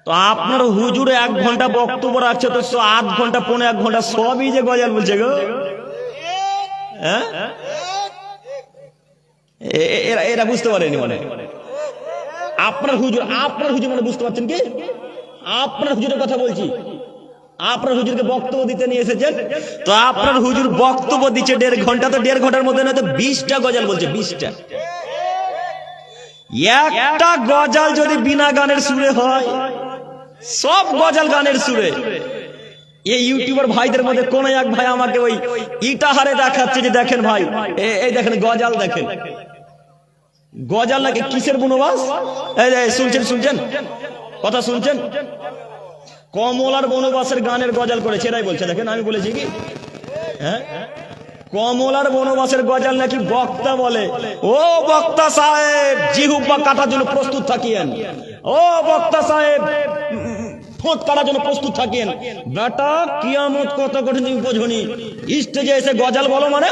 তো আপনার হুজুরে 1 ঘন্টা বক্তব্য রাখছে, তো 8 ঘন্টা 1.5 ঘন্টা সবই যে গজল বলছে গো। হ্যাঁ, এরা বুঝতে পারেনি মানে আপনার হুজুর মানে বুঝতে পারছেন কি? আপনার হুজুরের কথা বলছি। আপনার হুজুরকে বক্তব্য দিতে নিয়ে এসেছেন, তো আপনার হুজুর বক্তব্য দিচ্ছে 1.5 ঘন্টা, তো 1.5 ঘন্টার মধ্যে না তো 20টা গজল বলছে। 20টা, একটা গজল যদি বিনা গানের সুরে হয়, সব গজল গানের সুরে। এই ইউটিউবার ভাইদের মধ্যে কোন এক ভাই আমাকে ওই ইটাহারে দেখাচ্ছে যে দেখেন ভাই, এই দেখেন গজল, দেখেন গজল নাকি কিসের বনবাস। এই শুনছেন কথা শুনছেন? কমলার বনবাসের গানের গজল করেছে, এরাই বলছে। দেখেন, আমি বলেছি কি? হ্যাঁ, কমলার বনবাসের গজল নাকি বক্তা বলে। ও বক্তা সাহেব, জিহুবা কাটার জন্য প্রস্তুত থাকিয়েন। ও বক্তা সাহেব, ঠোঁট কাটার জন্য প্রস্তুত থাকেন। বেটা, কিয়ামত কত কঠিন তুমি বোঝনি। স্টেজে এসে গজল বলো মানে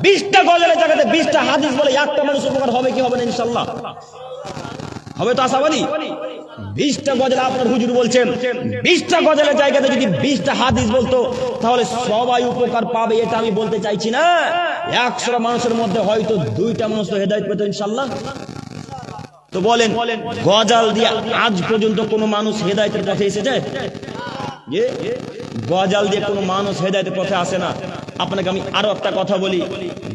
20টা গজলের জায়গাতে 20টা হাদিস বলে একটা মানুষ উপকার হবে কি হবে না? ইনশাআল্লাহ হবে তো, আশাবাদী। 20টা গজল আপনার হুজুর বলছেন, 20টা গজলের জায়গাতে যদি 20টা হাদিস বলতো তাহলে সবাই উপকার পাবে। এটা আমি বলতে চাইছি না। 100টা মানুষের মধ্যে হয়তো 2টা মানুষ তো হেদায়েত পেত ইনশাআল্লাহ। তো বলেন, গজল দিয়ে আজ পর্যন্ত কোনো মানুষ হেদায়েতের পথে এসেছে? গজল দিয়ে কোনো মানুষ হেদায়েতের পথে আসে না। আপনাকে আমি আরো একটা কথা বলি,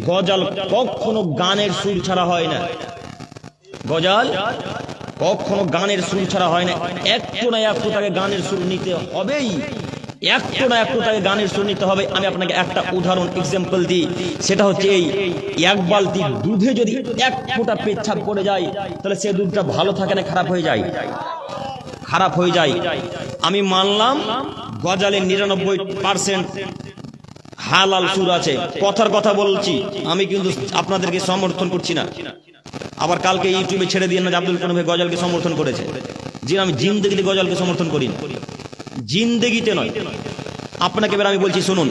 গজল কখনো গানের সুর ছাড়া হয় না। গজল কখনো গানের সুর ছাড়া হয় না। একটু না একটু তাকে গানের সুর নিতে হবেই, একটু না একটু তাকে গানের সুর নিতে হবে। আমি আপনাকে একটা উদাহরণ এক্সাম্পল দিই, সেটা হচ্ছে এই 1 বালতি দুধে যদি 1 ফোঁটা পেচ্ছাপ পড়ে যায়, তাহলে সে দুধটা ভালো থাকে না খারাপ হয়ে যায়? খারাপ হয়ে যায়। আমি মানলাম গজলে 99% হালাল সুর আছে, কথার কথা বলছি, আমি কিন্তু আপনাদেরকে সমর্থন করছি না। আবার কালকে ইউটিউবে ছেড়ে দিয়ে না যে আব্দুল কালাম ভাই গজলকে সমর্থন করেছে। জি, আমি জিন্দেগিতে গজলকে সমর্থন করি না, জিন্দেগিতে নয়। আপনাকে এবার আমি বলছি শুনুন,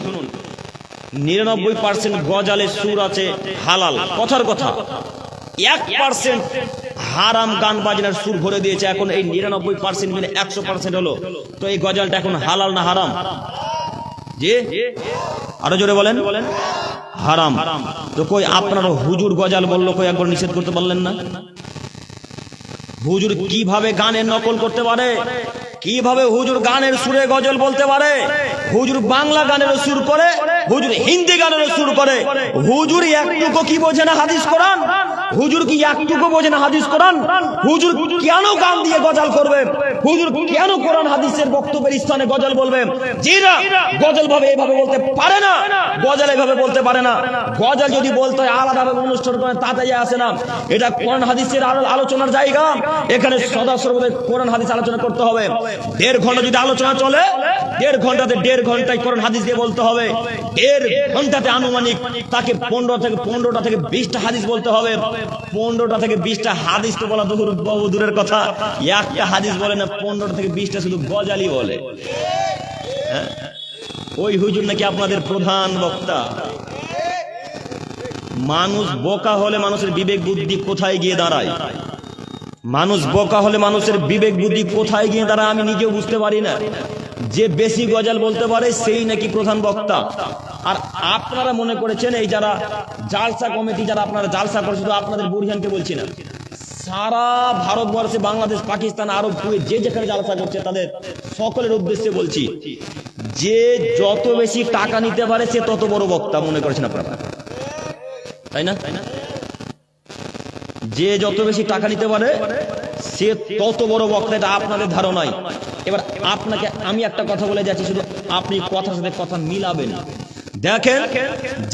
99% গজলের সুর আছে হালাল, কথার কথা। 1% হারাম গান বাজনার সুর ভরে দিয়েছে। এখন এই 99% মিলে 100% হলো, তো এই গজলটা এখন হালাল না হারাম? জি, আরো জোরে বলেন। হারাম। তো কই আপনার হুজুর গজল বললো, কই একবার নিষেধ করতে পারলেন না? হুজুর কিভাবে গানের নকল করতে পারে? কিভাবে হুজুর গানের সুরে গজল বলতে পারে? হুজুর বাংলা গানেরও সুর করে, হুজুর হিন্দি গানেরও সুর করে। হুজুর একটুকু কি বোঝে না হাদিস কোরআন? হুজুর কি একটুকু বোঝে না হাদিস কোরআন? হুজুর কেন গান দিয়ে গজল করবে? হুজুর কেন কোরআন হাদিসের বক্তব্যের স্থানে গজল বলবে? জি না, গজল ভাবে এইভাবে বলতে পারে না, গজল এইভাবে বলতে পারে না। গজল যদি বলতে হয় আলাদাভাবে অনুষ্ঠান করে, তাতে আসে না। এটা কোরআন হাদিসের আলোচনার জায়গা, এখানে সদা সর্বদা কোরআন হাদিস আলোচনা করতে হবে। 1.5 ঘন্টা যদি আলোচনা চলে, 1.5 ঘন্টাতে 1.5 ঘন্টায় কোরআন হাদিস দিয়ে বলতে হবে। 1.5 ঘন্টাতে আনুমানিক তাকে 15টা থেকে 20টা হাদিস বলতে হবে। 15টা থেকে 20টা হাদিস তো বলা বহু দূরের কথা, একটা হাদিস বলে না, 15টা থেকে 20টা শুধু গজলই বলে। ওই হুজুর নাকি আপনাদের প্রধান বক্তা। মানুষ বোকা হলে মানুষের বিবেক বুদ্ধি কোথায় গিয়ে দাঁড়ায়? মানুষ বোকা হলে মানুষের বিবেক বুদ্ধি কোথায় গিয়ে দাঁড়ায় আমি নিজেও বুঝতে পারি না। যে বেশি গজল বলতে পারে সেই নাকি প্রধান বক্তা। আর আপনারা মনে করেছেন এই যারা জালসা কমিটি, যারা আপনারা জালসা করে, শুধু আপনাদের বুড়িয়ানকে বলছি না, সারা ভারতবর্ষে, বাংলাদেশ, পাকিস্তান, আরব, কুয়েত, যে যেখানে জালসা করছে তাদের সকলের উদ্দেশ্যে বলছি, যে যত বেশি টাকা নিতে পারে সে তত বড় বক্তা মনে করেছেন আপনারা, তাই না? যে যত বেশি টাকা নিতে পারে সে তত বড় বক্তা, এটা আপনাদের ধারণাই। এবার আপনাকে আমি একটা কথা বলে যাচ্ছি, শুধু আপনি কথার সাথে কথা মিলাবেন। দেখেন,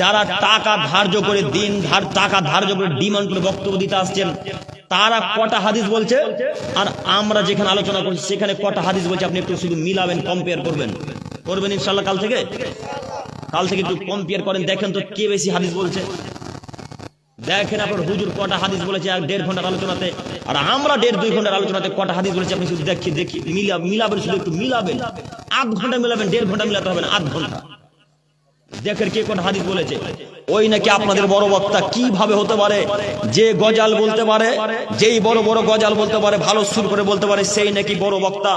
যারা টাকা ধার্য করে টাকা ধার্য করে ডিমান্ড করে বক্তব্য দিতে আসছেন, তারা কটা হাদিস বলছে আর আমরা যেখানে আলোচনা করছি সেখানে কটা হাদিস বলছে, আপনি একটু শুধু মিলাবেন, কম্পেয়ার করবেন ইনশাল্লাহ। কাল থেকে একটু কম্পেয়ার করেন, দেখেন তো কে বেশি হাদিস বলছে। দেখেন আপনার হুজুর কটা হাদিস বলেছে 1.5 ঘন্টার আলোচনাতে, আর আমরা 1.5-2 ঘন্টার আলোচনাতে কটা হাদিস বলেছে আপনি শুধু দেখি মিলাবেন, শুধু একটু মিলাবেন। 8 ঘন্টা মিলাবেন, 1.5 ঘন্টা মিলাতে হবে না, 8 ঘন্টা দেখেন কে কোন হাদিস বলেছে। ওই নাকি আপনাদের বড় বক্তা। কিভাবে হতে পারে যে গজাল বলতে পারে, যেই বড় বড় গজাল বলতে পারে, ভালো সুর করে বলতে পারে, সেই নাকি বড় বক্তা,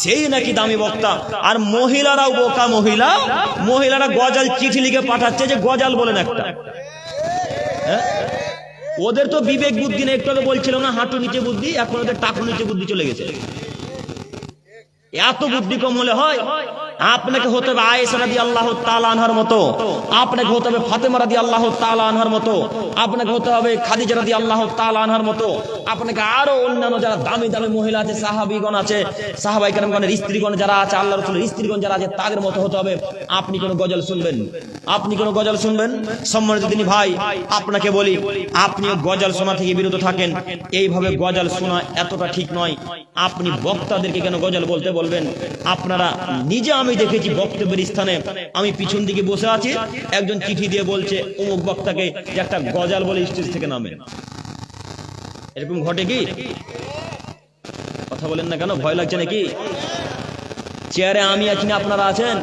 সেই নাকি দামি বক্তা। আর মহিলারাও বোকা, মহিলারা গজাল চিঠি লিখে পাঠাচ্ছে যে গজাল বলেন একটা। ওদের তো বিবেক বুদ্ধি নেই। একটু আগে বলছিল না হাঁটু নিচে বুদ্ধি, এখন ওদের টাকু নিচে বুদ্ধি চলে গেছে। এত বুদ্ধি কম হলে হয়? আপনাকে হতে হবে আয়েশা রাদিয়াল্লাহু তাআলা আনহার মতো, আপনাকে হতে হবে ফাতেমা রাদিয়াল্লাহু তাআলা আনহার মতো, আপনাকে হতে হবে খাদিজা রাদিয়াল্লাহু তাআলা আনহার মতো, আপনাকে আরো অন্যান্য যারা দামি দামি মহিলা আছে, সাহাবীগণ আছে, সাহাবায়ে কেরামগণের স্ত্রীগণ যারা আছে, আল্লাহ রাসূলের স্ত্রীগণ যারা আছে, তাদের মতো হতে হবে। আপনি কোন গজল শুনবেন? আপনি কোন গজল শুনবেন? সম্মানিত দিনী ভাই, আপনাকে বলি আপনিও গজল শোনা থেকে বিরত থাকেন। এইভাবে গজল শোনা এতটা ঠিক নয়। আপনি বক্তাদেরকে কেন গজল বলতে বলবেন? আপনারা নিজে, আমি দেখেছি বক্তব্যের স্থানে, আমি পিছন দিকে বসে আছি, একজন চিঠি দিয়ে বলছে অমুক বক্তাকে যে একটা গজল বলে স্টেজ থেকে নামে। এরকম ঘটে কি? কথা বলেন না কেন? ভয় লাগছে নাকি? চেয়ারে আমি আছি না আপনারা আছেন?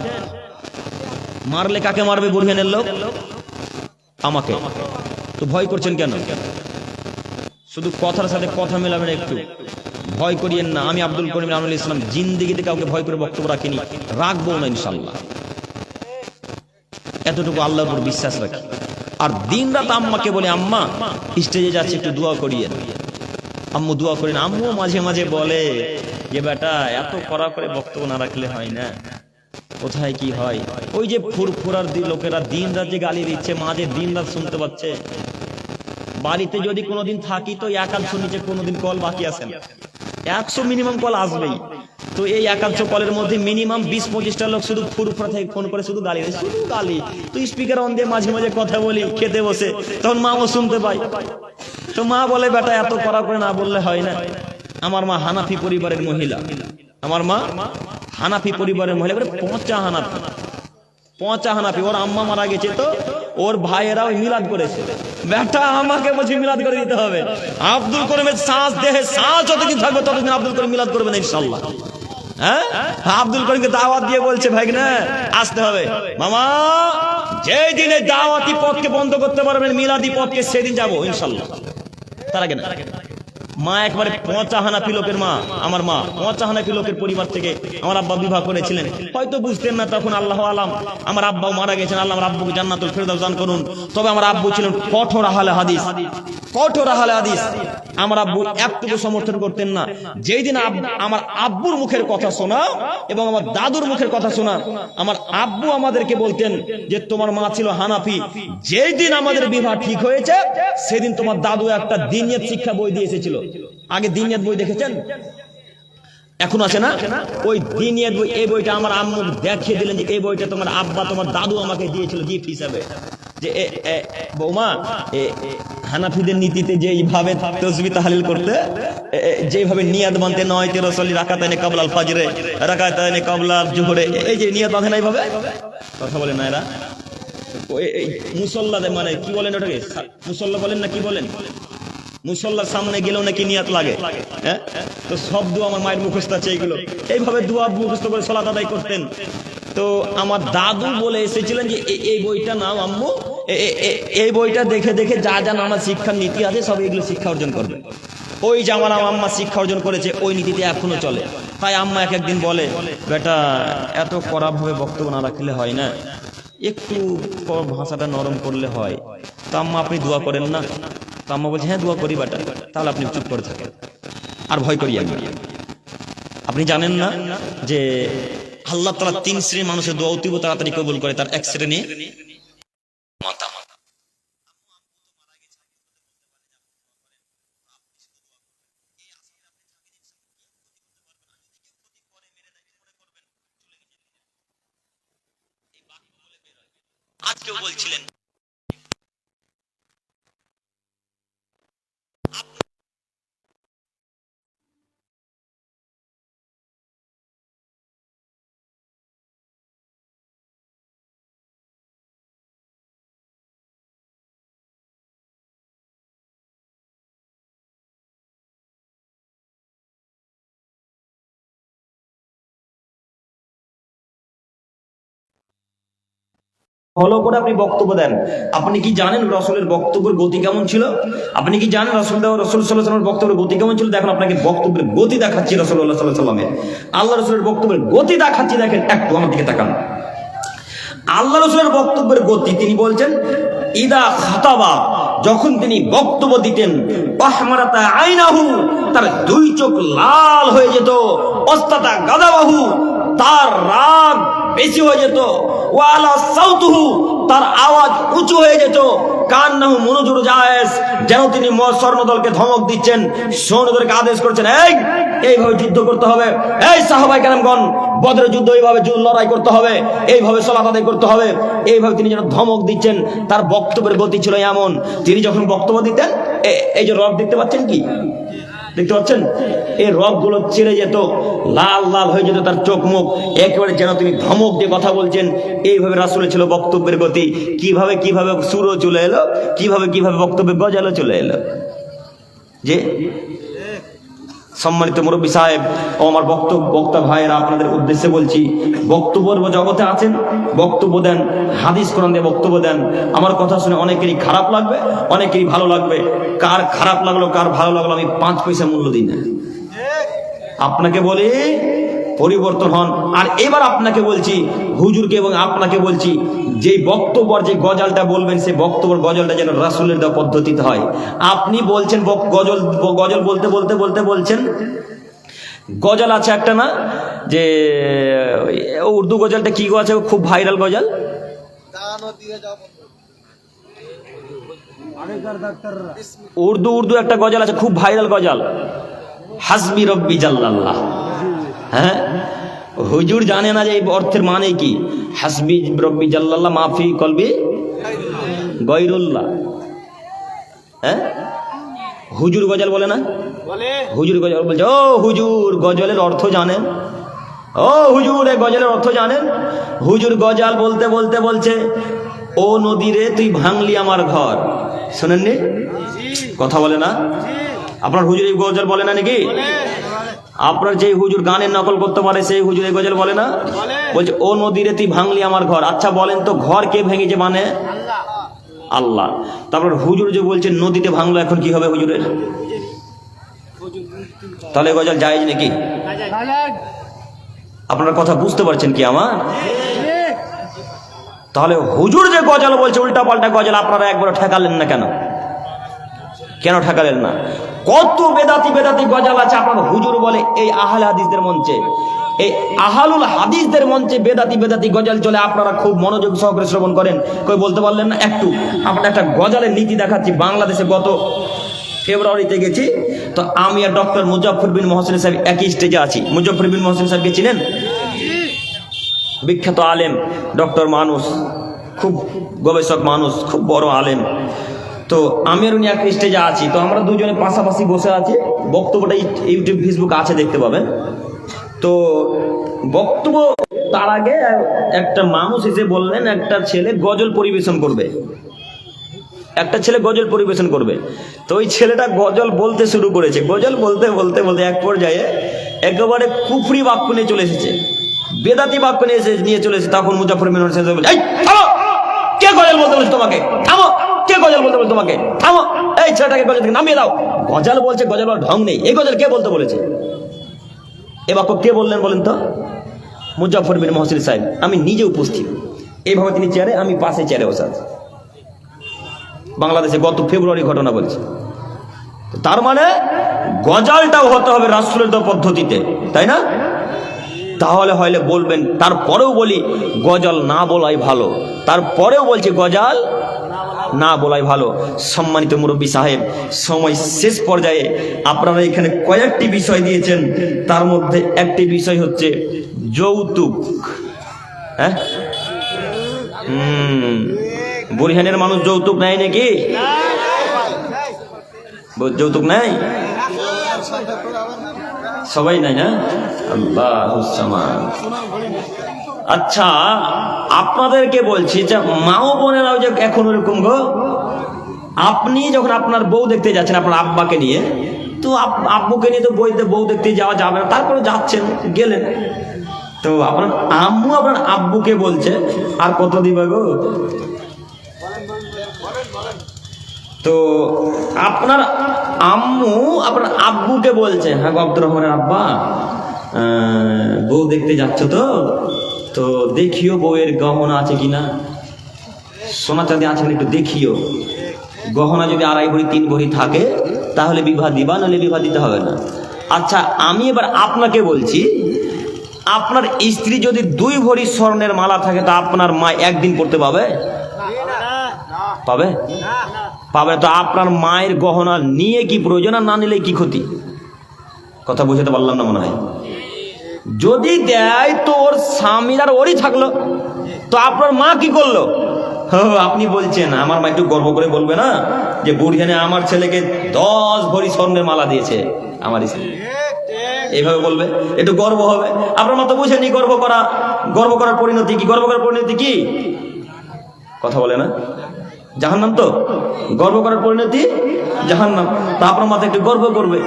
মারলে কাকে মারবে? বুড়িয়ানের লোক আমাকে। তো ভয় করছেন কেন? শুধু কথার সাথে কথা মেলাবেন, একটু ভয় করিয়েন না। আমি আব্দুল করিম রানুল ইসলাম জিন্দেগিতে কাউকে ভয় করে বক্তব্য রাখিনি, রাখবো না ইনশাল্লাহ। এতটুকু আল্লাহর উপর বিশ্বাস রাখি। আর দিন রাত আম্মাকে বলে, আম্মা স্টেজে যাচ্ছে একটু দোয়া করিয়েন, আম্মু দোয়া করেন। আম্মু মাঝে মাঝে বলে যে বেটা এত কড়া করে বক্তব্য না রাখলে হয় না। কোথায় কি হয়? ওই যে ফুরফুরার লোকেরা দিন রাত যে গালি দিচ্ছে, মাঝে দিন রাত শুনতে পাচ্ছে। বাড়িতে যদি কোনোদিন থাকি তো 100 নিচে কোনোদিন কল বাকি আছে না, 100 মিনিমাম কল আসবেই। তো এই 100 কলের মধ্যে মিনিমাম 20-25টা লোক শুধু ফুরফুরা থেকে ফোন করে শুধু গালি দেয়, শুধু গালি। তো স্পিকার অন দিয়ে মাঝে মাঝে কথা বলি খেতে বসে, তখন মাও শুনতে পাই। তো মা বলে বেটা এত কড়া করে না বললে হয় না। আমার মা হানাফি পরিবারের মহিলা, আমার মা হানাফি পরিবারের মহিলা, পচা হানাফি। ওর আম্মা মারা গেছে, তো ওর ভাইয়েরাও মিলাদ করেছে। বেটা আমাকে বলছে মিলাদ করে দিতে হবে। আব্দুল করিমের শ্বাস, দেহে শ্বাস যতদিন থাকবে ততদিন আব্দুল করিম মিলাদ করবেন ইনশাল্লাহ। হ্যাঁ, আব্দুল করিমকে দাওয়াত দিয়ে বলছে ভাই না আসতে হবে। মামা যেই দিনে দাওয়াতি পথকে বন্ধ করতে পারবেন, মিলাদি পথকে, সেদিন যাবো ইনশাল্লাহ। তার আগে না। মা একবারে পচা হানাফি লোকের মা, আমার মা পচা হানাফি লোকের পরিবার থেকে আমার আব্বা বিবাহ করেছিলেন। হয়তো বুঝতেন না তখন, আল্লাহ আলাম। আমার আব্বাও মারা গেছেন, আল্লাহ আমার আব্বুকে জান্নাতুল ফেরদাউস দান করুন। তবে আমার আব্বু ছিলেন কঠোর আহলে হাদিস, কঠোর আহলে হাদিস। আমার আব্বু একটুকু সমর্থন করতেন না। যেই দিন আমার আব্বুর মুখের কথা শোনা এবং আমার দাদুর মুখের কথা শোনা, আমার আব্বু আমাদেরকে বলতেন যে তোমার মা ছিল হানাফি, যেই দিন আমাদের বিবাহ ঠিক হয়েছে সেদিন তোমার দাদু একটা দিনিয়াত শিক্ষা বই দিয়ে এসেছিল। আগে দিনিয়াত বই দেখেছেন? এখন আছে না ওই দিনিয়াত বই। এই বইটা আমার আম্মু দেখিয়ে দিলেন যে এই বইটা তোমার আব্বা, তোমার দাদু আমাকে দিয়েছিল গিফট হিসাবে। যে বৌমা, হানাফিদের নীতিতে যেইভাবে তাসবিহ তাহলিল করতে, যেভাবে নিয়াত বানতে, নয়তে রসলি রাকাতাইনে কাবলা আল ফাজরে, রাকাতাইনে কাবলা জোহরে, এই যে নিয়াত বাঁধে না এইভাবে। কথা বলে না এরা। মুসল্লাদের মানে কি বলেন ওটাকে? মুসল্লা বলেন না কি বলেন? মুসল্লার সামনে গেলেও নাকি নিয়াত লাগে। হ্যাঁ, তো সব দোয়া আমার মায়ের মুখস্থ আছে। এইগুলো এইভাবে দোয়া মুখস্থ করে সালাত আদায় করতেন। তো আমার দাদু বলে এসেছিলেন যে এই বইটা নাও আম্মু, এই বইটা দেখে দেখে যা যা নানা শিক্ষার নীতি আছে সব এগুলো শিক্ষা অর্জন করবে। ওই যে আমার আম্মা শিক্ষা অর্জন করেছে, ওই নীতিতে এখনো চলে। তাই আম্মা এক একদিন বলে বেটা এত কড়া ভাবে বক্তব্য না রাখলে হয় না, একটু ভাষাটা নরম করলে হয়। তো আম্মা আপনি দোয়া করেন না? তো আম্মা বলছে হ্যাঁ দোয়া করি বেটা। তাহলে আপনি চুপ করে থাকেন আর ভয় করি। আপনি জানেন না যে আল্লাহ তাআলা 3 শ্রেণীর মানুষের দোয়া অতি তাড়াতাড়ি কবুল করে, তার এক শ্রেণী মাতা। আজকেও বলছিলেন ফলো করে আপনি বক্তব্য দেন। আপনি কি জানেন রসুলের বক্তব্যের গতি কেমন ছিল? আপনি কি জানেন রসুল সাল্লাল্লাহু আলাইহি ওয়াসাল্লামের বক্তব্যের গতি কেমন ছিল? দেখুন, আপনাকে বক্তব্যের গতি দেখাচ্ছি রাসূলুল্লাহ সাল্লাল্লাহু আলাইহি ওয়াসাল্লামের। আল্লাহ রসুলের বক্তব্যের গতি দেখাচ্ছি, দেখেন একটু আমার দিকে তাকান। আল্লাহ রসুলের বক্তব্যের গতি, তিনি বলছেন ইদা খাতাবা, যখন তিনি বক্তব্য দিতেন, আহমারাতা আইনাহু, তার দুই চোখ লাল হয়ে যেত, অস্তাতা গাদাবাহু, তার রাগ বেশি হয়ে যেত, ওয়ালা সাউতুহু, তার আওয়াজ উঁচু হয়ে যেত, কান্নাহু মনোজুর জায়েজ, যেন তিনি স্বর্ণদলকে ধমক দিচ্ছেন, সৈন্যদেরকে আদেশ করছেন এইভাবে যুদ্ধ করতে হবে, এই সাহাবায়ে কেরামগণ বদরের যুদ্ধ এইভাবে লড়াই করতে হবে, এইভাবে সালাত আদায় করতে হবে, এইভাবে তিনি যেন ধমক দিচ্ছেন। তার বক্তব্যের গতি ছিল এমন, তিনি যখন বক্তব্য দিতেন, এই যে রব দেখতে পাচ্ছেন, কি দেখতে পাচ্ছেন, এই রবগুলো ছেড়ে যেত, লাল লাল হয়ে যেত তার চোখ মুখ, একেবারে যেন তিনি ধমক দিয়ে কথা বলছেন। এইভাবে রাসূলের ছিল বক্তব্যের গতি। কিভাবে কিভাবে সুরও চলে এলো, কিভাবে কিভাবে বক্তব্যের গজালও চলে এলো। যে সম্মানিত মুরব্বী সাহেব ও আমার বক্তা ভাইয়েরা, আপনাদের উদ্দেশ্যে বলছি, বক্তব্যের জগতে আছেন, বক্তব্য দেন, হাদিস কোরআন দিয়ে বক্তব্য দেন। আমার কথা শুনে অনেকেরই খারাপ লাগবে, অনেকেরই ভালো লাগবে। কার খারাপ লাগলো কার ভালো লাগলো আমি 5 পয়সা মূল্য দিই না। আপনাকে বলি পরিবর্তন হন। আর এবার আপনাকে বলছি, হুজুরকে এবং আপনাকে বলছি, যে বক্তব্য যে গজলটা বলবেন, সেই বক্তব্যের গজলটা যেন রাসূলের দেওয়া পদ্ধতিতে হয়। আপনি বলছেন গজল বলতে বলতে বলতে বলছেন, গজল আছে একটা না, যে উর্দু গজলটা কি আছে, খুব ভাইরাল গজল, উর্দু একটা গজল আছে, খুব ভাইরাল গজল, হাসবি রব্বি জাল্লাল্লাহ। হ্যাঁ, হুজুর জানে না যে এই অর্থের মানে কি। হাসবি রব্বি জাল্লাল্লাহ মাফি কলবি গায়রুল্লাহ। হ্যাঁ, হুজুর গজল বলে না, হুজুর গজল বলছে। ও হুজুর গজলের অর্থ জানেন? ও হুজুর এই গজলের অর্থ জানেন? হুজুর গজল বলতে বলতে বলছে, ও নদী রে তুই ভাঙলি আমার ঘর। শোনেননি? কথা বলে না আপনার হুজুর এই গজল বলে না নাকি? আপনার যে হুজুর গানের নকল করতে পারে সেই হুজুর এই গজল বলে না? বলছে ও নদীরে তুই ভাঙলি আমার ঘর। আচ্ছা বলেন তো, ঘর কে ভেঙেছে? মানে আল্লাহ। তারপর হুজুর যে বলছে নদীতে ভাঙলো, এখন কি হবে হুজুরের? তাহলে গজল জায়েজ নাকি? আপনার কথা বুঝতে পারছেন কি আমার? তাহলে হুজুর যে গজল বলছে উল্টা পাল্টা গজল, আপনারা একবার ঠেকালেন না কেন? কেন ঠেকালেন না? কত বেদাতি গজল আছে আপনার হুজুর বলে এই আহলে হাদিসদের মঞ্চে, এই আহলুল হাদিসদের মঞ্চে বেদাতি গজল চলে। আপনারা খুব মনোযোগ সহকারে শ্রবণ করেন, কই বলতে পারলেন না একটু? আপনার একটা গজলের নীতি দেখাচ্ছি। বাংলাদেশে গত ফেব্রুয়ারিতে গেছি, তো আমি আর ডক্টর মুজাফফর বিন মহসিন সাহেব একই স্টেজে আছি। মুজাফফর বিন মহসিন সাহেবকে চিনেন? বিখ্যাত আলেম, ডক্টর মানুষ, খুব গবেষক মানুষ, খুব বড় আলেম। তো আমি আর উনি এক স্টেজে আছি, তো আমরা দুজনে পাশাপাশি বসে আছি। বক্তব্যটা ইউটিউব ফেসবুক আছে, দেখতে পাবেন। তো বক্তব্য তার আগে একটা মানুষ এসে বললেন একটা ছেলে গজল পরিবেশন করবে, একটা ছেলে গজল পরিবেশন করবে। তো ওই ছেলেটা গজল বলতে শুরু করেছে। গজল বলতে বলতে বলতে এক পর্যায়ে একেবারে কুফরি বাক্য নিয়ে চলে এসেছে, বেদাতি বাক্য নিয়ে চলে এসেছে। তখন মুজাফফর বিন মহসিন বলছে, এই থামো, কে গজল বলতে বলছে তোমাকে? থামো, কে গজল বলতে বলছে তোমাকে? থামো, এই ছেলেটাকে গজল থেকে নামিয়ে দাও। গজল বলছে, গজল বলার ঢং নেই। এই গজল কে বলতে বলেছে? এ বাক্য কে বললেন বলেন তো? মুজাফফর বিন মহসিন সাহেব। আমি নিজে উপস্থিত, এইভাবে তিনি চেয়ারে, আমি পাশে চেয়ারে বসে আছি। বাংলাদেশে গত ফেব্রুয়ারি ঘটনা বলছি। তার মানে গজলটাও হতে হবে রাসূলের পদ্ধতিতে, তাই না? তাহলে হইলে বলবেন। তারপরেও বলি গজল না বলাই ভালো, তারপরেও বলছি গজল না বলাই ভালো। সম্মানিত মুরব্বী সাহেব, সময় শেষ পর্যায়ে আপনারা এখানে কয়েকটি বিষয় দিয়েছেন, তার মধ্যে একটি বিষয় হচ্ছে যৌতুক। হ্যাঁ, বুরহানের মানুষ যৌতুক নেয় নাকি? যৌতুক নেয় সবাই, নাই না? আল্লাহুস সামাদ। আচ্ছা, আপনাদেরকে বলছি যে মাও বোনেরাও যে এখন ওরকম গো, আপনি যখন আপনার বউ দেখতে যাচ্ছেন আপনার আব্বাকে নিয়ে, তো আব্বুকে নিয়ে তো বউ দেখতে যাওয়া যাবে না, তারপরে যাচ্ছেন, গেলেন, তো আপনার আম্মু আপনার আব্বুকে বলছে, আর কত দিবা গো? তো আপনার আম্মু আপনার আব্বুকে বলছে, হ্যাঁ গো আব্দুর রহমানের আব্বা, বউ দেখতে যাচ্ছ তো, তো দেখিও বউয়ের গহনা আছে কিনা, সোনা চাঁদি আছে কিনা একটু দেখিও, গহনা যদি 2.5 ভরি 3 ভরি থাকে তাহলে বিবাহ দিবা, নাহলে বিবাহ দিতে হবে না। আচ্ছা আমি এবার আপনাকে বলছি, আপনার স্ত্রী যদি 2 ভরি স্বর্ণের মালা থাকে তো আপনার মা একদিন পড়তে পাবে? পাবে? পাবে। তো আপনার মায়ের গহনা নিয়ে কি প্রয়োজন, আর না নিলে কি ক্ষতি? কথা বুঝতে পারলাম না মনে হয়। যদি দেয় তো ওর স্বামীর আর ওরই থাকলো, তো আপনার মা কি করলো? আপনি বলছেন, আমার মা একটু গর্ব করে বলবে না যে বুড়িয়ানে আমার ছেলেকে 10 ভরি স্বর্ণের মালা দিয়েছে আমার স্ত্রী, এইভাবে বলবে, একটু গর্ব হবে। আপনার মা তো বুঝেনি গর্ব করার পরিণতি কি? গর্ব করার পরিণতি কি? কথা বলে না, জাহান্নাম। তো গর্ব করার পরিণতি জাহান্নাম। তো আপনার মাথা একটু গর্ব করবে।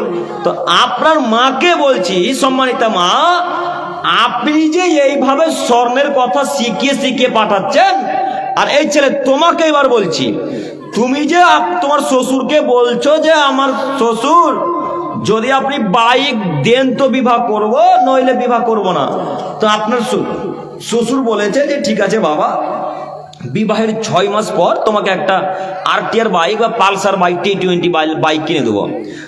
তো আপনার মাকে বলছি, সম্মানিতা মা, আপনি যে এইভাবে স্বর্ণের কথা শিখিয়ে পাঠাচ্ছেন, আর এই ছেলে তোমাকে এবার বলছি, তুমি যে তোমার শ্বশুরকে বলছো যে আমার শ্বশুর যদি আপনি বাইক দেন তো বিবাহ করব, নইলে বিবাহ করব না। তো আপনার শ্বশুর বলেছে যে ঠিক আছে বাবা, বিবাহের 6 মাস পর তোমাকে একটা RTR বাইক বা পালসার বাইক T20 বাইক কিনে দেবো।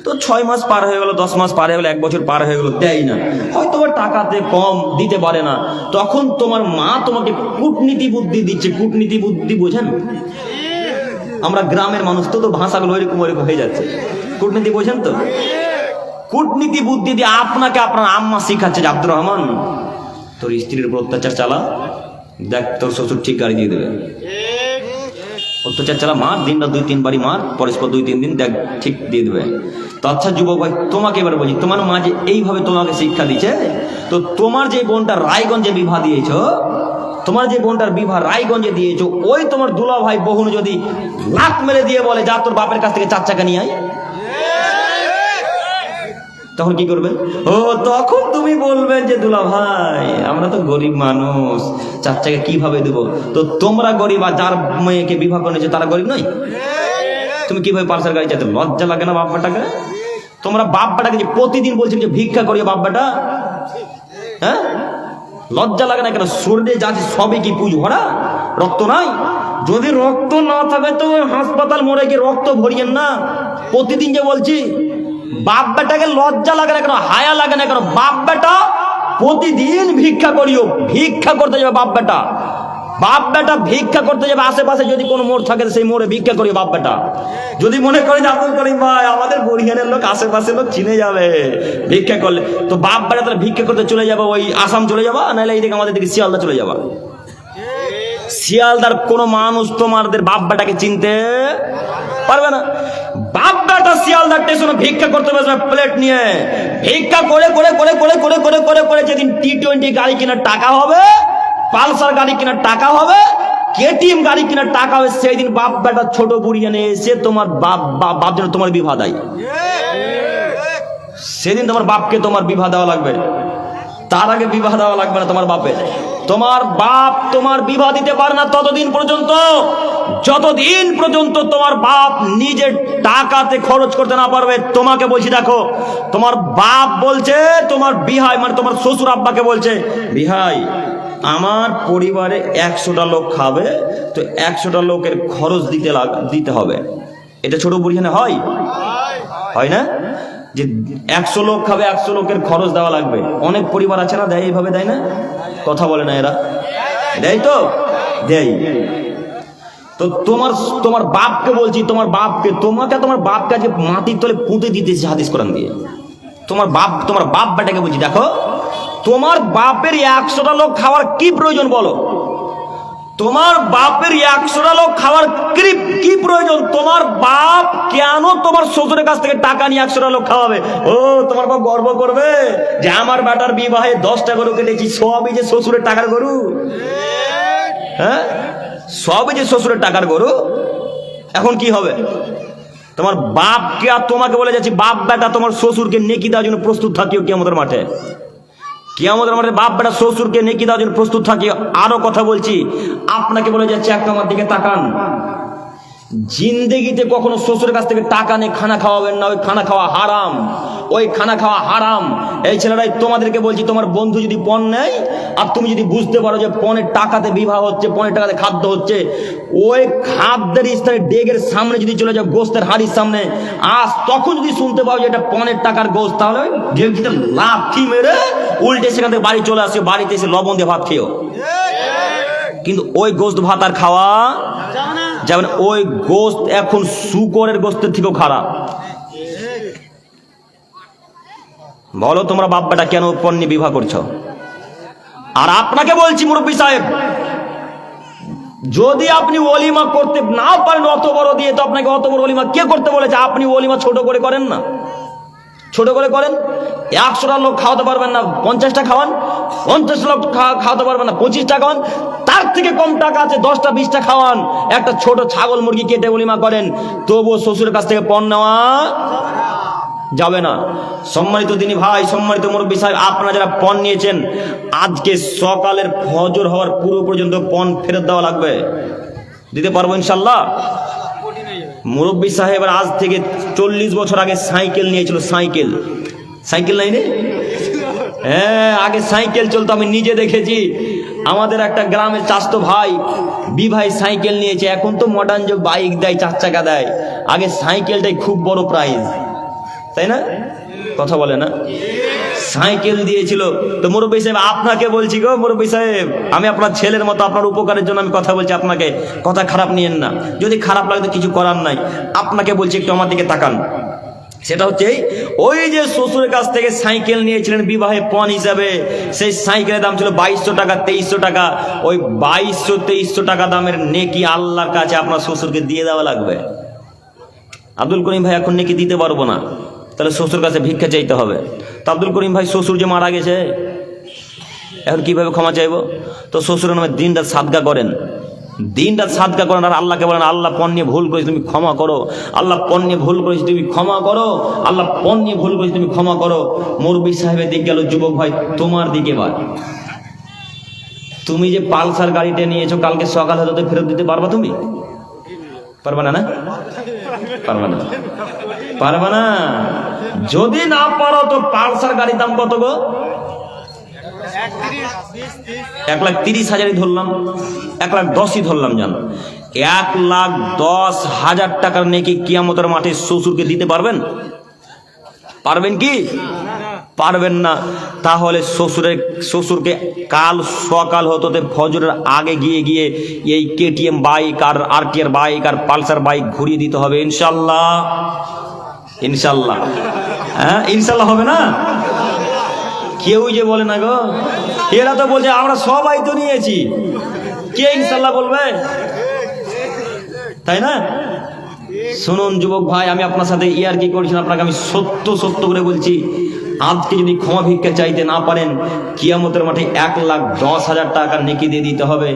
তো 6 মাস পার হয়ে গেল, 10 মাস পার হয়ে গেল, 1 বছর পার হয়ে গেল, দেয় না, হয়তো টাকাতে কম দিতে পারে না। তখন তোমার মা তোমাকে কূটনীতি বুদ্ধি দিচ্ছে। কূটনীতি বুদ্ধি বোঝেন? আমরা গ্রামের মানুষ তো ভাষাগুলো ওইরকম হয়ে যাচ্ছে। কূটনীতি বোঝেন তো? কূটনীতি বুদ্ধি দিয়ে আপনাকে আপনার আম্মা শিখাচ্ছে যে আব্দুর রহমান, তোর স্ত্রীর উপর অত্যাচার চালা, দেখ তোর শ্বশুর ঠিক গাড়ি দিয়ে দেবে। অত্যাচার চালা, মার, দিনটা 2-3 বারই মার, পরস্পর 2-3 দিন, দেখ ঠিক দিয়ে দেবে। তো আচ্ছা যুবক ভাই, তোমাকে এবার বলছি, তোমার মা যে এইভাবে তোমাকে শিক্ষা দিচ্ছে, তো তোমার যে বোনটা রায়গঞ্জে বিবাহ দিয়েছো, তোমার যে বোনটার বিবাহ রায়গঞ্জে দিয়েছো, ওই তোমার দুলা ভাই বহুন যদি লাত মেরে দিয়ে বলে যা তোর বাপের কাছ থেকে 4 চাকা নিয়ে আয়, তখন কি করবে? তখন তুমি বলবেন যে দুলা ভাই আমরা তো গরিব মানুষ, 4 চাকা কিভাবে দেবো? তো তোমরা গরিব, আর যার মেয়েকে বিবাহ করেছো তারা গরিব নয়? তুমি কিভাবে পালসার গাড়ি চালাতে? লজ্জা লাগে না বাপ্পাটাকে? তোমরা বাপ্পাটাকে যে প্রতিদিন বলছো যে ভিক্ষা করিও বাপ্পাটা, হ্যাঁ লজ্জা লাগে না কেন? শরীরে যাচ্ছে সবই কি পুজ ভরা, রক্ত নাই? যদি রক্ত না থাকে তো হাসপাতাল মোড়ে গিয়ে রক্ত ভরিয়েন না। প্রতিদিন যে বলছি, বাপ বেটাকে লজ্জা লাগে না কেন, হায়া লাগে না কেন? বাপ বেটা প্রতিদিন ভিক্ষা করিও, ভিক্ষা করতে যাবে বাপ বেটা। বাপ বেটা ভিক্ষা করতে যাবে, আশেপাশে যদি কোনো মোড় থাকে সেই মোড়ে ভিক্ষা করিও বাপ বেটা। যদি মনে করে যে আব্দুল করিম ভাই আমাদের বরিহানের লোক, আশেপাশে লোক চিনে যাবে ভিক্ষা করলে, তো বাপ বেটা তাহলে ভিক্ষা করতে চলে যাবে ওই আসাম চলে যাবা, নাহলে এইদিকে আমাদের দিকে শিয়ালদা চলে যাবা। শিয়ালদার কোনো মানুষ তোমাদের বাপ বেটাকে চিনতে পারবে না। বাপ বেটা শিয়ালদা স্টেশনে ভিক্ষা করতে বসবে প্লেট নিয়ে, ভিক্ষা করে করে করে করে করে করে করে করে যেদিন T20 গাড়ি কেনার টাকা হবে, পালসার গাড়ি কেনার টাকা হবে, KTM গাড়ি কেনার টাকা হবে, সেই দিন বাপ বেটা ছোট বুড়িয়ে নিয়ে এসে তোমার বাপ যেন তোমার বিবাহ দেয়। সেদিন তোমার বাপকে তোমার বিবাহ দেওয়া লাগবে, তার আগে বিবাহ দেওয়া লাগবে না তোমার বাপের। তোমার বাপ তোমার বিবাহ দিতে পারে না ততদিন পর্যন্ত, যতদিন পর্যন্ত তোমার বাপ নিজের টাকাতে খরচ করতে না পারবে। তোমাকে বলছি দেখো, তোমার বাপ বলছে তোমার বিহাই, মানে তোমার শ্বশুর আব্বাকে বলছে, বিহাই আমার পরিবারে 100টা লোক খাবে, তো 100টা লোকের খরচ দিতে হবে। এটা ছোট বুড়িখানে হয় না যে 100 লোক খাবে, 100 লোকের খরচ দেওয়া লাগবে? অনেক পরিবার আছে না দেয়, এইভাবে দেয় না? কথা বলে না এরা, দেয় তো দেয়। তো তোমার বাপকে বলছি, তোমার বাপকে আজকে মাটির তলে পুঁতে দিতেছে হাদিস কোরআন দিয়ে। তোমার বাপ বেটাকে বলছি, দেখো তোমার বাপের 100টা লোক খাওয়ার কি প্রয়োজন বলো? তোমার বাপের 100টা লোক খাওয়ার কি প্রয়োজন? তোমার বাপ কেন তোমার শ্বশুরের কাছ থেকে টাকা নিয়ে 100টা লোক খাওয়াবে? তোমার বাপ গর্ব করবে যে আমার বেটার বিবাহে 10টা গরু কেটেছি, সবই যে শ্বশুরের টাকার গরু। হ্যাঁ, সবই যে শ্বশুরের টাকার গরু। এখন কি হবে? তোমার বাপকে আর তোমাকে বলে যাচ্ছি, বাপ বেটা তোমার শ্বশুরকে নেকি দেওয়ার জন্য প্রস্তুত থাকিও কিয়ামতের মাঠে। কিয়ামতের মাঠে বাপ বেটা শ্বশুরকে নেকি দেওয়ার জন্য প্রস্তুত থাকি। আরো কথা বলছি, আপনাকে বলে যাচ্ছে একটা আমার দিকে তাকান, জিন্দেগিতে কখনো শ্বশুরের কাছ থেকে টাকা নিয়ে খানা খাওয়াবেন না, ওই খানা খাওয়া হারাম, ওই খানা খাওয়া হারাম। এই ছেলেরাই তোমাদেরকে বলছি, তোমার বন্ধু যদি পণ নেয় আর তুমি যদি বুঝতে পারো যে পণের টাকাতে বিবাহ হচ্ছে, পণের টাকাতে খাদ্য হচ্ছে, ওই খাদ্যের স্থানে ডেগের সামনে যদি চলে যাও, গোস্তের হাড়ির সামনে, তখন যদি শুনতে পাও যে এটা পণের টাকার গোস্ত, তাহলে ওই ডেগটিতে লাথি মেরে উল্টে সেখান থেকে বাড়ি চলে আসো, বাড়িতে এসে লবণ দিয়ে ভাত খেও। কিন্তু ওই গোস্ত ভাত আর খাওয়া যাবে না। ওই গোস্ত এখন শুকরের গোস্তের থেকেও খারাপ। বলো তোমরা বাপ বেটা কেন পণ নিয়ে বিবাহ করছো? আর আপনাকে বলছি মুরব্বী সাহেব, যদি আপনি ওলিমা করতে না পারেন অত বড় দিয়ে, তো আপনাকে অত বড় ওলিমা কে করতে বলেছে? আপনি ওলিমা ছোট করে করেন না, ছোট করে করেন। 100টা লোক খাওয়াতে পারবেন না, 50টা খাওয়ান। 50 লোক খাওয়াতে পারবেন না, 25টা খাওয়ান। তার থেকে কম টাকা আছে, 10টা 20টা খাওয়ান। একটা ছোট ছাগল মুরগি কেটে ওলিমা করেন, তবুও শ্বশুরের কাছ থেকে পণ নেওয়া যাবে না। সম্মানিত দিনী ভাই, সম্মানিত মুরব্বী সাহেব, আপনারা যারা পণ নিয়েছেন, আজকে সকালের ফজর হওয়ার পুরো পর্যন্ত পণ ফেরত দেওয়া লাগবে। দিতে পারবো ইনশাল্লাহ? মুরব্বী সাহেব আজ থেকে 40 বছর আগে সাইকেল নিয়েছিল, সাইকেল, সাইকেল নাই রে? হ্যাঁ, আগে সাইকেল চলতো, আমি নিজে দেখেছি। আমাদের একটা গ্রামের চাচতো ভাই বিভাই সাইকেল নিয়েছে। এখন তো মডার্ন যুগ, বাইক দেয়, 4 চাকা দেয়। আগে সাইকেলটাই খুব বড় প্রাইজ, তাই না? কথা বলে না? সাইকেল দিয়েছিল। তো মুরব্বী সাহেব আপনাকে বলছি গো মুরব্বী সাহেব, আমি আপনার ছেলের মতো, আপনার উপকারের জন্য আমি কথা বলছি আপনাকে, কথা খারাপ নিয়েন না। যদি খারাপ লাগে তো কিছু করার নাই। আপনাকে বলছি, একটু আমার দিকে তাকান। সেটা হচ্ছে ওই যে শ্বশুরের কাছ থেকে সাইকেল নিয়েছিলেন বিবাহে পণ হিসাবে, সেই সাইকেলের দাম ছিল 2200 টাকা, 2300 টাকা। ওই 2200-2300 টাকা দামের নেকি আল্লাহর কাছে আপনার শ্বশুরকে দিয়ে দেওয়া লাগবে। আব্দুল করিম ভাই এখন নেকি দিতে পারবো না, তাহলে শ্বশুর কাছে ভিক্ষা চাইতে হবে। তো আব্দুল করিম ভাই শ্বশুর যে মারা গেছে, এখন কিভাবে ক্ষমা চাইবো? তো শ্বশুরের নামে দিনরাত সাদকা করেন, দিনরাত সাদকা করেন, আর আল্লাহকে বলেন, আল্লাহ পণ নিয়ে ভুল করেছি, তুমি ক্ষমা করো। আল্লাহ পণ নিয়ে ভুল করেছি, তুমি ক্ষমা করো। আল্লাহ পণ নিয়ে ভুল করেছি, তুমি ক্ষমা করো। মুরব্বী সাহেবের দিকে গেল, যুবক ভাই তোমার দিকে ভাই, তুমি যে পালসার গাড়িটা নিয়েছো, কালকে সকাল হতে ফেরত দিতে পারবা? তুমি পারবা না? না পারবা না, পারবা না। যদি না পারো তো পালসার গাড়ির দাম কত গো? 1,30,000 ধরলাম, 1,10,000 ধরলাম। জানো, 1,10,000 টাকার নেকি কিয়ামতের মাঠে শ্বশুরকে দিতে পারবেন? পারবেন কি? পারবেন না। তাহলে শ্বশুরকে কাল সকাল হতে ফজরের আগে গিয়ে এই কেটিএম বাইক আর RTR বাইক আর পালসার বাইক ঘুরিয়ে দিতে হবে ইনশাল্লাহ। ইনশাল্লাহ, হ্যাঁ ইনশাল্লাহ হবে না? কেউ যে বলে না গো, এরা তো বলছে আমরা সবাই তো নিয়েছি, কে ইনশাল্লাহ বলবে? তাই না? শুনুন যুবক ভাই, আমি আপনার সাথে ইয়ার্কি করছি না, আপনাকে আমি সত্য করে বলছি, আজকে যদি ক্ষমা ভিক্ষা চাইতে না পারেন, কিয়ামতের মাঠে 1,10,000 টাকার নেকি দিয়ে দিতে হবে।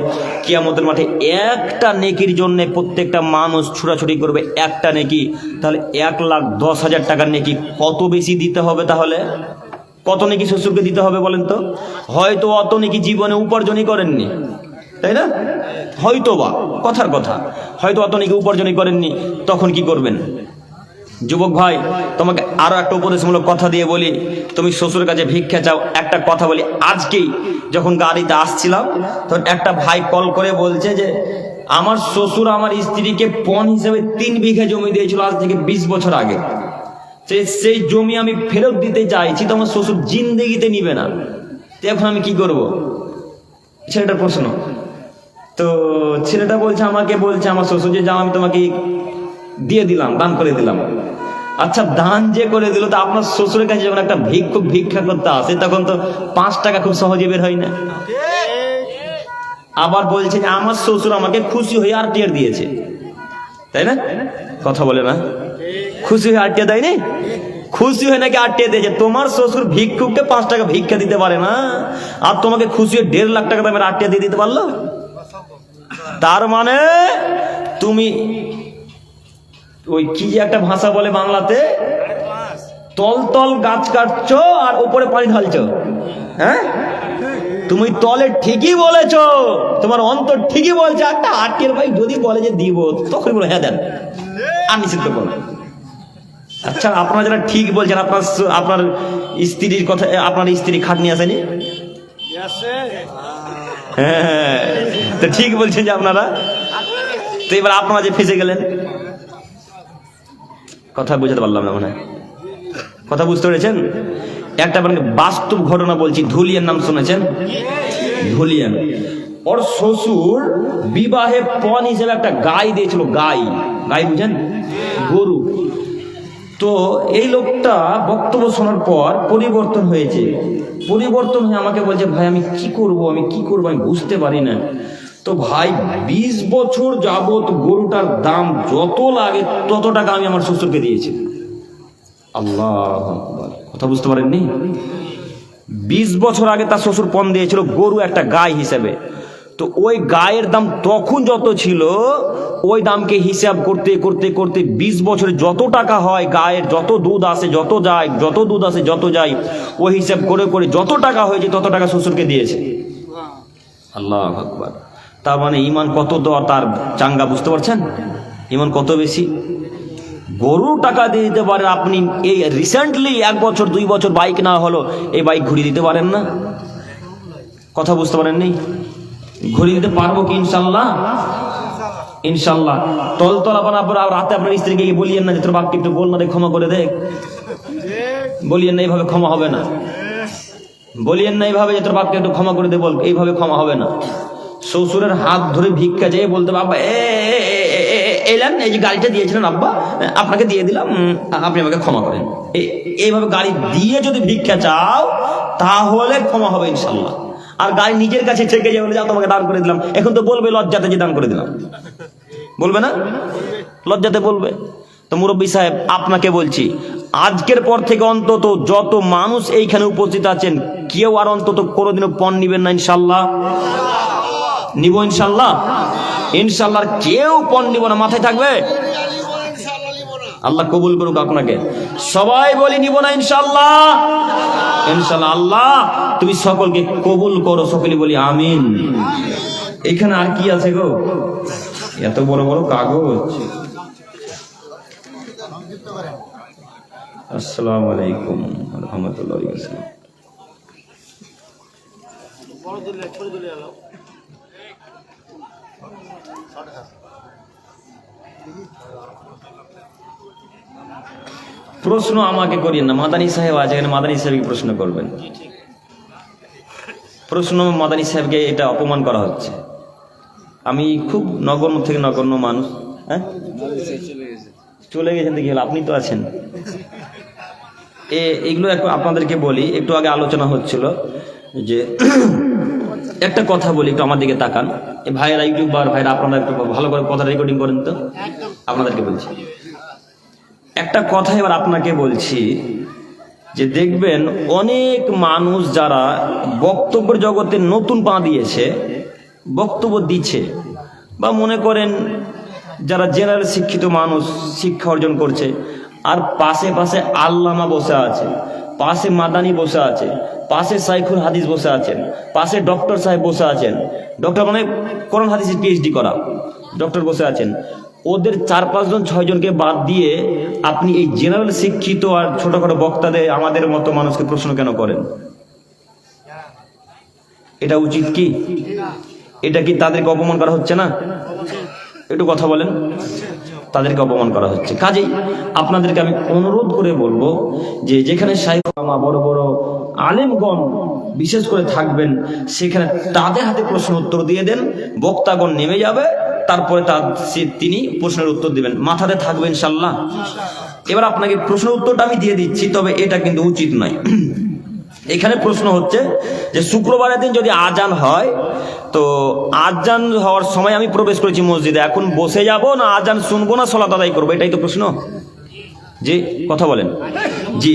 কিয়ামতের মাঠে একটা নেকির জন্য প্রত্যেকটা মানুষ ছুটাছুটি করবে, একটা নেকি। তাহলে 1,10,000 টাকার নেকি কত বেশি দিতে হবে? তাহলে কত নেকি শ্বশুরকে দিতে হবে বলেন তো? হয়তো অত নেকি জীবনে উপার্জনই করেননি, তাই না? হয়তো বা, কথার কথা, হয়তো অত নাকি উপার্জনই করেননি, তখন কি করবেন? যুবক ভাই, তোমাকে আরো একটা উপদেশমূলক কথা দিয়ে বলি, তুমি শ্বশুরের কাছে ভিক্ষা চাও। একটা কথা বলি, আজকেই যখন গাড়িতে আসছিলাম, তখন একটা ভাই কল করে বলছে যে আমার শ্বশুর আমার স্ত্রীকে পণ হিসেবে 3 বিঘা জমি দিয়েছিল আজ থেকে 20 বছর আগে। সেই জমি আমি ফেরত দিতে চাইছি, তো আমার শ্বশুর জিন্দেগিতে নিবে না। তো এখন আমি কি করব? ছেলেটার প্রশ্ন। তো ছেলেটা বলছে, আমার শ্বশুর যে যাও আমি তোমাকে দিয়ে দিলাম, দান করে দিলাম। আচ্ছা, দান যে করে দিল, তো আপনার শ্বশুরের কাছে যখন একটা ভিক্ষা করতে আসে, তখন তো 5 টাকা খুব সহজে বের হয় না। আবার বলছে যে আমার শ্বশুর আমাকে খুশি হয়ে RTR দিয়েছে, তাই না? কথা বলে না? খুশি হয়ে RTR দেয়নি? খুশি হয়ে নাকি RTR দিয়েছে। তোমার শ্বশুর ভিক্ষুককে 5 টাকা ভিক্ষা দিতে পারে না, আর তোমাকে খুশি হয়ে 1.5 লাখ টাকা দামের RTR দিয়ে দিতে পারলো? তার মানে তুমি ওই কি যে একটা ভাষা বলে বাংলাতে, তল গাছ কাটছো আর উপরে পানি ঢালছো। হ্যাঁ, তুমি তলে ঠিকই বলেছো, তোমার অন্তর ঠিকই বলছে। একটা আটের ভাই যদি বলে যে দিব, তখন বলে হ্যাঁ দেন, আর নিষিদ্ধ করো। আচ্ছা, আপনারা যারা ঠিক বলছেন, আপনার স্ত্রীর কথা, আপনার স্ত্রী খাটনি আসেনি? হ্যাঁ, তো ঠিক বলছেন যে আপনারা। তো এবার আপনারা যে ফেসে গেলেন, কথা বুঝতে পারলাম না মনে হয়। কথা বুঝতে পেরেছেন? একটা মানে বাস্তব ঘটনা বলছি। ধুলিয়ান নাম শুনেছেন? ধুলিয়ান, ওর শ্বশুর বিবাহে পণ হিসেবে একটা গাই দিয়েছিল। গাই, গাই বুঝেন? গরু। তো এই লোকটা বক্তব্য শোনার পর পরিবর্তন হয়েছে। পরিবর্তন হয়ে আমাকে বলছে, ভাই আমি কি করব, আমি বুঝতে পারি না। তো ভাই 20 বছর যাবত গরুটার দাম যত লাগে তত টাকা আমি আমার শ্বশুরকে দিয়েছি। আল্লাহ, কথা বুঝতে পারেননি? 20 বছর আগে তার শ্বশুর পণ দিয়েছিল গরু, একটা গাই হিসেবে। তো ওই গায়ের দাম তখন যত ছিল, ওই দামকে হিসাব করতে করতে করতে 20 বছরে যত টাকা হয়, গায়ের যত দুধ আসে, যত যায়, যত দুধ আসে, যত যায়, ওই হিসাব করে করে যত টাকা হয়েছে তত টাকা শ্বশুরকে দিয়েছে। আল্লাহ আকবার। তার মানে ইমান কত তার চাঙ্গা, বুঝতে পারছেন? ইমান কত বেশি। গরু টাকা দিয়ে দিতে পারে, আপনি এই রিসেন্টলি 1 বছর 2 বছর বাইক না হলো, এই বাইক ঘুরিয়ে দিতে পারেন না? কথা বুঝতে পারেননি? ঘুরিয়ে দিতে পারবো কি? ইনশাল্লাহ, ইনশাল্লাহ। তল আপনার রাতে আপনার স্ত্রীকে বলিয়েন না যে তোর বাপকে একটু বল না, ক্ষমা করে দেখ। বলিয়েন না, এইভাবে ক্ষমা হবে না। বলিয়েন না এইভাবে যে তোর বাপকে একটু ক্ষমা করে দে, বল, এইভাবে ক্ষমা হবে না। শ্বশুরের হাত ধরে ভিক্ষা চেয়ে বলতে, বাবা এলেন, এই যে গাড়িটা দিয়েছিলেন আব্বা, আপনাকে দিয়ে দিলাম, আপনি আমাকে ক্ষমা করেন। এইভাবে গাড়ি দিয়ে যদি ভিক্ষা চাও তাহলে ক্ষমা হবে ইনশাল্লাহ। আর গাড়ি নিজের কাছে থেকে যে বলে, যাও তোমাকে দান করে দিলাম, এখন তো বলবে লজ্জাতে যে দান করে দিলাম, বলবে না? লজ্জাতে বলবে। তো মুরব্বী সাহেব, আপনাকে বলছি, আজকের পর থেকে অন্তত যত মানুষ এইখানে উপস্থিত আছেন, কেউ আর অন্তত কোনোদিনও পণ নিবেন না ইনশাল্লাহ। নিব ইনশাল্লাহ, ইনশাল্লাহ। কেউ পণ নিব না, মাথায় থাকবে। আল্লাহ কবুল করুক আপনাকে। সবাই বলি নিব না ইনশাল্লাহ, ইনশাল্লাহ। আল্লাহ তুমি সকলকে কবুল করো, সকলে বলি আমিন। এখানে আর কি আছে গো? এত বড় বড় কাগজ। আসসালামু আলাইকুম রাহমাতুল্লাহি ওয়া বারাকাতুহু। প্রশ্ন আমাকে করিয়েন না, মাদানী সাহেব আছে এখানে, মাদানী সাহেবকে প্রশ্ন করবেন। প্রশ্ন মাদানী সাহেবকে, এটা অপমান করা হচ্ছে। আমি খুব নগণ্য থেকে নগণ্য মানুষ। হ্যাঁ, চলে গেছেন দেখি, আপনি তো আছেন। এইগুলো একটু আপনাদেরকে বলি। একটু আগে আলোচনা হচ্ছিল যে একটা কথা বলি, একটু আমার দিকে তাকান। এই ভাইয়েরা, ইউটিউবার ভাইরা, আপনারা একটু ভালো করে কথা রেকর্ডিং করেন তো। আপনাদেরকে বলছি একটা কথা, এবার আপনাকে বলছি যে দেখবেন অনেক মানুষ যারা বক্তব্যের জগতে নতুন পা দিয়েছে, বক্তব্য দিচ্ছে, বা মনে করেন যারা জেনারেল শিক্ষিত মানুষ, শিক্ষা অর্জন করছে, আর পাশে পাশে আল্লামা বসে আছে, পাশে মাদানি বসে আছে, পাশে সাইখুল হাদিস বসে আছেন, পাশে ডক্টর সাহেব বসে আছেন। ডক্টর মানে কোরআন হাদিসের পিএইচডি করা ডক্টর বসে আছেন। ওদের 4-5 জন 6 জনকে বাদ দিয়ে আপনি এই জেনারেল শিক্ষিত আর ছোটখাটো বক্তাদের, আমাদের মতো মানুষকে প্রশ্ন কেন করেন? এটা উচিত কি? এটা কি তাদেরকে অপমান করা হচ্ছে না? একটু কথা বলেন। তাদেরকে অপমান করা হচ্ছে। কাজেই আপনাদেরকে আমি অনুরোধ করে বলবো যে যেখানে শাইখ ওলামা, বড় বড় আলেমগণ বিশেষ করে থাকবেন, সেখানে তাদের হাতে প্রশ্ন উত্তর দিয়ে দেন। বক্তাগণ নেমে যাবে, তারপরে তিনি প্রশ্নের উত্তর দিবেন, মাথাতে থাকবে ইনশাল্লাহ। এবার আপনাকে প্রশ্নের উত্তরটা আমি দিয়ে দিচ্ছি, তবে এটা কিন্তু উচিত নয়। এখানে প্রশ্ন হচ্ছে যে শুক্রবারের দিন যদি আজান হয়, তো আজান হওয়ার সময় আমি প্রবেশ করেছি মসজিদে, এখন বসে যাব না আজান শুনবো না সালাত আদায় করবো? এটাই তো প্রশ্ন। জি, কথা বলেন। জি,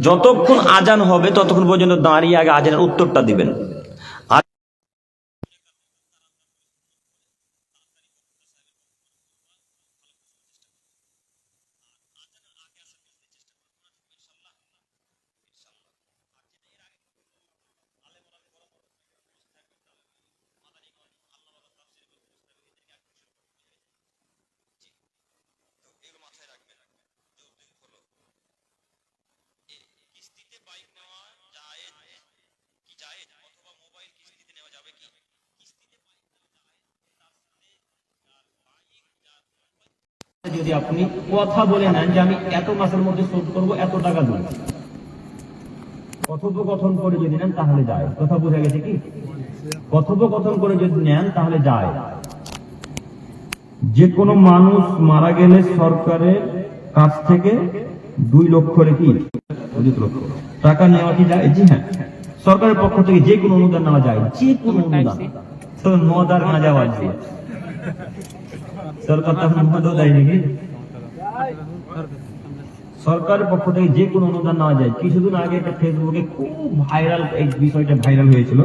যতক্ষণ আজান হবে ততক্ষণ পর্যন্ত দাঁড়িয়ে আগে আজানের উত্তরটা দিবেন। যদি আপনি কথা বলে নেন যে আমি এত মাসের মধ্যে শোধ করবো, এত টাকা দেব, কথোপকথন করে যদি নেন তাহলে যায়। কথা বোঝা গেছে কি? কথোপকথন করে যদি নেন তাহলে যায়। যে কোনো মানুষ মারা গেলে সরকারের কাছ থেকে 2 লক্ষ কি 2 লক্ষ টাকা নেওয়া কি যায়? জি হ্যাঁ, সরকারের পক্ষ থেকে যে কোনো অনুদান নেওয়া যায়, যে কোনো অনুদান। মদার গাঁজা বাজছে সরকার তখন মদও দেয় নাকি? সরকারের পক্ষ থেকে যে কোনো অনুদান নেওয়া যায়। কিছুদিন আগে একটা ফেসবুকে খুব ভাইরাল, এই বিষয়টা ভাইরাল হয়েছিল।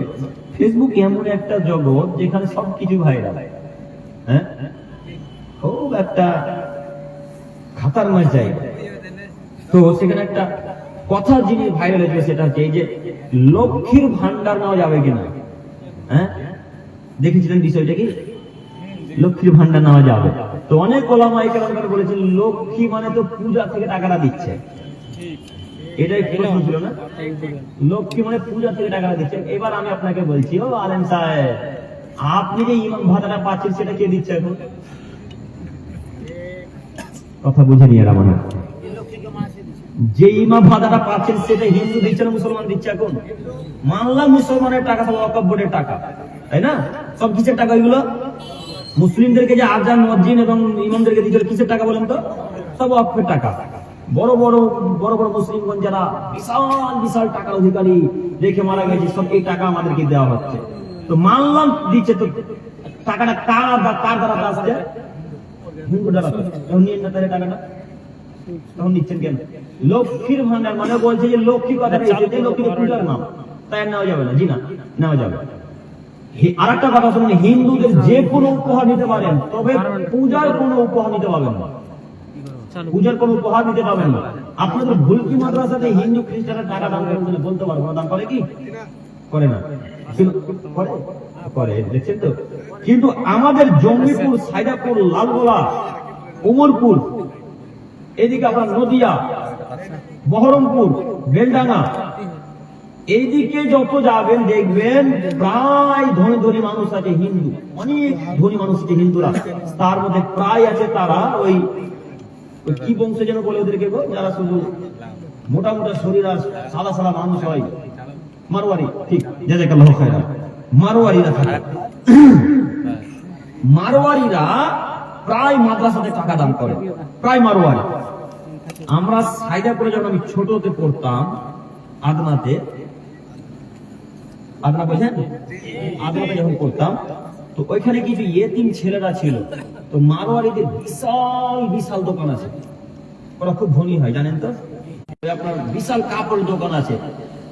ফেসবুক এমন একটা জগৎ যেখানে সবকিছু ভাইরাল, হ্যাঁ, খুব একটা খাতারনাক জায়গা। তো সেখানে একটা কথা যিনি ভাইরাল হয়েছে সেটা হচ্ছে এই যে লক্ষ্মীর ভান্ডার নেওয়া যাবে কিনা। হ্যাঁ, দেখেছিলেন বিষয়টা কি? লক্ষ্মীর ভান্ডার নেওয়া যাবে। তো অনেক ওলামায়ে কেরাম বলেছেন লক্ষ্মী মানে তো পূজা থেকে টাকাটা দিচ্ছে, এটাই প্রশ্ন ছিল না? লক্ষ্মী মানে পূজা থেকে টাকাটা দিচ্ছে। এবার আমি আপনাকে বলছি, ও আলেম সাহেব, আপনি যে ইমাম ভাতাটা পাচ্ছেন সেটা কে দিচ্ছে এখন? কথা বুঝে নিয়ে এরা মনে যে ইমাম ভাতাটা পাচ্ছেন সেটা হিন্দু দিচ্ছে না মুসলমান দিচ্ছে? এখন মানলাম মুসলমানের টাকা, সব ওয়াকফ বোর্ডের টাকা, তাই না? সব কিসের টাকা এগুলো? মুসলিমদেরকে যে আজান মুয়াজ্জিন এবং ইমামদেরকে দিচ্ছে কিসের টাকা বলেন তো? সব ওয়াকফের টাকা। বড় বড় মুসলিমগণ যারা বিশাল বিশাল টাকার অধিকারী রেখে মারা গেছে, সব এই টাকা আমাদেরকে দেওয়া হচ্ছে। তো মানলাম দিচ্ছে, তো টাকাটা কার দ্বারা আসছে? হিন্দু দ্বারা। তখন নিয়ে না তাহলে টাকাটা তখন নিচ্ছেন কেন? লক্ষ্মীর ভান্ডার মানে বলছে যে লক্ষ্মী কথাটা এসেছে, লক্ষ্মী পূজার নাম, তাই নেওয়া যাবে না। জি না, নেওয়া যাবে। আর একটা কথা শুনুন, হিন্দুদের যে কোনো উপহার নিতে পারেন, তবে পূজার কোনো উপহার নিতে পারবেন না। পূজার কোনো উপহার নিতে পারবেন না। আপনাদের ভুলকি মাদ্রাসাতে হিন্দু খ্রিস্টানের টাকা দান করেন বলে বলতে পারবো না। দান করে কি? করে না? করে, দেখছেন তো? কিন্তু আমাদের জঙ্গিপুর, সাইদাপুর, লালগোলা, উমরপুর, এদিকে আপনার নদিয়া, বহরমপুর, বেলডাঙ্গা, এইদিকে যত যাবেন দেখবেন প্রায় ধনী ধনী মানুষ আছে হিন্দু, অনেক ধনী মানুষ আছে হিন্দুরা। তার মধ্যে প্রায় আছে তারা ওই কি বংশ যেন বলে ওদেরকে, যারা শুধু মোটা মোটা শরীর আর সাদা সাদা মানুষ হয়, মারোয়ারি। ঠিক, জাযাকাল্লাহু খায়রান। মারোয়ারিরা থাকে। মারোয়ারিরা প্রায় মাদ্রাসাতে টাকা দান করে, প্রায় মারোয়ারি। আমরা সাইদাপুরে যখন আমি ছোটতে পড়তাম, আদনাতে, আদনা বোঝেন? আদনাতে যখন পড়তাম, তো ওইখানে কিছু ইয়েতিম ছেলেরা ছিল। তো মারোয়ারিদের বিশাল বিশাল দোকান আছে, ওরা খুব ধনী হয় জানেন তো। আপনার বিশাল কাপড় দোকান আছে।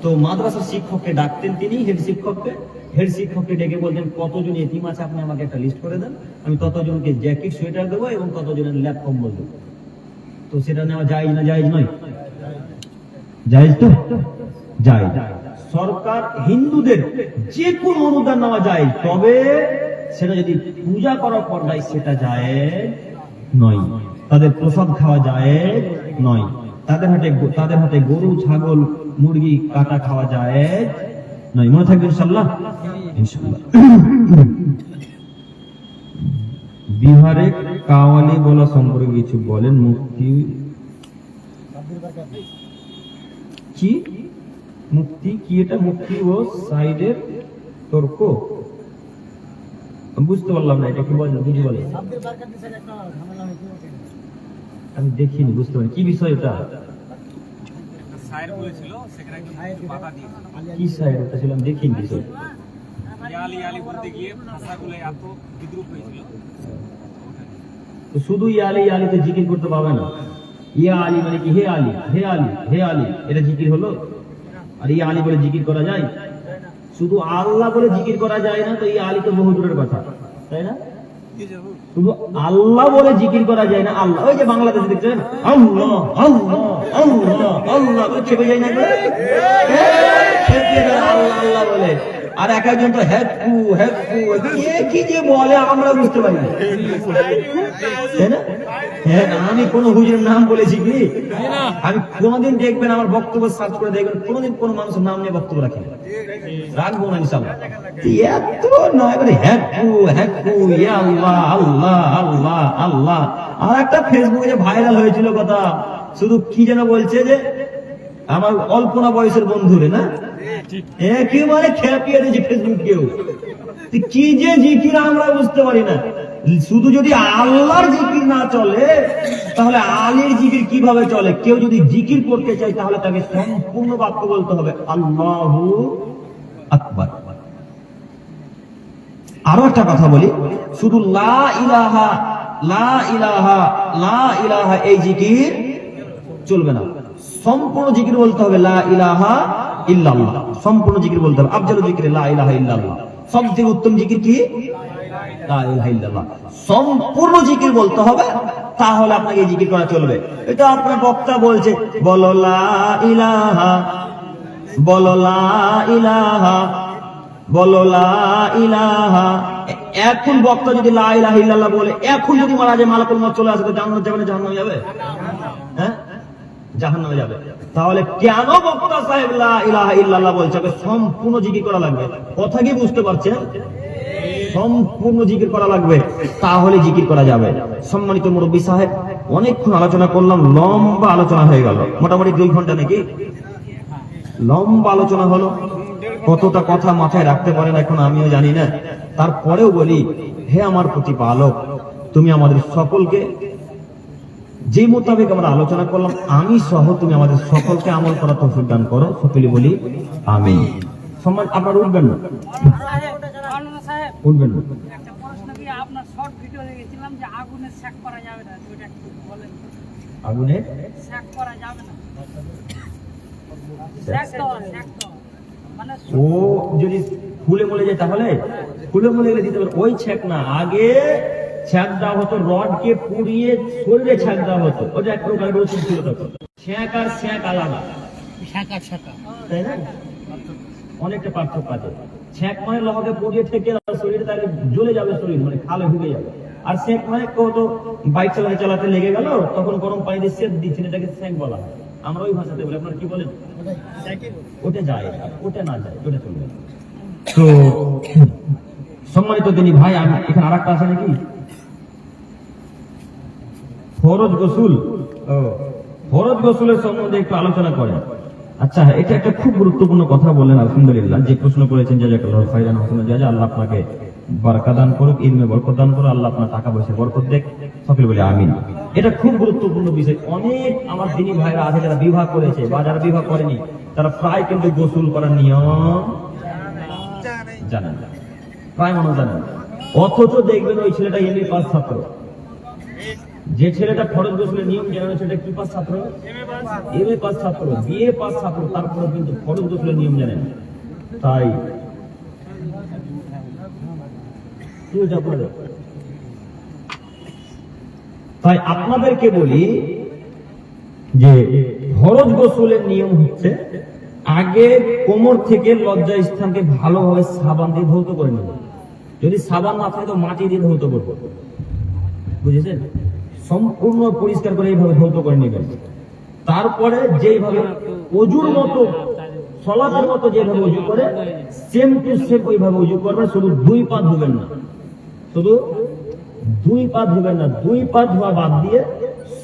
তো মাদ্রাসার শিক্ষককে ডাকতেন তিনি, হেড শিক্ষককে ডেকে বলতেন কতজন ইয়েতিম আছে আপনি আমাকে একটা লিস্ট করে দেন, আমি ততজনকে জ্যাকেট সোয়েটার দেবো এবং ততজনের ল্যাপ কম্বল দেবো। তো সেটা নেওয়া যায় না? জায়েজ নয়? জায়েজ তো? জায়েজ। সরকার হিন্দুদের যে কোনো অনুদান নেওয়া যায়, তবে সেটা যদি পূজা করার পর যায় সেটা জায়েজ নয়। তাদের প্রসাদ খাওয়া জায়েজ নয়। তাদের হাতে গরু, ছাগল, মুরগি কাটা খাওয়া জায়েজ নয়। মনে থাকবে ইনশাআল্লাহ? ইনশাআল্লাহ। বিহারে কাওয়ালি বলা সম্পর্কে কিছু বলেন। মুক্তি কি? মুক্তি কি? এটা মুক্তি ও সাইডের তর্ক? বুঝতে পারলাম না, এটা কি বলেন? বুঝি বলে আমি দেখিনি, বুঝতে পারি কি বিষয় এটা। কি সাইড ওটা ছিল? আমি দেখিনি বিষয়। শুধু ইয়ালি ইয়ালিতে জিকির করতে পারবে না। ইয়া আলী মানে কি? হে আলী, হে আলী, হে আলী, এটা জিকির হলো? আর ইয়া আলী বলে জিকির করা যায়? শুধু আল্লাহ বলে জিকির করা যায় না, তো ইয়া আলী তো বহু দূরের কথা, তাই না? শুধু আল্লাহ বলে জিকির করা যায় না। আল্লাহ, ওই যে বাংলাদেশে দেখছেন আল্লাহ আল্লাহ আল্লাহ আল্লাহ, চেপে যায় না আল্লাহ আল্লাহ বলে। আর এক একজন তো হ্যাপু হ্যাপু কে কি যে বলে আমরা বুঝতে পারি না, তাই না? হ্যাঁ, আমি কোন হুজুরের নাম বলেছি কি? আমি কোনদিন দেখবেন আমার বক্তব্য সার্চ করে দেখবেন কোনদিন কোন মানুষের নাম নিয়ে বক্তব্য রাখি না, রাখবো না ইনশাআল্লাহ। এত নয় মানে হ্যাপু হ্যাপু ইয়া আল্লাহ আল্লাহ আল্লাহ আল্লাহ। আর একটা ফেসবুকে যে ভাইরাল হয়েছিল কথা, শুধু কি যেন বলছে যে আমার অল্পনা বয়সের বন্ধুরে না একেবারে খেপিয়ে দিয়েছে ফেসবুক কেউ, কি যে জিকির আমরা বুঝতে পারি না। শুধু যদি আল্লাহর জিকির না চলে তাহলে আলীর জিকির কিভাবে চলে? কেউ যদি জিকির করতে চায় তাহলে তাকে সম্পূর্ণ বাক্য বলতে হবে আল্লাহু আকবার। আরো একটা কথা বলি, শুধু লা ইলাহা লা ইলাহা লা ইলাহা এই জিকির চলবে না, সম্পূর্ণ জিকির বলতে হবে লা ইলাহা ইল্লাল্লাহ। সম্পূর্ণ জিকির বলতে হবে, আফজালু যিকরি লা ইলাহা ইল্লাল্লাহ। সবথেকে উত্তম জিকির কি? লা ইলাহা ইল্লাল্লাহ। সম্পূর্ণ জিকির বলতে হবে, তাহলে আপনাকে জিকির করা চলবে। এটা আপনার বক্তা বলছে বলো লা ইলাহা, বলো লা ইলাহা, বলো লা ইলাহা। এখন বক্তা যদি লা ইলাহা ইল্লাল্লাহ বলে এখন যদি মারা যায় মালাকুল মউত চলে আসে তো জান্নাত যাবে না জাহান্নামে যাবে? হ্যাঁ, জাহান্নামে যাবে। তাহলে কেন বক্তা সাহেব লা ইলাহা ইল্লাল্লাহ বলছে? সম্পূর্ণ জিকির করা লাগবে। কথা কি বুঝতে পারছেন? সম্পূর্ণ জিকির করা লাগবে, তাহলে জিকির করা যাবে। সম্মানিত মুরব্বী সাহেব, অনেকক্ষণ আলোচনা করলাম, লম্বা আলোচনা হয়ে গেল, মোটামুটি 2 ঘন্টা নাকি লম্বা আলোচনা হলো। কতটা কথা মাথায় রাখতে পারেন এখন আমিও জানি না, তারপরেও বলি হে আমার প্রতিপালক, তুমি আমাদের সকলকে যে মোতাবেক আমরা আলোচনা করলাম আমি সহ তুমি আমাদের সকলকে আমল করার তৌফিক দান করো। সকলে বলি আমিন। সম্মান আপনারা উঠবেন না, উঠবেন না। একটা প্রশ্ন কি, আপনার শর্ট ভিডিও দেখেছিলাম যে আগুনে সেক করা যাবে না, ওটা একটু বলেন। আগুনে সেক করা যাবে না, সেক দেওয়া মানে ও যদি ফুলে মলে যায় তাহলে ফুলে মলে গেলে দিতে পারে। ওই ছেক না, আগে ছেক দেওয়া হতো, রডকে পুড়িয়ে শরীরে ছেক দেওয়া হতো, ওটা এক প্রকার রসুন ছিল তখন। ছেক আর ছেক আলাদা, তাই না? অনেকটা পার্থক্য আছে। ছেক মানে লোহাকে পুড়িয়ে ঠেকে শরীরে তাহলে জ্বলে যাবে, শরীর মানে খালে ঢুকে যাবে। আর সেক মানে কত বাইক চালাতে চালাতে লেগে গেল, তখন গরম পানি দিয়ে সেক দিচ্ছেন, এটাকে সেক বলা হয়। আমরা ওই ভাষাতে বলি, আপনারা কি বলেন? ওটা যায়, ওটা না যায়, ওটা চলবে। তো সম্মানিত তিনি ভাই, আমি এখানে আর একটা আছে নাকি ফরজ গোসল, ফরজ গোসলের সম্বন্ধে একটু আলোচনা করেন। আচ্ছা, এটা একটা খুব গুরুত্বপূর্ণ কথা বললেন, আলহামদুলিল্লাহ। যে প্রশ্ন করেছেন জাযাকাল্লাহু খাইরান, আল্লাহ আপনাকে বারাকা দান করুক, ইলমে বরকত দান করুক, আল্লাহ আপনার টাকা পয়সা বরকত দেখ, সকলে বলে আমিন। এটা খুব গুরুত্বপূর্ণ বিষয়। অনেক আমার দিনী ভাইরা আছে যারা বিবাহ করেছে বা যারা বিবাহ করেনি, তারা প্রায় কিন্তু গোসল করার নিয়ম জানেন না, প্রায় মানুষ জানেন। অথচ দেখবেন ওই ছেলেটা এমএ পাস ছাত্র, যে ছেলেটা ফরজ গোসলের নিয়ম জানে সেটা কি পাস ছাত্র? এমএ পাস ছাত্র, বিএ পাস ছাত্র, তারপরে কিন্তু ফরজ গোসলের নিয়ম জানেন। তাই তাই আপনাদেরকে বলি যে ফরজ গোসলের নিয়ম হচ্ছে আগে কোমর থেকে লজ্জা স্থানকে ভালোভাবে সাবান দিয়ে ধৌত করে নেব। যদি সাবান না থাকে তো মাটি দিয়ে ধৌত করবো, বুঝেছেন? সম্পূর্ণ পরিষ্কার করে এইভাবে ধৌত করে নেবেন। তারপরে যেভাবে অজুর মতো, সলাতের মতো যেভাবে অজু করে সেম টু সেম ওইভাবে অজু করবেন। শুধু 2 পা ধুবেন না, শুধু 2 পা ধুবেন না, 2 পা ধোয়া বাদ দিয়ে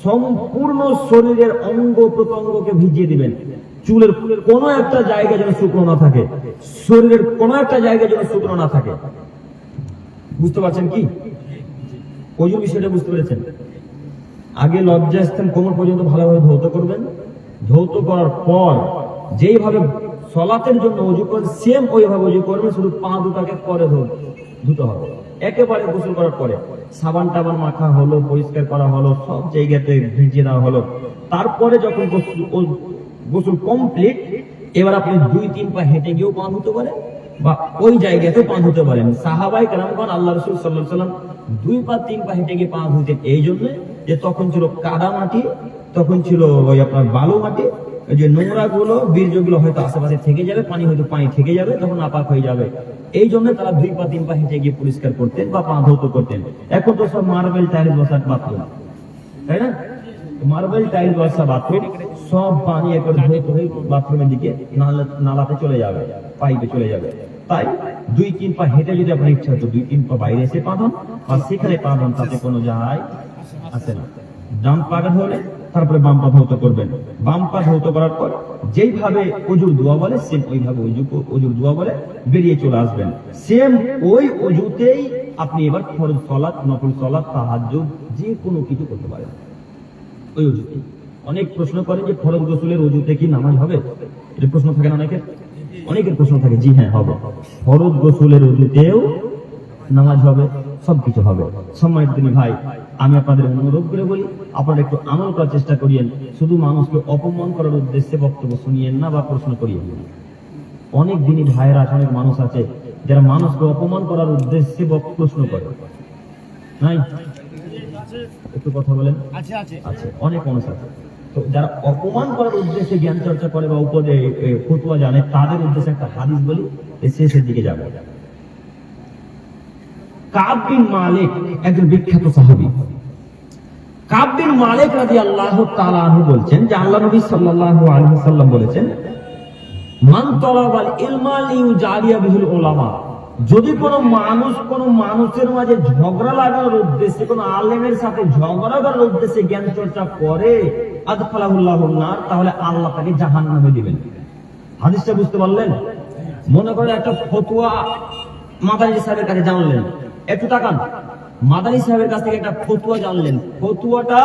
সম্পূর্ণ শরীরের অঙ্গ প্রত্যঙ্গকে ভিজিয়ে দিবেন। চুলের কোনো একটা জায়গা যেন শুকনো না থাকে, শরীরের কোনো একটা জায়গা যেন শুকনো না থাকে। বুঝতে পারছেন কি ওজুর বিষয়টা? বুঝতে পেরেছেন? আগে লজ্জাস্থান কোমর পর্যন্ত ভালোভাবে ধৌত করবেন। ধৌত করার পর যেইভাবে সলাতের জন্য অজু করেন সেম ওইভাবে অজু করবেন, শুধু পা দুটাকে পরে ধুতে হবে। একেবারে গোসল করার পরে সাবান টাবান মাখা হলো, পরিষ্কার করা হলো, সব জায়গাতে ভিজিয়ে দেওয়া হলো। তারপরে যখন গোসল কমপ্লিট, এবার আপনি 2-3 পা হেঁটে গিয়েও পা ধুতে পারেন বা ওই জায়গাতেও পা ধুতে পারেন। সাহাবাই কেরামগণ আল্লাহ রাসূল সাল্লাল্লাহু আলাইহি ওয়াসাল্লাম 2 পা 3 পা হেঁটে গিয়ে পা ধুতেন, এই জন্য যে তখন ছিল কাদা মাটি, তখন ছিল ওই আপনার বালু মাটি, ওই যে নোংরা গুলো বীর্যগুলো হয়তো আশেপাশে থেকে যাবে, পানি হয়তো পানি থেকে যাবে, তখন নাপাক হয়ে যাবে। এই জন্য তারা 2 পা 3 পা হেঁটে গিয়ে পরিষ্কার করতেন বা পা ধৌত করতেন। এখন তো সব মার্বেল টাইল বসার বাথরুম, তাই না? মার্বেল টাইল বসা বাথরুম, সব পানি একবার ধুয়ে ধুয়ে বাথরুমের দিকে নালাতে চলে যাবে, পাইপে চলে যাবে। তাই 2-3 পা হেঁটে যদি আপনার ইচ্ছা হতো 2-3 পা বাইরে এসে পা ধন আর সেখানে পা ধন, তাতে কোনো যায় আসে না। ডান পাটা ধরে তারপরে বাম পা ধৌত করবেন। বাম পা ধৌত করার পর যেইভাবে অজুর দোয়া বলে সেম ওইভাবে অজুর দোয়া বলে বেরিয়ে চলে আসবেন। সেম ওই অজুতেই আপনি এবার ফরজ সালাত, নফল সালাত, তাহাজ্জুদ যে কোনো কিছু করতে পারেন ওই অজুতে। অনেক প্রশ্ন করেন যে ফরজ গোসলের অজুতে কি নামাজ হবে, এটা প্রশ্ন থাকে না অনেকের প্রশ্ন থাকে। জি হ্যাঁ, হবে। ফরজ গোসলের অজুতেও নামাজ হবে, সবকিছু হবে। সম্মানিত দিনী ভাই, আমি আপনাদের অনুরোধ করে বলি, আপনারা একটু আমল করার চেষ্টা করিয়েন। শুধু মানুষকে অপমান করার উদ্দেশ্যে বক্তব্য শুনিয়েন না বা প্রশ্ন করিয়েন না। অনেক দিনী ভাইয়েরা, অনেক মানুষ আছে যারা মানুষকে অপমান করার উদ্দেশ্যে প্রশ্ন করে, নাই? একটু কথা বলেন। আছে, অনেক মানুষ আছে। তো যারা অপমান করার উদ্দেশ্যে জ্ঞান চর্চা করে বা উপদে ফতোয়া জানে, তাদের উদ্দেশ্যে একটা হাদিস বলি, শেষের দিকে যাবো। কাব বিন মালিক একজন বিখ্যাত সাহাবী। কাব বিন মালিক রাদিয়াল্লাহু তাআলা আনহু বলছেন যে আল্লাহ নবী সাল্লাল্লাহু আলাইহি ওয়াসাল্লাম বলেছেন, মান তালাবাল ইলমা লিউজারিয়া বিহিল উলামা, যদি কোনো মানুষ কোনো মানুষের মাঝে ঝগড়া লাগানোর উদ্দেশ্যে, কোনো আলেমের সাথে ঝগড়া করার উদ্দেশ্যে জ্ঞান চর্চা করে, আদখালাহুল্লাহুন নার, তাহলে আল্লাহ তাকে জাহান্নামে দিবেন। হাদিসটা বুঝতে পারলেন? মনে করেন একটা ফতোয়া মাদানী সাহেবের কাছে জানলেন, একটু তাকান, মাদানী সাহেবের কাছ থেকে একটা ফতোয়া জানলেন। ফতোয়াটা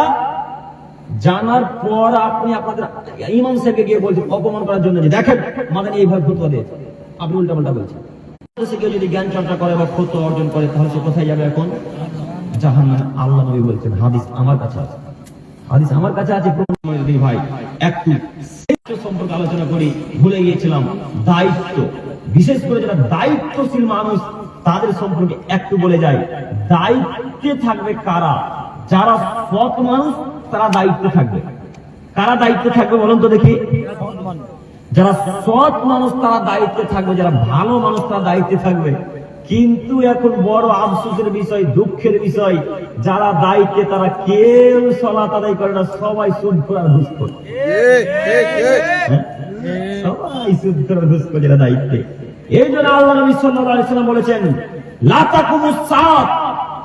জানার পর আপনি আপনাদের ইমাম সাহেবকে গিয়ে বলছেন অপমান করার জন্য, যে দেখেন মাদানী এইভাবে ফতোয়া দিয়েছে, আপনি উল্টাপাল্টা বলছেন। কেউ যদি জ্ঞান চর্চা করে বা ফতোয়া অর্জন করে, তাহলে সে কোথায় যাবে? এখন জাহান্নামে। আল্লাহ নবী বলছেন, হাদিস আমার কাছে আছে, হাদিস আমার কাছে আছে। ভাই, একটু সম্পর্কে আলোচনা করি, ভুলে গিয়েছিলাম। দায়িত্ব, বিশেষ করে যারা দায়িত্বশীল মানুষ তাদের সম্পর্কে একটু বলে যায়। দায়িত্বে থাকবে কারা? যারা সৎ মানুষ তারা দায়িত্বে থাকবে। কারা দায়িত্বে থাকবে বলুন তো দেখি? যারা সৎ মানুষ তারা দায়িত্বে থাকবে, যারা ভালো মানুষ তারা দায়িত্বে থাকবে। কিন্তু এখন বড় আফসোসের বিষয়, দুঃখের বিষয়, যারা দায়িত্বে তারা কেউ সালাত আদায় করে না, সবাই সুদখোর আর ঘুষখোর। সবাই সুদখোর আর ঘুষখোর যারা দায়িত্বে। এই জন্য আল্লাহ নবী সাল্লাল্লাহু আলাইহি ওয়াসাল্লাম বলেছেন, লা তাকুমুস সাআত,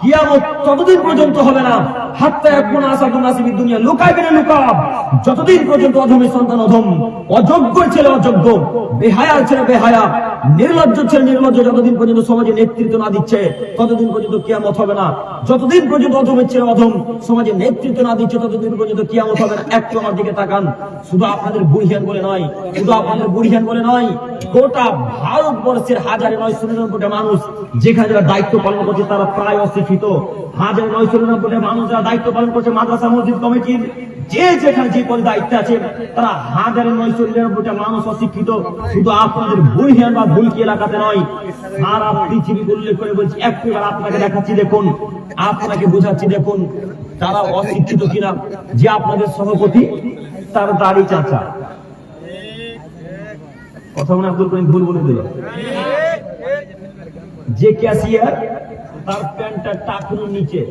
কিয়ামত ততদিন পর্যন্ত হবে না, হাত্তা ইয়াকুন আসাদুন নাসিবি দুনিয়া লুকাইবিনা লুকাব, যতদিন পর্যন্ত অধমের সন্তান অধম, অযোগ্য ছেলে অযোগ্য, বেহায়ার ছেলে বেহায়া, নির্লজ্জ ছেলে নির্লজ্জ যতদিন পর্যন্ত সমাজে নেতৃত্ব না দিচ্ছে, ততদিন পর্যন্ত কিয়ামত হবে না। যতদিন পর্যন্ত অধমের ছেলে অধম সমাজে নেতৃত্ব না দিচ্ছে, ততদিন পর্যন্ত কিয়ামত হবে না। একটু আমার দিকে তাকান। শুধু আপনাদের বুড়িয়ান বলে নয়, শুধু আপনাদের বুড়িয়ান বলে নয়, গোটা ভারতবর্ষের 1999 মানুষ যেখানে যারা দায়িত্ব পালন করছে তারা প্রায় অশিক্ষিত। 1999 মানুষ যারা দায়িত্ব পালন করছে মাদ্রাসা মসজিদ কমিটির, যে যেখানে যে পদে দায়িত্ব আছে, তারা 1999 মানুষ অশিক্ষিত। শুধু আপনাদের বুড়িয়ান বা ভুলকি এলাকাতে নয়, সারা পৃথিবী উল্লেখ করে বলছি। একবার আপনাকে দেখাচ্ছি, দেখুন, আপনাকে বোঝাচ্ছি, দেখুন তারা অশিক্ষিত কিনা। যে আপনাদের সভাপতি, তার দাড়ি চাচা, কথা মনে আব্দুল করিম ভুল বলে দিল। যে ক্যাশিয়ার, তার প্যান্টটা টাকুর নিচে,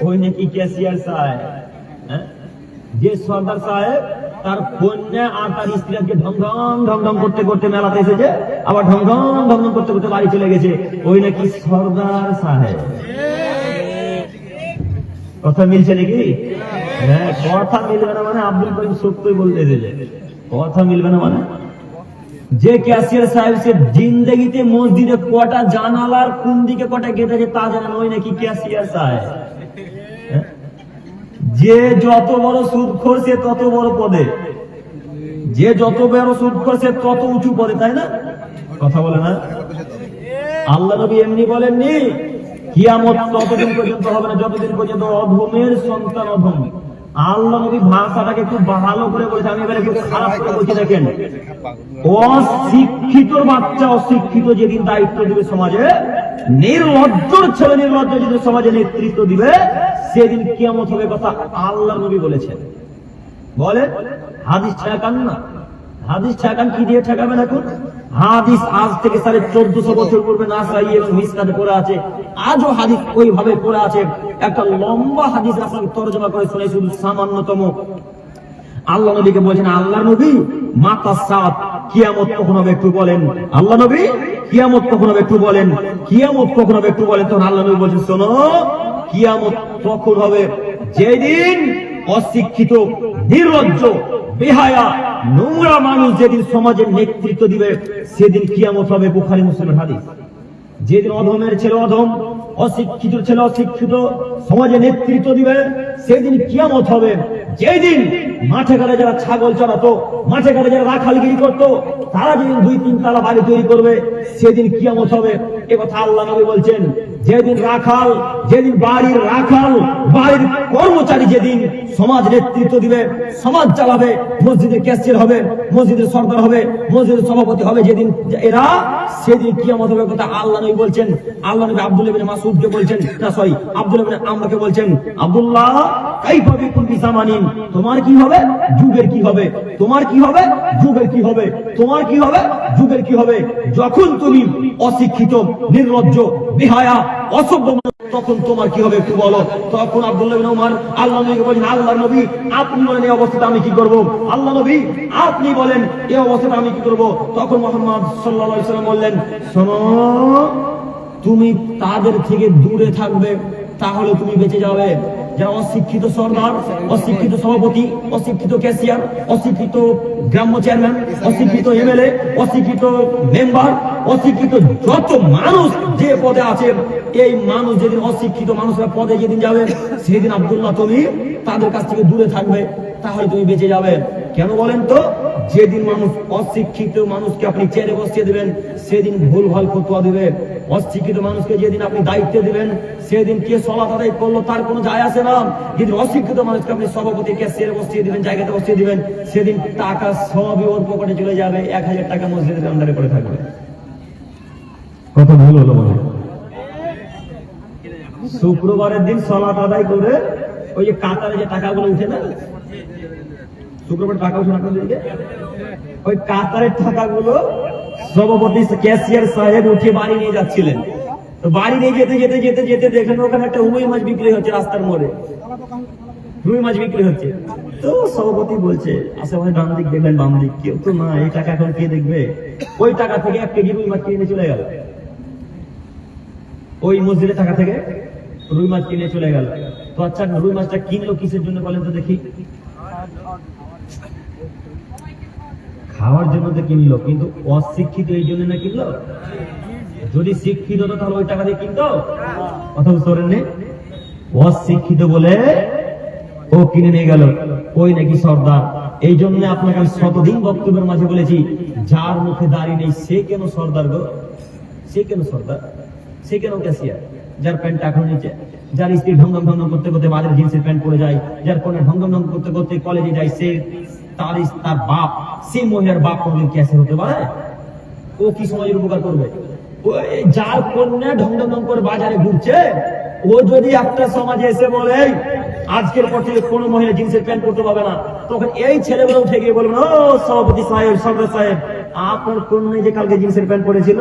ওই নাকি ক্যাশিয়ার সাহেব। যে সর্দার সাহেব, তার কন্যা আর তার স্ত্রীকে ঢং ঢং ঢং ঢং করতে করতে মেলাতে এসেছে, আবার ঢং ঢং ঢং ঢং করতে করতে বাড়ি চলে গেছে, ওই নাকি সর্দার সাহেব। কথা মিলছে নাকি? হ্যাঁ, কথা মিলবে না মানে আব্দুল করিম সত্যই বলতে এসেছে, কথা মিলবে না মানে। যে ক্যাশিয়ার সাহেব সে জিন্দগিতে মসজিদে কটা জানালার কোন দিকে কটা গেট আছে তা জানেন, ওই নাকি ক্যাশিয়ার সাহেব। যে যত বড় সুদখোর সে তত বড় পদে, যে যত বড় সুদখোর সে তত উঁচু পদে, তাই না? কথা বলে না? আল্লাহ নবী এমনি বলেননি কিয়ামত ততদিন পর্যন্ত হবে না যতদিন পর্যন্ত অধমের সন্তান অধম। আল্লাহ নবী ভাষাটাকে খুব ভালো করে বলেছে, আমি এবারে একটু খারাপ করে বলছি। দেখেন, অশিক্ষিত বাচ্চা অশিক্ষিত যেদিন দায়িত্ব দিবে সমাজে, নির্লজ্জর ছেলে নির্লজ্জ যেদিন সমাজে নেতৃত্ব দিবে, সেদিন কিয়ামত হবে, কথা আল্লাহ নবী বলেছেন। বলে হাদিস ঠেকান না। হাদিস ঠেকান কি দিয়ে ঠেকাবেন এখন? হাদিস আজ থেকে 1450 বছর পূর্বে নাসাই এবং মিসকাতে পড়ে আছে, আজও হাদিস ওইভাবে পড়ে আছে। একটা লম্বা হাদিস আপনাকে তরজমা করে শোনাই, শুধু সামান্যতম। আল্লাহ নবীকে বলছেন, আল্লাহ নবী মাতা সাত, কিয়ামত কখন হবে একটু বলেন। আল্লাহ নবী কিয়ামত কখন হবে একটু বলেন, কিয়ামত কখন হবে একটু বলেন। তখন আল্লাহ নবী বলছেন, শোনো, কিয়ামত তখন হবে যেদিন অশিক্ষিত, নির্লজ্জ, বেহায়া, নোংরা মানুষ যেদিন সমাজের নেতৃত্ব দিবে, সেদিন কিয়ামত হবে। বুখারী মুসলিমের হাদিস। যেদিন অধমের ছেলে অধম, অশিক্ষিত ছেলে অশিক্ষিত সমাজে নেতৃত্ব দিবে, সেদিন কিয়ামত হবে। যেদিন মাঠে ঘাটে যারা ছাগল চড়াতো, মাঠে ঘাটে যারা রাখালগিরি করতো, তারা যেদিন 2-3 তালা বাড়ি তৈরি করবে, সেদিন কিয়ামত হবে। এ কথা আল্লাহ নবী বলছেন। যেদিন রাখাল, যেদিন বাড়ির রাখাল, বাড়ির কর্মচারী যেদিন সমাজ নেতৃত্ব দিবে, সমাজ চালাবে, মসজিদের ক্যাশিয়ার হবে, মসজিদের সরদার হবে, মসজিদের সভাপতি হবে, যেদিন এরা, সেদিন কিয়ামত হবে। কথা আল্লাহ নবী বলছেন। আল্লাহ নবী আব্দুল্লাহ ইবনে মাসউদকে বলছেন, না সরি, আব্দুল্লাহ ইবনে আমরকে বলছেন, আব্দুল্লাহ কাইফা বিকুম বিজামানিন, তোমার কি হবে, যুগের কি হবে, তোমার কি হবে, যুগের কি হবে, তোমার কি হবে, যুগের কি হবে। যখন তুমি অশিক্ষিত, নির্লজ্জ, বেহায়া, অসভ্য, তখন তোমার কি হবে একটু বলো। তখন আব্দুল্লাহ ইবনে উমর আল্লাহ নবীকে বলেন, আল্লাহ নবী আপনি বলেন এই অবস্থাতে আমি কি করব, আল্লাহ নবী আপনি বলেন এই অবস্থাতে আমি কি করব। তখন মুহাম্মদ সাল্লাল্লাহু আলাইহি ওয়াসাল্লাম বললেন, শোনো, তুমি তাদের থেকে দূরে থাকবে, তাহলে তুমি বেঁচে যাবে। যারা অশিক্ষিত সরদার, অশিক্ষিত সভাপতি, অশিক্ষিত ক্যাশিয়ার, অশিক্ষিত গ্রাম্য চেয়ারম্যান, অশিক্ষিত এমএলএ, অশিক্ষিত মেম্বার, অশিক্ষিত যত মানুষ যে পদে আছে, এই মানুষ যেদিন অশিক্ষিত মানুষরা পদে যেদিন যাবে, সেদিন আব্দুল্লাহ তুমি তাদের কাছ থেকে দূরে থাকবে, তাহলে তুমি বেঁচে যাবে। কেন বলেন তো? যেদিন মানুষ অশিক্ষিত মানুষকে আপনি চেয়ারে বসিয়ে দিবেন, সেদিন ভুল ভাল ফতোয়া দিবে। অশিক্ষিত মানুষকে যেদিন আপনি দায়িত্ব দিবেন, সেদিন কে সালাত আদায় করলো তার কোনো যায় আসে না। যেদিন অশিক্ষিত মানুষকে আপনি সভাপতি ক্যাশিয়ারে বসিয়ে দিবেন, জায়গাতে বসিয়ে দিবেন, সেদিন টাকা সবই ওর পকেটে চলে যাবে, 1000 টাকা মসজিদের আন্ডারে পড়ে থাকবে। কত ভুল হলো মনে হয়। শুক্রবারের দিন সালাত আদায় করে ওই যে কাতারে যে টাকাগুলো উঠে না, শুক্রবার টাকা উঠে আপনাদেরকে, ওই কাতারের টাকাগুলো সভাপতি ক্যাশিয়ার সাহেব উঠে বাড়ি নিয়ে যাচ্ছিলেন। তো বাড়ি নিয়ে যেতে যেতে যেতে যেতে দেখেন ওখানে একটা রুই মাছ বিক্রি হচ্ছে রাস্তার মোড়ে, রুই মাছ বিক্রি হচ্ছে। তো সভাপতি বলছে, আশেপাশে ডান দিক দেখলেন, বাম দিক, কেউ তো না, এই টাকা এখন কে দেখবে। ওই টাকা থেকে 1 কেজি রুই মাছ কিনে চলে গেল, ওই মসজিদের টাকা থেকে রুই মাছ কিনে চলে গেল। তো আচ্ছা, রুই মাছটা কিনলো কিসের জন্য বলেন তো দেখি? খাওয়ার জন্য তো কিনলো, কিন্তু অশিক্ষিত এই জন্য না কিনলো। যদি শিক্ষিত হতো তাহলে ওই টাকা দিয়ে কিনতো? কথা বুঝতে পারেননি? অশিক্ষিত বলে ও কিনে নিয়ে গেল, ওই নাকি সর্দার। এই জন্য আপনাকে আমি শতদিন বক্তব্যের মাঝে বলেছি, যার মুখে দাড়ি নেই সে কেন সর্দার গো? সে কেন সর্দার? সে কেন ক্যাশিয়ার? যার প্যান্ট টাকা নিচে, যার স্ত্রী ঢঙ্গম ঢঙ্গম করতে করতে বাজারে জিন্সের প্যান্ট পরে যায়, যার কোনে ঢঙ্গম ঢঙ্গম করতে করতে কলেজে যায়, সে তার বাপ, সেই মহিলার বাপ কোনদিন ক্যাশিয়ার হতে পারে? ও কি সমাজের উপকার করবে? যার কন্যা ঢঙ্গম করে বাজারে ঘুরছে, ও যদি একটা সমাজে এসে বলে আজকের পর থেকে কোনো মহিলা জিন্সের প্যান্ট পরতে পারবে না, তখন এই ছেলেগুলো উঠে গিয়ে বলবেন, ও সভাপতি সাহেব, সরদার সাহেব, আপনার কন্যা যে কালকে জিন্সের প্যান্ট পরেছিল,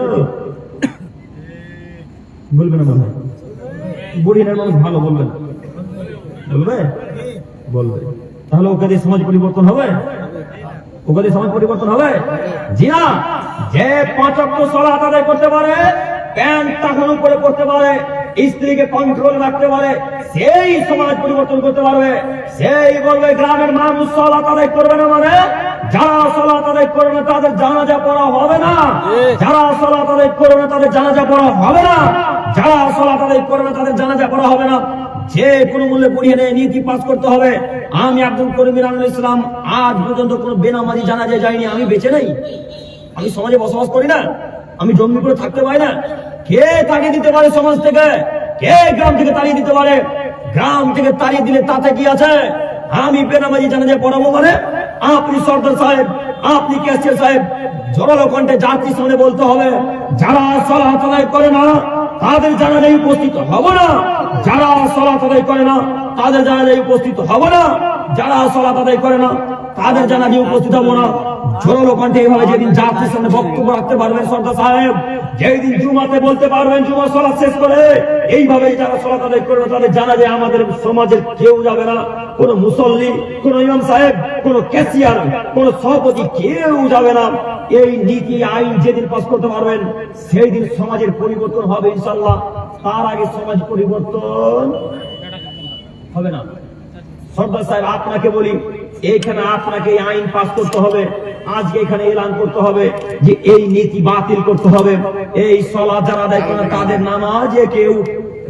বলবে না মনে হয়? বুড়িনার মানুষ ভালো বলবে না, বলবে? বলবে। তাহলে ওকে দিয়ে সমাজ পরিবর্তন হবে? ওকে দিয়ে সমাজ পরিবর্তন হবে? জি না। যে 5 ওয়াক্ত সালাত আদায় করতে পারে, প্যান্ট টাকার উপরে পড়তে পারে, স্ত্রীকে কন্ট্রোল রাখতে পারে, সেই সমাজ পরিবর্তন করতে পারবে। সেই বলবে গ্রামের মানুষ সালাত আদায় করবে না, মানে যারা সালাত আদায় করবে না তাদের জানাজা পড়া হবে না, যারা সালাত আদায় করবে না তাদের জানাজা পড়া হবে না, যারা সালাত আদায় করবে না তাদের জানাজা পড়া হবে না। যে কোনো মূল্যে পড়িয়ে নেয়, নীতি পাস করতে হবে। আমি আব্দুল করিম মিরানুল ইসলাম আজ পর্যন্ত কোনো বেনামাজি জানাজা যায়নি। আমি বেঁচে নেই, আমি সমাজে বসবাস করি না, আমি জঙ্গি করে থাকতে পারি না। কে তাড়িয়ে দিতে পারে সমাজ থেকে? কে গ্রাম থেকে তাড়িয়ে দিতে পারে? গ্রাম থেকে তাড়িয়ে দিলে তাতে কি আছে? আমি বেনামাজি জানাজা পড়াবো মানে? আপনি সরদার সাহেব, আপনি ক্যাশিয়ার সাহেব জোরালো কণ্ঠে জাতির সামনে বলতে হবে, যারা সালাত আদায় করে না তাদের জানাজায় উপস্থিত হব না, যারা সালাত আদায় করে না তাদের জানাজায় উপস্থিত হব না, যারা সালাত আদায় করে না তাদের জানাজে উপস্থিত হবো না। জোরালো কণ্ঠে এইভাবে যেদিন জাতির সামনে বক্তব্য রাখতে পারবেন সর্দার সাহেব, যেদিন জুমাতে বলতে পারবেন জুমা সালাত শেষ করে এইভাবে যারা সালাত আদায় করবে তাদের জানাজে আমাদের সমাজের কেউ যাবে না, কোন মুসল্লি, কোন ইমাম সাহেব, কোন ক্যাশিয়ার, কোন সভাপতি কেউ যাবে না। এই নীতি আইন যেদিন পাস করতে পারবেন সেই দিন সমাজের পরিবর্তন হবে ইনশাআল্লাহ। তার আগে সমাজ পরিবর্তন হবে না। সর্দার সাহেব আপনাকে বলি, এইখানে আপনাকে এই আইন পাস করতে হবে, আজকে এখানে এলান করতে হবে যে এই নীতি বাতিল করতে হবে। এই সালাত যারা আদায় করে তাদের নামাজে কেউ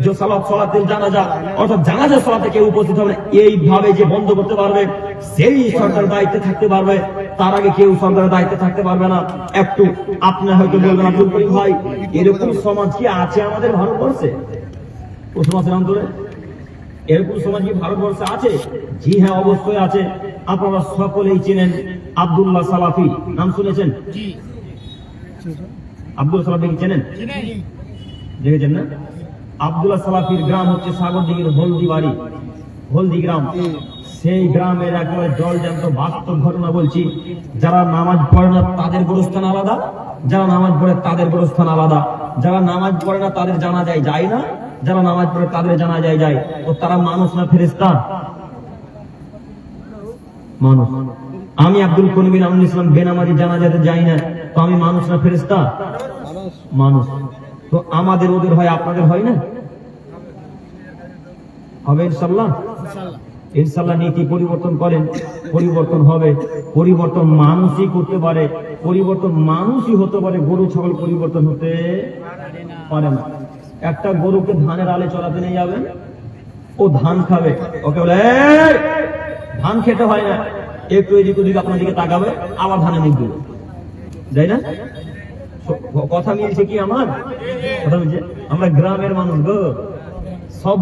যে সালাতের জানাজা অর্থাৎ জানাজা সালাতে কেউ উপস্থিত হবে না, এইভাবে যে বন্ধ করতে পারবে সেই সরকারের দায়িত্বে থাকতে পারবে, তার আগে কেউ সরকারের দায়িত্বে থাকতে পারবে না। একটু আপনি হয়তো বলবেন আব্দুল করিম ভাই, এরকম সমাজ কি আছে আমাদের ভারতবর্ষে? প্রশ্ন আছে নাম ধরে, এরকম সমাজ কি ভারতবর্ষে আছে? জি হ্যাঁ, অবশ্যই আছে। আপনারা সকলেই চেনেন আব্দুল্লাহ সালাফি, নাম শুনেছেন? আব্দুল সালাফি চেনেন? দেখেছেন না? আব্দুল্লাহ সালাফির গ্রাম হচ্ছে সাগরদিঘির হলদিবাড়ি, হলদি গ্রাম। সেই গ্রামের একেবারে জলজান্ত বাস্তব ঘটনা বলছি। যারা নামাজ পড়ে না তাদের গোরস্থান আলাদা, যারা নামাজ পড়ে তাদের গোরস্থান আলাদা। যারা নামাজ পড়ে না তাদের জানাজায় যায় না, যারা নামাজ পড়ে তাদের জানাজায় যায়। ও তারা মানুষ না ফেরেশতা? মানুষ। আমি আব্দুল করিম বিন আমিনুল ইসলাম বেনামাজি জানাজাতে যাই না, তো আমি মানুষ না ফেরেশতা? মানুষ। তো আমাদের ওদের হয়, আপনাদের হয় না? হবে ইনশাআল্লাহ। ইনশাআল্লাহ নীতি পরিবর্তন করেন, পরিবর্তন হবে। পরিবর্তন মানুষই করতে পারে, পরিবর্তন মানুষই হতে পারে, গরু ছাগল পরিবর্তন হতে পারে না। একটা গরুকে ধানের আলে চড়াতে নিয়ে যাবেন, ও ধান খাবে, ওকে বলে এই, ধান খেতে হয় না, একটু এদিক ওদিক আপনার দিকে তাকাবে, আবার ধানে মুখ দেবে, যাই না? কথা মিলছে কি আমার? কথা মিলছে? আমরা গ্রামের মানুষ গো, সব